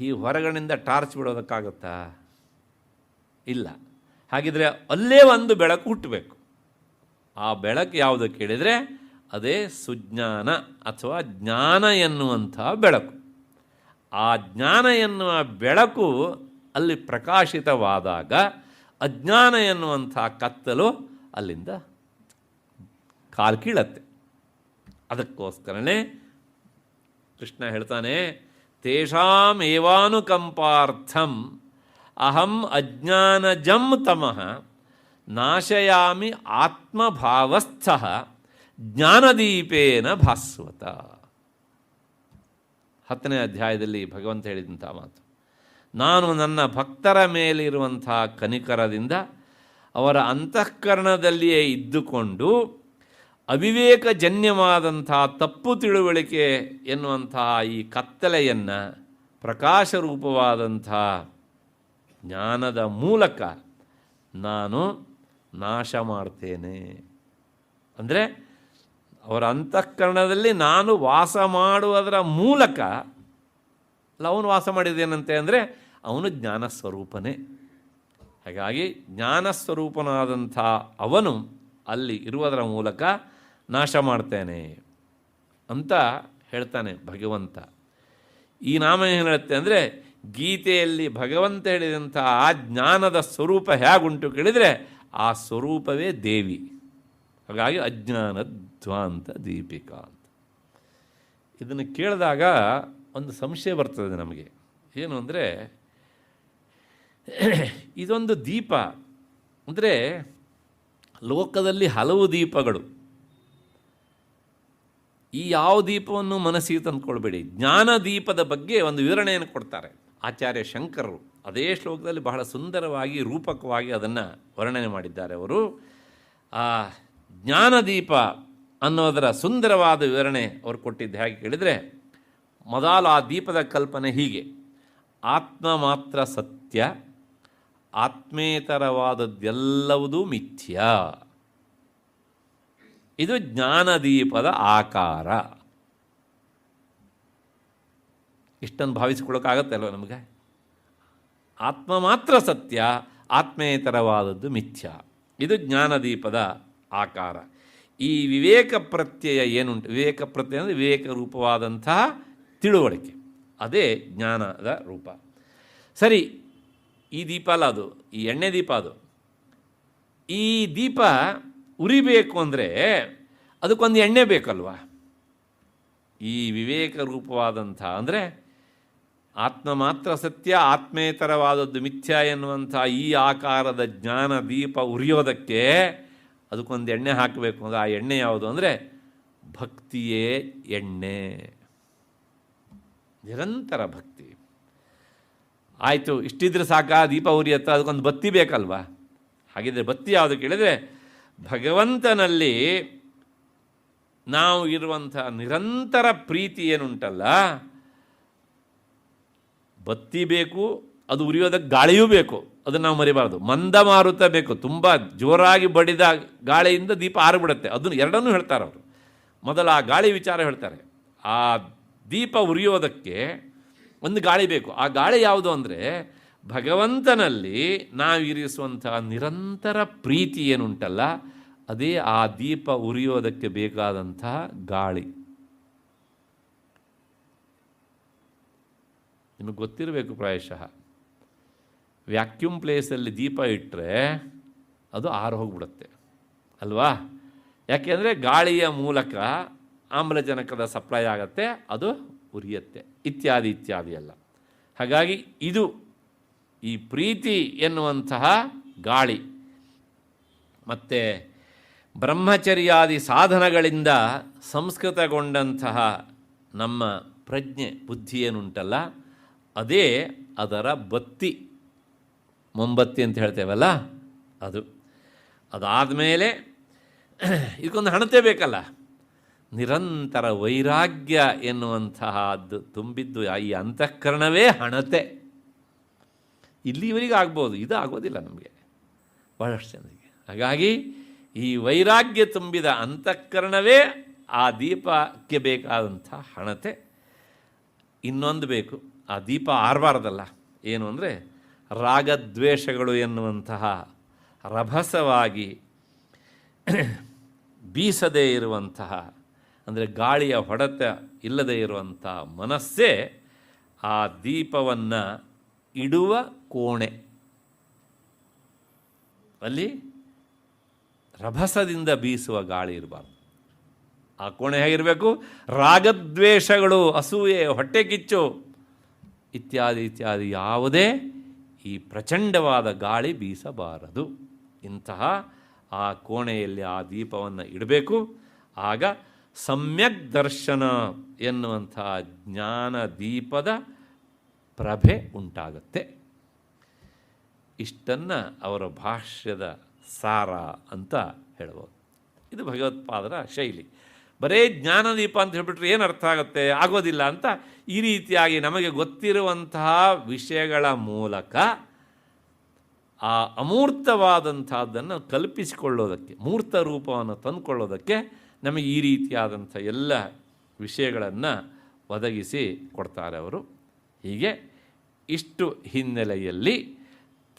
ಈ ಹೊರಗಣಿಂದ ಟಾರ್ಚ್ ಬಿಡೋದಕ್ಕಾಗುತ್ತಾ? ಇಲ್ಲ. ಹಾಗಿದ್ರೆ ಅಲ್ಲೇ ಒಂದು ಬೆಳಕು ಹುಟ್ಟಬೇಕು. ಆ ಬೆಳಕು ಯಾವುದು ಕೇಳಿದರೆ ಅದೇ ಸುಜ್ಞಾನ ಅಥವಾ ಜ್ಞಾನ ಎನ್ನುವಂಥ ಬೆಳಕು. ಆ ಜ್ಞಾನ ಎನ್ನುವ ಬೆಳಕು ಅಲ್ಲಿ ಪ್ರಕಾಶಿತವಾದಾಗ ಅಜ್ಞಾನ ಎನ್ನುವಂಥ ಕತ್ತಲು ಅಲ್ಲಿಂದ ಕಾಲು ಕೀಳತ್ತೆ. ಅದಕ್ಕೋಸ್ಕರನೇ ಕೃಷ್ಣ ಹೇಳ್ತಾನೆ, ತೇಷಾಂ ಏವಾನುಕಂಪಾರ್ಥಂ ಅಹಂ ಅಜ್ಞಾನಜಂ ತಮಃ ನಾಶಯಾಮಿ ಆತ್ಮಭಾವಸ್ಥಃ ಜ್ಞಾನದೀಪೇನ ಭಾಸ್ವತ. 10ನೇ ಅಧ್ಯಾಯದಲ್ಲಿ ಭಗವಂತ ಹೇಳಿದಂಥ ಮಾತು. ನಾನು ನನ್ನ ಭಕ್ತರ ಮೇಲಿರುವಂಥ ಕನಿಕರದಿಂದ ಅವರ ಅಂತಃಕರಣದಲ್ಲಿಯೇ ಇದ್ದುಕೊಂಡು ಅವಿವೇಕಜನ್ಯವಾದಂಥ ತಪ್ಪು ತಿಳುವಳಿಕೆ ಎನ್ನುವಂತಹ ಈ ಕತ್ತಲೆಯನ್ನು ಪ್ರಕಾಶರೂಪವಾದಂಥ ಜ್ಞಾನದ ಮೂಲಕ ನಾನು ನಾಶ ಮಾಡ್ತೇನೆ. ಅಂದರೆ ಅವರ ಅಂತಃಕರಣದಲ್ಲಿ ನಾನು ವಾಸ ಮಾಡುವುದರ ಮೂಲಕ, ಅವನು ವಾಸ ಮಾಡಿದ್ದೇನಂತೆ ಅಂದರೆ ಅವನು ಜ್ಞಾನಸ್ವರೂಪನೇ. ಹಾಗಾಗಿ ಜ್ಞಾನಸ್ವರೂಪನಾದಂಥ ಅವನು ಅಲ್ಲಿ ಇರುವುದರ ಮೂಲಕ ನಾಶ ಮಾಡ್ತೇನೆ ಅಂತ ಹೇಳ್ತಾನೆ ಭಗವಂತ. ಈ ನಾಮ ಏನು ಹೇಳುತ್ತೆ ಅಂದರೆ, ಗೀತೆಯಲ್ಲಿ ಭಗವಂತ ಹೇಳಿದಂಥ ಆ ಜ್ಞಾನದ ಸ್ವರೂಪ ಹೇಗುಂಟು ಕೇಳಿದರೆ ಆ ಸ್ವರೂಪವೇ ದೇವಿ. ಹಾಗಾಗಿ ಅಜ್ಞಾನ ಧ್ವಾಂತ ದೀಪಿಕಾ ಅಂತ. ಇದನ್ನು ಕೇಳಿದಾಗ ಒಂದು ಸಂಶಯ ಬರ್ತದೆ ನಮಗೆ. ಏನು ಅಂದರೆ, ಇದೊಂದು ದೀಪ ಅಂದರೆ ಲೋಕದಲ್ಲಿ ಹಲವು ದೀಪಗಳು. ಈ ಯಾವ ದೀಪವನ್ನು ಮನಸ್ಸಿಗೆ ತಂದುಕೊಳ್ಬೇಡಿ. ಜ್ಞಾನ ದೀಪದ ಬಗ್ಗೆ ಒಂದು ವಿವರಣೆಯನ್ನು ಕೊಡ್ತಾರೆ ಆಚಾರ್ಯ ಶಂಕರರು. ಅದೇ ಶ್ಲೋಕದಲ್ಲಿ ಬಹಳ ಸುಂದರವಾಗಿ ರೂಪಕವಾಗಿ ಅದನ್ನು ವರ್ಣನೆ ಮಾಡಿದ್ದಾರೆ ಅವರು. ಆ ಜ್ಞಾನದೀಪ ಅನ್ನೋದರ ಸುಂದರವಾದ ವಿವರಣೆ ಅವರು ಕೊಟ್ಟಿದ್ದು ಹೇಗೆ ಕೇಳಿದರೆ, ಮೊದಲು ಆ ದೀಪದ ಕಲ್ಪನೆ ಹೀಗೆ: ಆತ್ಮ ಮಾತ್ರ ಸತ್ಯ, ಆತ್ಮೇತರವಾದದ್ದೆಲ್ಲವುದೂ ಮಿಥ್ಯ. ಇದು ಜ್ಞಾನದೀಪದ ಆಕಾರ. ಇಷ್ಟನ್ನು ಭಾವಿಸಿಕೊಳ್ಳೋಕ್ಕಾಗತ್ತೆ ಅಲ್ವ ನಮಗೆ? ಆತ್ಮ ಮಾತ್ರ ಸತ್ಯ, ಆತ್ಮೇತರವಾದದ್ದು ಮಿಥ್ಯ. ಇದು ಜ್ಞಾನದೀಪದ ಆಕಾರ. ಈ ವಿವೇಕ ಪ್ರತ್ಯಯ ಏನುಂಟು, ವಿವೇಕ ಪ್ರತ್ಯಯ ಅಂದರೆ ವಿವೇಕ ರೂಪವಾದಂತಹ ತಿಳುವಳಿಕೆ, ಅದೇ ಜ್ಞಾನದ ರೂಪ. ಸರಿ, ಈ ದೀಪ ಅಲ್ಲ ಅದು, ಈ ಎಣ್ಣೆ ದೀಪ ಅದು. ಈ ದೀಪ ಉರಿಬೇಕು ಅಂದರೆ ಅದಕ್ಕೊಂದು ಎಣ್ಣೆ ಬೇಕಲ್ವ. ಈ ವಿವೇಕ ರೂಪವಾದಂಥ ಅಂದರೆ ಆತ್ಮ ಮಾತ್ರ ಸತ್ಯ, ಆತ್ಮೇತರವಾದದ್ದು ಮಿಥ್ಯ ಎನ್ನುವಂಥ ಈ ಆಕಾರದ ಜ್ಞಾನ ದೀಪ ಉರಿಯೋದಕ್ಕೆ ಅದಕ್ಕೊಂದು ಎಣ್ಣೆ ಹಾಕಬೇಕು. ಅಂದರೆ ಆ ಎಣ್ಣೆ ಯಾವುದು ಅಂದರೆ ಭಕ್ತಿಯೇ ಎಣ್ಣೆ, ನಿರಂತರ ಭಕ್ತಿ. ಆಯಿತು, ಇಷ್ಟಿದ್ರೆ ಸಾಕ ದೀಪ ಉರಿಯತ್ತ, ಅದಕ್ಕೊಂದು ಬತ್ತಿ ಬೇಕಲ್ವ. ಹಾಗಿದ್ರೆ ಬತ್ತಿ ಯಾವುದು ಕೇಳಿದರೆ ಭಗವಂತನಲ್ಲಿ ನಾವು ಇರುವಂಥ ನಿರಂತರ ಪ್ರೀತಿ ಏನುಂಟಲ್ಲ, ಬತ್ತಿ ಬೇಕು, ಅದು ಉರಿಯೋದಕ್ಕೆ ಗಾಳಿಯೂ ಬೇಕು, ಅದನ್ನು ನಾವು ಮರಿಬಾರ್ದು. ಮಂದ ಮಾರುತ ಬೇಕು, ತುಂಬ ಜೋರಾಗಿ ಬಡಿದ ಗಾಳಿಯಿಂದ ದೀಪ ಆರಿಬಿಡುತ್ತೆ. ಅದನ್ನು ಎರಡನ್ನೂ ಹೇಳ್ತಾರೆ ಅವರು. ಮೊದಲು ಆ ಗಾಳಿ ವಿಚಾರ ಹೇಳ್ತಾರೆ. ಆ ದೀಪ ಉರಿಯೋದಕ್ಕೆ ಒಂದು ಗಾಳಿ ಬೇಕು. ಆ ಗಾಳಿ ಯಾವುದು ಅಂದರೆ ಭಗವಂತನಲ್ಲಿ ನಾವು ಇರಿಸುವಂಥ ನಿರಂತರ ಪ್ರೀತಿ ಏನುಂಟಲ್ಲ, ಅದೇ ಆ ದೀಪ ಉರಿಯೋದಕ್ಕೆ ಬೇಕಾದಂತಹ ಗಾಳಿ. ನಿಮಗೆ ಗೊತ್ತಿರಬೇಕು ಪ್ರಾಯಶಃ, ವ್ಯಾಕ್ಯೂಮ್ ಪ್ಲೇಸಲ್ಲಿ ದೀಪ ಇಟ್ಟರೆ ಅದು ಆರು ಹೋಗ್ಬಿಡುತ್ತೆ ಅಲ್ವಾ. ಯಾಕೆಂದರೆ ಗಾಳಿಯ ಮೂಲಕ ಆಮ್ಲಜನಕದ ಸಪ್ಲೈ ಆಗುತ್ತೆ, ಅದು ಉರಿಯುತ್ತೆ, ಇತ್ಯಾದಿ ಇತ್ಯಾದಿ ಎಲ್ಲ. ಹಾಗಾಗಿ ಇದು ಈ ಪ್ರೀತಿ ಎನ್ನುವಂತಹ ಗಾಳಿ ಮತ್ತು ಬ್ರಹ್ಮಚರ್ಯಾದಿ ಸಾಧನಗಳಿಂದ ಸಂಸ್ಕೃತಗೊಂಡಂತಹ ನಮ್ಮ ಪ್ರಜ್ಞೆ ಬುದ್ಧಿ ಏನುಂಟಲ್ಲ, ಅದೇ ಅದರ ಬತ್ತಿ, ಮೊಂಬತ್ತಿ ಅಂತ ಹೇಳ್ತೇವಲ್ಲ ಅದು. ಅದಾದಮೇಲೆ ಇದಕ್ಕೊಂದು ಹಣತೆ ಬೇಕಲ್ಲ, ನಿರಂತರ ವೈರಾಗ್ಯ ಎನ್ನುವಂತಹದ್ದು ತುಂಬಿದ್ದು ಈ ಅಂತಃಕರಣವೇ ಹಣತೆ. ಇಲ್ಲಿವರೆಗೆ ಆಗ್ಬೋದು, ಇದು ಆಗೋದಿಲ್ಲ ನಮಗೆ ಬಹಳಷ್ಟು ಜನರಿಗೆ. ಹಾಗಾಗಿ ಈ ವೈರಾಗ್ಯ ತುಂಬಿದ ಅಂತಃಕರಣವೇ ಆ ದೀಪಕ್ಕೆ ಬೇಕಾದಂಥ ಹಣತೆ. ಇನ್ನೊಂದು ಬೇಕು, ಆ ದೀಪ ಆರಬಾರ್ದಲ್ಲ. ಏನು ಅಂದರೆ ರಾಗದ್ವೇಷಗಳು ಎನ್ನುವಂತಹ ರಭಸವಾಗಿ ಬೀಸದೇ ಇರುವಂತಹ, ಅಂದರೆ ಗಾಳಿಯ ಹೊಡೆತ ಇಲ್ಲದೇ ಇರುವಂಥ ಮನಸ್ಸೇ ಆ ದೀಪವನ್ನು ಇಡುವ ಕೋಣೆ. ಅಲ್ಲಿ ರಭಸದಿಂದ ಬೀಸುವ ಗಾಳಿ ಇರಬಾರ್ದು. ಆ ಕೋಣೆ ಹೇಗಿರಬೇಕು? ರಾಗದ್ವೇಷಗಳು, ಅಸೂಯೆ, ಹೊಟ್ಟೆ ಕಿಚ್ಚು ಇತ್ಯಾದಿ ಇತ್ಯಾದಿ ಯಾವುದೇ ಈ ಪ್ರಚಂಡವಾದ ಗಾಳಿ ಬೀಸಬಾರದು. ಇಂತಹ ಆ ಕೋಣೆಯಲ್ಲಿ ಆ ದೀಪವನ್ನು ಇಡಬೇಕು. ಆಗ ಸಮ್ಯಕ್ ದರ್ಶನ ಎನ್ನುವಂಥ ಜ್ಞಾನ ದೀಪದ ಪ್ರಭೆ ಉಂಟಾಗುತ್ತೆ. ಇಷ್ಟನ್ನು ಅವರ ಭಾಷ್ಯದ ಸಾರ ಅಂತ ಹೇಳ್ಬೋದು. ಇದು ಭಗವತ್ಪಾದರ ಶೈಲಿ. ಬರೇ ಜ್ಞಾನದೀಪ ಅಂತ ಹೇಳ್ಬಿಟ್ರೆ ಏನು ಅರ್ಥ ಆಗುತ್ತೆ? ಆಗೋದಿಲ್ಲ ಅಂತ ಈ ರೀತಿಯಾಗಿ ನಮಗೆ ಗೊತ್ತಿರುವಂತಹ ವಿಷಯಗಳ ಮೂಲಕ ಆ ಅಮೂರ್ತವಾದಂಥದ್ದನ್ನು ಕಲ್ಪಿಸಿಕೊಳ್ಳೋದಕ್ಕೆ, ಮೂರ್ತ ರೂಪವನ್ನು ತಂದುಕೊಳ್ಳೋದಕ್ಕೆ ನಮಗೆ ಈ ರೀತಿಯಾದಂಥ ಎಲ್ಲ ವಿಷಯಗಳನ್ನು ಒದಗಿಸಿ ಕೊಡ್ತಾರೆ ಅವರು. ಹೀಗೆ ಇಷ್ಟು ಹಿನ್ನೆಲೆಯಲ್ಲಿ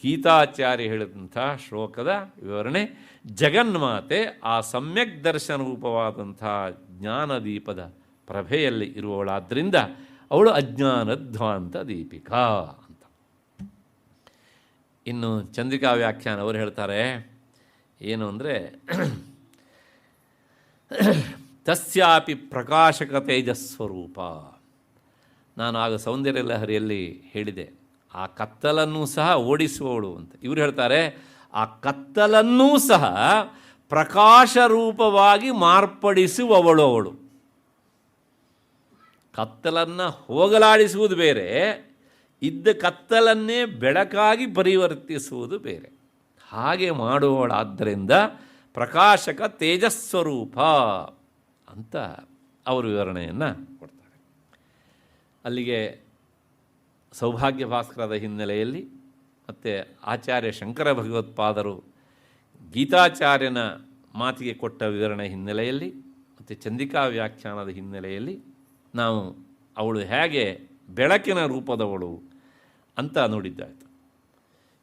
ಗೀತಾಚಾರ್ಯ ಹೇಳಿದಂಥ ಶ್ಲೋಕದ ವಿವರಣೆ, ಜಗನ್ಮಾತೆ ಆ ಸಮ್ಯಕ್ ದರ್ಶನ ರೂಪವಾದಂಥ ಜ್ಞಾನದೀಪದ ಪ್ರಭೆಯಲ್ಲಿ ಇರುವವಳಾದ್ದರಿಂದ ಅವಳು ಅಜ್ಞಾನಧ್ವಾಂತ ದೀಪಿಕಾ ಅಂತ. ಇನ್ನು ಚಂದ್ರಿಕಾ ವ್ಯಾಖ್ಯಾನ ಅವರು ಹೇಳ್ತಾರೆ ಏನು ಅಂದರೆ, ತಸ್ಯಾಪಿ ಪ್ರಕಾಶಕ ತೇಜಸ್ವರೂಪ. ನಾನು ಆಗ ಸೌಂದರ್ಯ ಲಹರಿಯಲ್ಲಿ ಹೇಳಿದೆ, ಆ ಕತ್ತಲನ್ನೂ ಸಹ ಓಡಿಸುವವಳು ಅಂತ. ಇವರು ಹೇಳ್ತಾರೆ ಆ ಕತ್ತಲನ್ನೂ ಸಹ ಪ್ರಕಾಶ ರೂಪವಾಗಿ ಮಾರ್ಪಡಿಸುವವಳು ಅವಳು. ಕತ್ತಲನ್ನು ಹೋಗಲಾಡಿಸುವುದು ಬೇರೆ, ಇದ್ದ ಕತ್ತಲನ್ನೇ ಬೆಳಕಾಗಿ ಪರಿವರ್ತಿಸುವುದು ಬೇರೆ. ಹಾಗೆ ಮಾಡುವವಳಾದ್ದರಿಂದ ಪ್ರಕಾಶಕ ತೇಜಸ್ವರೂಪ ಅಂತ ಅವರು ವಿವರಣೆಯನ್ನು ಕೊಡ್ತಾರೆ. ಅಲ್ಲಿಗೆ ಸೌಭಾಗ್ಯ ಭಾಸ್ಕರದ ಹಿನ್ನೆಲೆಯಲ್ಲಿ ಮತ್ತು ಆಚಾರ್ಯ ಶಂಕರ ಭಗವತ್ಪಾದರು ಗೀತಾಚಾರ್ಯನ ಮಾತಿಗೆ ಕೊಟ್ಟ ವಿವರಣೆ ಹಿನ್ನೆಲೆಯಲ್ಲಿ ಮತ್ತು ಚಂದಿಕಾ ವ್ಯಾಖ್ಯಾನದ ಹಿನ್ನೆಲೆಯಲ್ಲಿ ನಾವು ಅವಳು ಹೇಗೆ ಬೆಳಕಿನ ರೂಪದವಳು ಅಂತ ನೋಡಿದ್ದಾಯಿತು.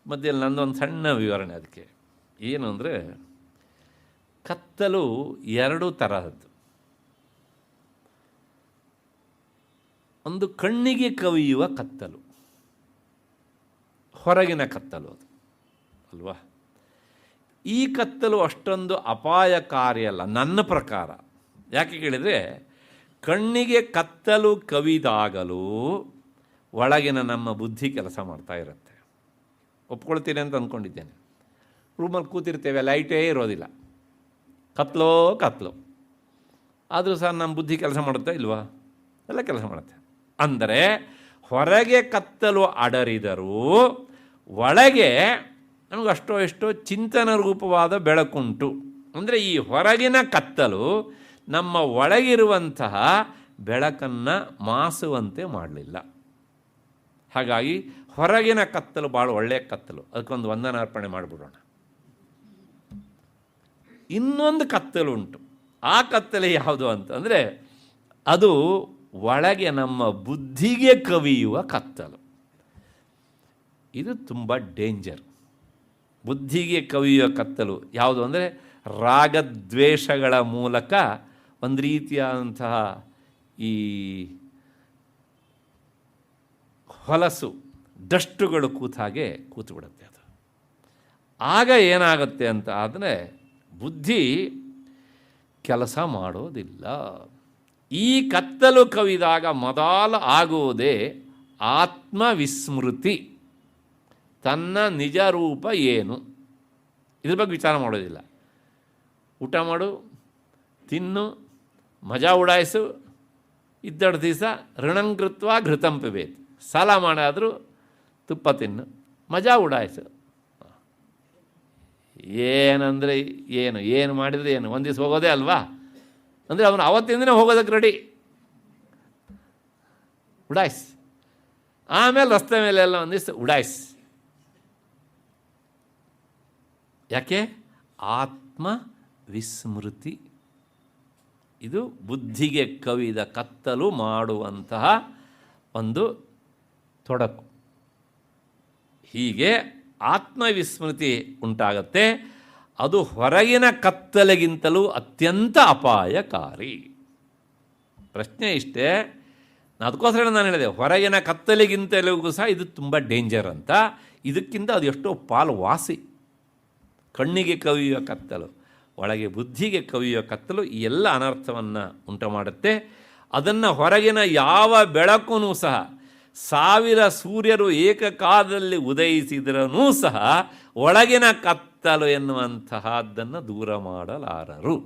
ಮಧ್ಯದಲ್ಲಿ ನನ್ನೊಂದು ಸಣ್ಣ ವಿವರಣೆ ಅದಕ್ಕೆ. ಏನು ಅಂದರೆ, ಕತ್ತಲು ಎರಡು ತರಹದ್ದು. ಒಂದು ಕಣ್ಣಿಗೆ ಕವಿಯುವ ಕತ್ತಲು, ಹೊರಗಿನ ಕತ್ತಲು ಅದು ಅಲ್ವಾ. ಈ ಕತ್ತಲು ಅಷ್ಟೊಂದು ಅಪಾಯಕಾರಿ ಅಲ್ಲ ನನ್ನ ಪ್ರಕಾರ. ಯಾಕೆ ಕೇಳಿದರೆ, ಕಣ್ಣಿಗೆ ಕತ್ತಲು ಕವಿದಾಗಲೂ ಒಳಗಿನ ನಮ್ಮ ಬುದ್ಧಿ ಕೆಲಸ ಮಾಡ್ತಾ ಇರುತ್ತೆ. ಒಪ್ಕೊಳ್ತೀನಿ ಅಂತ ಅಂದ್ಕೊಂಡಿದ್ದೇನೆ. ರೂಮಲ್ಲಿ ಕೂತಿರ್ತೇವೆ, ಲೈಟೇ ಇರೋದಿಲ್ಲ, ಕತ್ಲು ಆದರೂ ಸಹ ನಮ್ಮ ಬುದ್ಧಿ ಕೆಲಸ ಮಾಡುತ್ತಾ ಇಲ್ವಾ? ಎಲ್ಲ ಕೆಲಸ ಮಾಡುತ್ತೆ. ಅಂದರೆ ಹೊರಗೆ ಕತ್ತಲು ಅಡರಿದರೂ ಒಳಗೆ ನಮಗೆ ಅಷ್ಟೋ ಎಷ್ಟೋ ಚಿಂತನ ರೂಪವಾದ ಬೆಳಕುಂಟು. ಅಂದರೆ ಈ ಹೊರಗಿನ ಕತ್ತಲು ನಮ್ಮ ಒಳಗಿರುವಂತಹ ಬೆಳಕನ್ನು ಮಾಸುವಂತೆ ಮಾಡಲಿಲ್ಲ. ಹಾಗಾಗಿ ಹೊರಗಿನ ಕತ್ತಲು ಭಾಳ ಒಳ್ಳೆಯ ಕತ್ತಲು, ಅದಕ್ಕೊಂದು ವಂದನಾರ್ಪಣೆ ಮಾಡಿಬಿಡೋಣ. ಇನ್ನೊಂದು ಕತ್ತಲು ಉಂಟು. ಆ ಕತ್ತಲೆ ಯಾವುದು ಅಂತಂದರೆ, ಅದು ಒಳಗೆ ನಮ್ಮ ಬುದ್ಧಿಗೆ ಕವಿಯುವ ಕತ್ತಲು. ಇದು ತುಂಬ ಡೇಂಜರ್. ಬುದ್ಧಿಗೆ ಕವಿಯುವ ಕತ್ತಲು ಯಾವುದು ಅಂದರೆ, ರಾಗದ್ವೇಷಗಳ ಮೂಲಕ ಒಂದು ರೀತಿಯಾದಂತಹ ಈ ಹೊಲಸು ಡಸ್ಟುಗಳು ಕೂತಾಗೆ ಕೂತುಬಿಡುತ್ತೆ. ಅದು ಆಗ ಏನಾಗುತ್ತೆ ಅಂತ ಆದರೆ, ಬುದ್ಧಿ ಕೆಲಸ ಮಾಡೋದಿಲ್ಲ. ಈ ಕತ್ತಲು ಕವಿದಾಗ ಮೊದಲು ಆಗುವುದೇ ಆತ್ಮವಿಸ್ಮೃತಿ. ತನ್ನ ನಿಜ ರೂಪ ಏನು ಇದ್ರ ಬಗ್ಗೆ ವಿಚಾರ ಮಾಡೋದಿಲ್ಲ. ಊಟ ಮಾಡು, ತಿನ್ನು, ಮಜಾ ಉಡಾಯಿಸು, ಇದ್ದಷ್ಟು ದಿವಸ ಋಣಂಕೃತ್ವ ಘೃತಂ ಪಿಬೇತ್. ಸಾಲ ಮಾಡಾದರೂ ತುಪ್ಪ ತಿನ್ನು, ಮಜಾ ಉಡಾಯಿಸು. ಏನಂದರೆ ಏನು ಮಾಡಿದರೆ ಏನು, ಒಂದು ದಿವಸ ಹೋಗೋದೇ ಅಲ್ವಾ? ಅಂದರೆ ಅವನು ಅವತ್ತಿಂದನೇ ಹೋಗೋದಕ್ಕೆ ರೆಡಿ. ಉಡಾಯಿಸ್, ಆಮೇಲೆ ರಸ್ತೆ ಮೇಲೆ ಎಲ್ಲ ಒಂದು ದಿವಸ ಉಡಾಯಿಸ್. ಯಾಕೆ? ಆತ್ಮ ವಿಸ್ಮೃತಿ. ಇದು ಬುದ್ಧಿಗೆ ಕವಿದ ಕತ್ತಲು ಮಾಡುವಂತಹ ಒಂದು ತೊಡಕು. ಹೀಗೆ ಆತ್ಮವಿಸ್ಮೃತಿ ಉಂಟಾಗತ್ತೆ. ಅದು ಹೊರಗಿನ ಕತ್ತಲೆಗಿಂತಲೂ ಅತ್ಯಂತ ಅಪಾಯಕಾರಿ. ಪ್ರಶ್ನೆ ಇಷ್ಟೇ, ಅದಕ್ಕೋಸ್ಕರ ನಾನು ಹೇಳಿದೆ, ಹೊರಗಿನ ಕತ್ತಲೆಗಿಂತಲೂ ಸಹ ಇದು ತುಂಬ ಡೇಂಜರ್ ಅಂತ. ಇದಕ್ಕಿಂತ ಅದು ಎಷ್ಟೋ ಪಾಲು ವಾಸಿ. ಕಣ್ಣಿಗೆ ಕವಿಯುವ ಕತ್ತಲು, ಒಳಗೆ ಬುದ್ಧಿಗೆ ಕವಿಯುವ ಕತ್ತಲು ಈ ಎಲ್ಲ ಅನರ್ಥವನ್ನು ಉಂಟು ಮಾಡುತ್ತೆ. ಅದನ್ನು ಹೊರಗಿನ ಯಾವ ಬೆಳಕೂ ಸಹ 1000 ಸೂರ್ಯರು ಏಕಕಾಲದಲ್ಲಿ ಉದಯಿಸಿದ್ರೂ ಸಹ ಒಳಗಿನ ಕತ್ತಲು ಎನ್ನುವಂತಹದ್ದನ್ನು ದೂರ ಮಾಡಲಾರರು.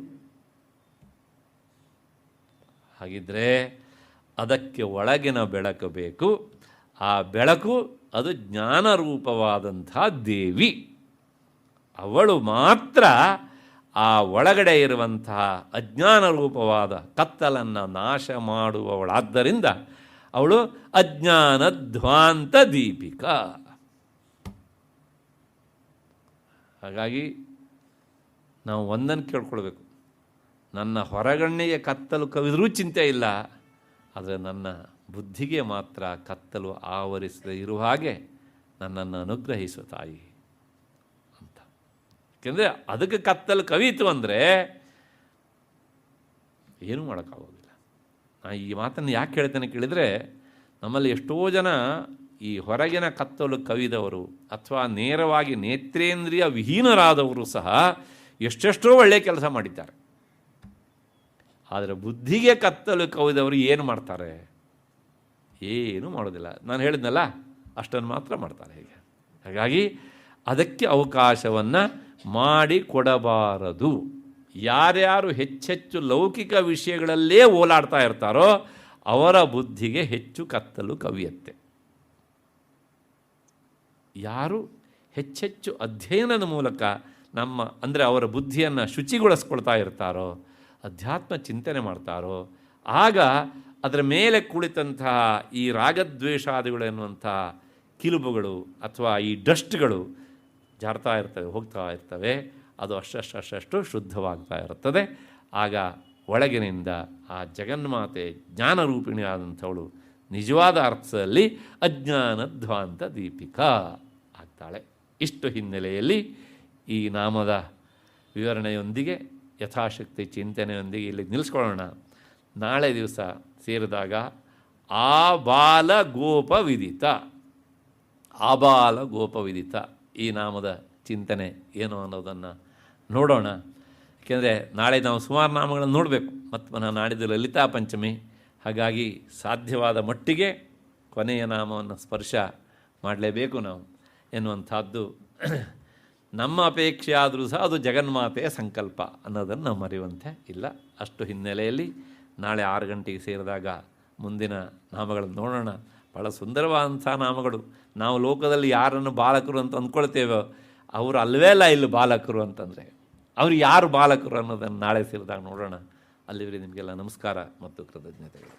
ಹಾಗಿದ್ರೆ ಅದಕ್ಕೆ ಒಳಗಿನ ಬೆಳಕು ಬೇಕು. ಆ ಬೆಳಕು ಅದು ಜ್ಞಾನರೂಪವಾದಂತಹ ದೇವಿ. ಅವಳು ಮಾತ್ರ ಆ ಒಳಗಡೆ ಇರುವಂತಹ ಅಜ್ಞಾನ ರೂಪವಾದ ಕತ್ತಲನ್ನು ನಾಶ ಮಾಡುವವಳಾದ್ದರಿಂದ ಅವಳು ಅಜ್ಞಾನಧ್ವಾಂತ ದೀಪಿಕಾ. ಹಾಗಾಗಿ ನಾವು ಒಂದನ್ನು ಕೇಳ್ಕೊಳ್ಬೇಕು, ನನ್ನ ಹೊರಗಣ್ಣಿಗೆ ಕತ್ತಲು ಕವಿದರೂ ಚಿಂತೆ ಇಲ್ಲ, ಆದರೆ ನನ್ನ ಬುದ್ಧಿಗೆ ಮಾತ್ರ ಕತ್ತಲು ಆವರಿಸದೇ ಇರುವ ಹಾಗೆ ನನ್ನನ್ನು ಅನುಗ್ರಹಿಸು ತಾಯಿ ಅಂತ. ಯಾಕೆಂದರೆ ಅದಕ್ಕೆ ಕತ್ತಲು ಕವಿಯಿತು ಅಂದರೆ ಏನೂ ಮಾಡೋಕ್ಕಾಗೋದಿಲ್ಲ. ನಾನು ಈ ಮಾತನ್ನು ಯಾಕೆ ಹೇಳ್ತೇನೆ ಕೇಳಿದರೆ, ನಮ್ಮಲ್ಲಿ ಎಷ್ಟೋ ಜನ ಈ ಹೊರಗಿನ ಕತ್ತಲು ಕವಿದವರು ಅಥವಾ ನೇರವಾಗಿ ನೇತ್ರೇಂದ್ರಿಯ ವಿಹೀನರಾದವರು ಸಹ ಎಷ್ಟೆಷ್ಟೋ ಒಳ್ಳೆಯ ಕೆಲಸ ಮಾಡಿದ್ದಾರೆ. ಆದರೆ ಬುದ್ಧಿಗೆ ಕತ್ತಲು ಕವಿದವರು ಏನು ಮಾಡ್ತಾರೆ? ಏನೂ ಮಾಡೋದಿಲ್ಲ. ನಾನು ಹೇಳಿದ್ನಲ್ಲ, ಅಷ್ಟನ್ನು ಮಾತ್ರ ಮಾಡ್ತಾರೆ. ಹೀಗೆ ಹಾಗಾಗಿ ಅದಕ್ಕೆ ಅವಕಾಶವನ್ನು ಮಾಡಿಕೊಡಬಾರದು. ಯಾರ್ಯಾರು ಹೆಚ್ಚೆಚ್ಚು ಲೌಕಿಕ ವಿಷಯಗಳಲ್ಲೇ ಓಲಾಡ್ತಾ ಇರ್ತಾರೋ ಅವರ ಬುದ್ಧಿಗೆ ಹೆಚ್ಚು ಕತ್ತಲು ಕವಿಯತ್ತೆ. ಯಾರು ಹೆಚ್ಚೆಚ್ಚು ಅಧ್ಯಯನದ ಮೂಲಕ ಅಂದರೆ ಅವರ ಬುದ್ಧಿಯನ್ನು ಶುಚಿಗೊಳಿಸ್ಕೊಳ್ತಾ ಇರ್ತಾರೋ, ಅಧ್ಯಾತ್ಮ ಚಿಂತನೆ ಮಾಡ್ತಾರೋ, ಆಗ ಅದರ ಮೇಲೆ ಕುಳಿತಂತಹ ಈ ರಾಗದ್ವೇಷಾದಿಗಳು ಎನ್ನುವಂತಹ ಕಿಲುಬುಗಳು ಅಥವಾ ಈ ಡಸ್ಟ್ಗಳು ಜಾರ್ತಾ ಇರ್ತವೆ, ಹೋಗ್ತಾ ಇರ್ತವೆ. ಅದು ಅಷ್ಟಷ್ಟು ಶುದ್ಧವಾಗ್ತಾ ಇರುತ್ತದೆ. ಆಗ ಒಳಗಿನಿಂದ ಆ ಜಗನ್ಮಾತೆ ಜ್ಞಾನರೂಪಿಣಿಯಾದಂಥವಳು ನಿಜವಾದ ಅರ್ಥದಲ್ಲಿ ಅಜ್ಞಾನಧ್ವಾಂತ ದೀಪಿಕಾ ಆಗ್ತಾಳೆ. ಇಷ್ಟು ಹಿನ್ನೆಲೆಯಲ್ಲಿ ಈ ನಾಮದ ವಿವರಣೆಯೊಂದಿಗೆ ಯಥಾಶಕ್ತಿ ಚಿಂತನೆಯೊಂದಿಗೆ ಇಲ್ಲಿ ನಿಲ್ಲಿಸ್ಕೊಳ್ಳೋಣ. ನಾಳೆ ದಿವಸ ಸೇರಿದಾಗ ಆಬಾಲ ಗೋಪವಿದಿತ ಈ ನಾಮದ ಚಿಂತನೆ ಏನು ಅನ್ನೋದನ್ನು ನೋಡೋಣ. ಏಕೆಂದರೆ ನಾಳೆ ನಾವು ಸುಮಾರು ನಾಮಗಳನ್ನು ನೋಡಬೇಕು. ಮತ್ತು ಪುನಃ ನಾಡಿದ್ದು ಲಲಿತಾ ಪಂಚಮಿ. ಹಾಗಾಗಿ ಸಾಧ್ಯವಾದ ಮಟ್ಟಿಗೆ ಕೊನೆಯ ನಾಮವನ್ನು ಸ್ಪರ್ಶ ಮಾಡಲೇಬೇಕು ನಾವು ಎನ್ನುವಂಥದ್ದು ನಮ್ಮ ಅಪೇಕ್ಷೆ ಆದರೂ ಸಹ ಅದು ಜಗನ್ಮಾತೆಯ ಸಂಕಲ್ಪ ಅನ್ನೋದನ್ನು ನಾವು ಮರೆಯುವಂತೆ ಇಲ್ಲ. ಅಷ್ಟು ಹಿನ್ನೆಲೆಯಲ್ಲಿ ನಾಳೆ 6 ಗಂಟೆಗೆ ಸೇರಿದಾಗ ಮುಂದಿನ ನಾಮಗಳನ್ನು ನೋಡೋಣ. ಭಾಳ ಸುಂದರವಾದಂಥ ನಾಮಗಳು. ನಾವು ಲೋಕದಲ್ಲಿ ಯಾರನ್ನು ಬಾಲಕರು ಅಂತ ಅಂದ್ಕೊಳ್ತೇವೋ ಅವರು ಅಲ್ವೇ ಅಲ್ಲ ಇಲ್ಲಿ ಬಾಲಕರು ಅಂತಂದರೆ ಅವರು ಯಾರು ಬಾಲಕರು ಅನ್ನೋದನ್ನು ನಾಳೆ ಸೇರಿದಾಗ ನೋಡೋಣ. ಅಲ್ಲಿವರೆಗೆ ನಿಮಗೆಲ್ಲ ನಮಸ್ಕಾರ ಮತ್ತು ಕೃತಜ್ಞತೆಗಳು.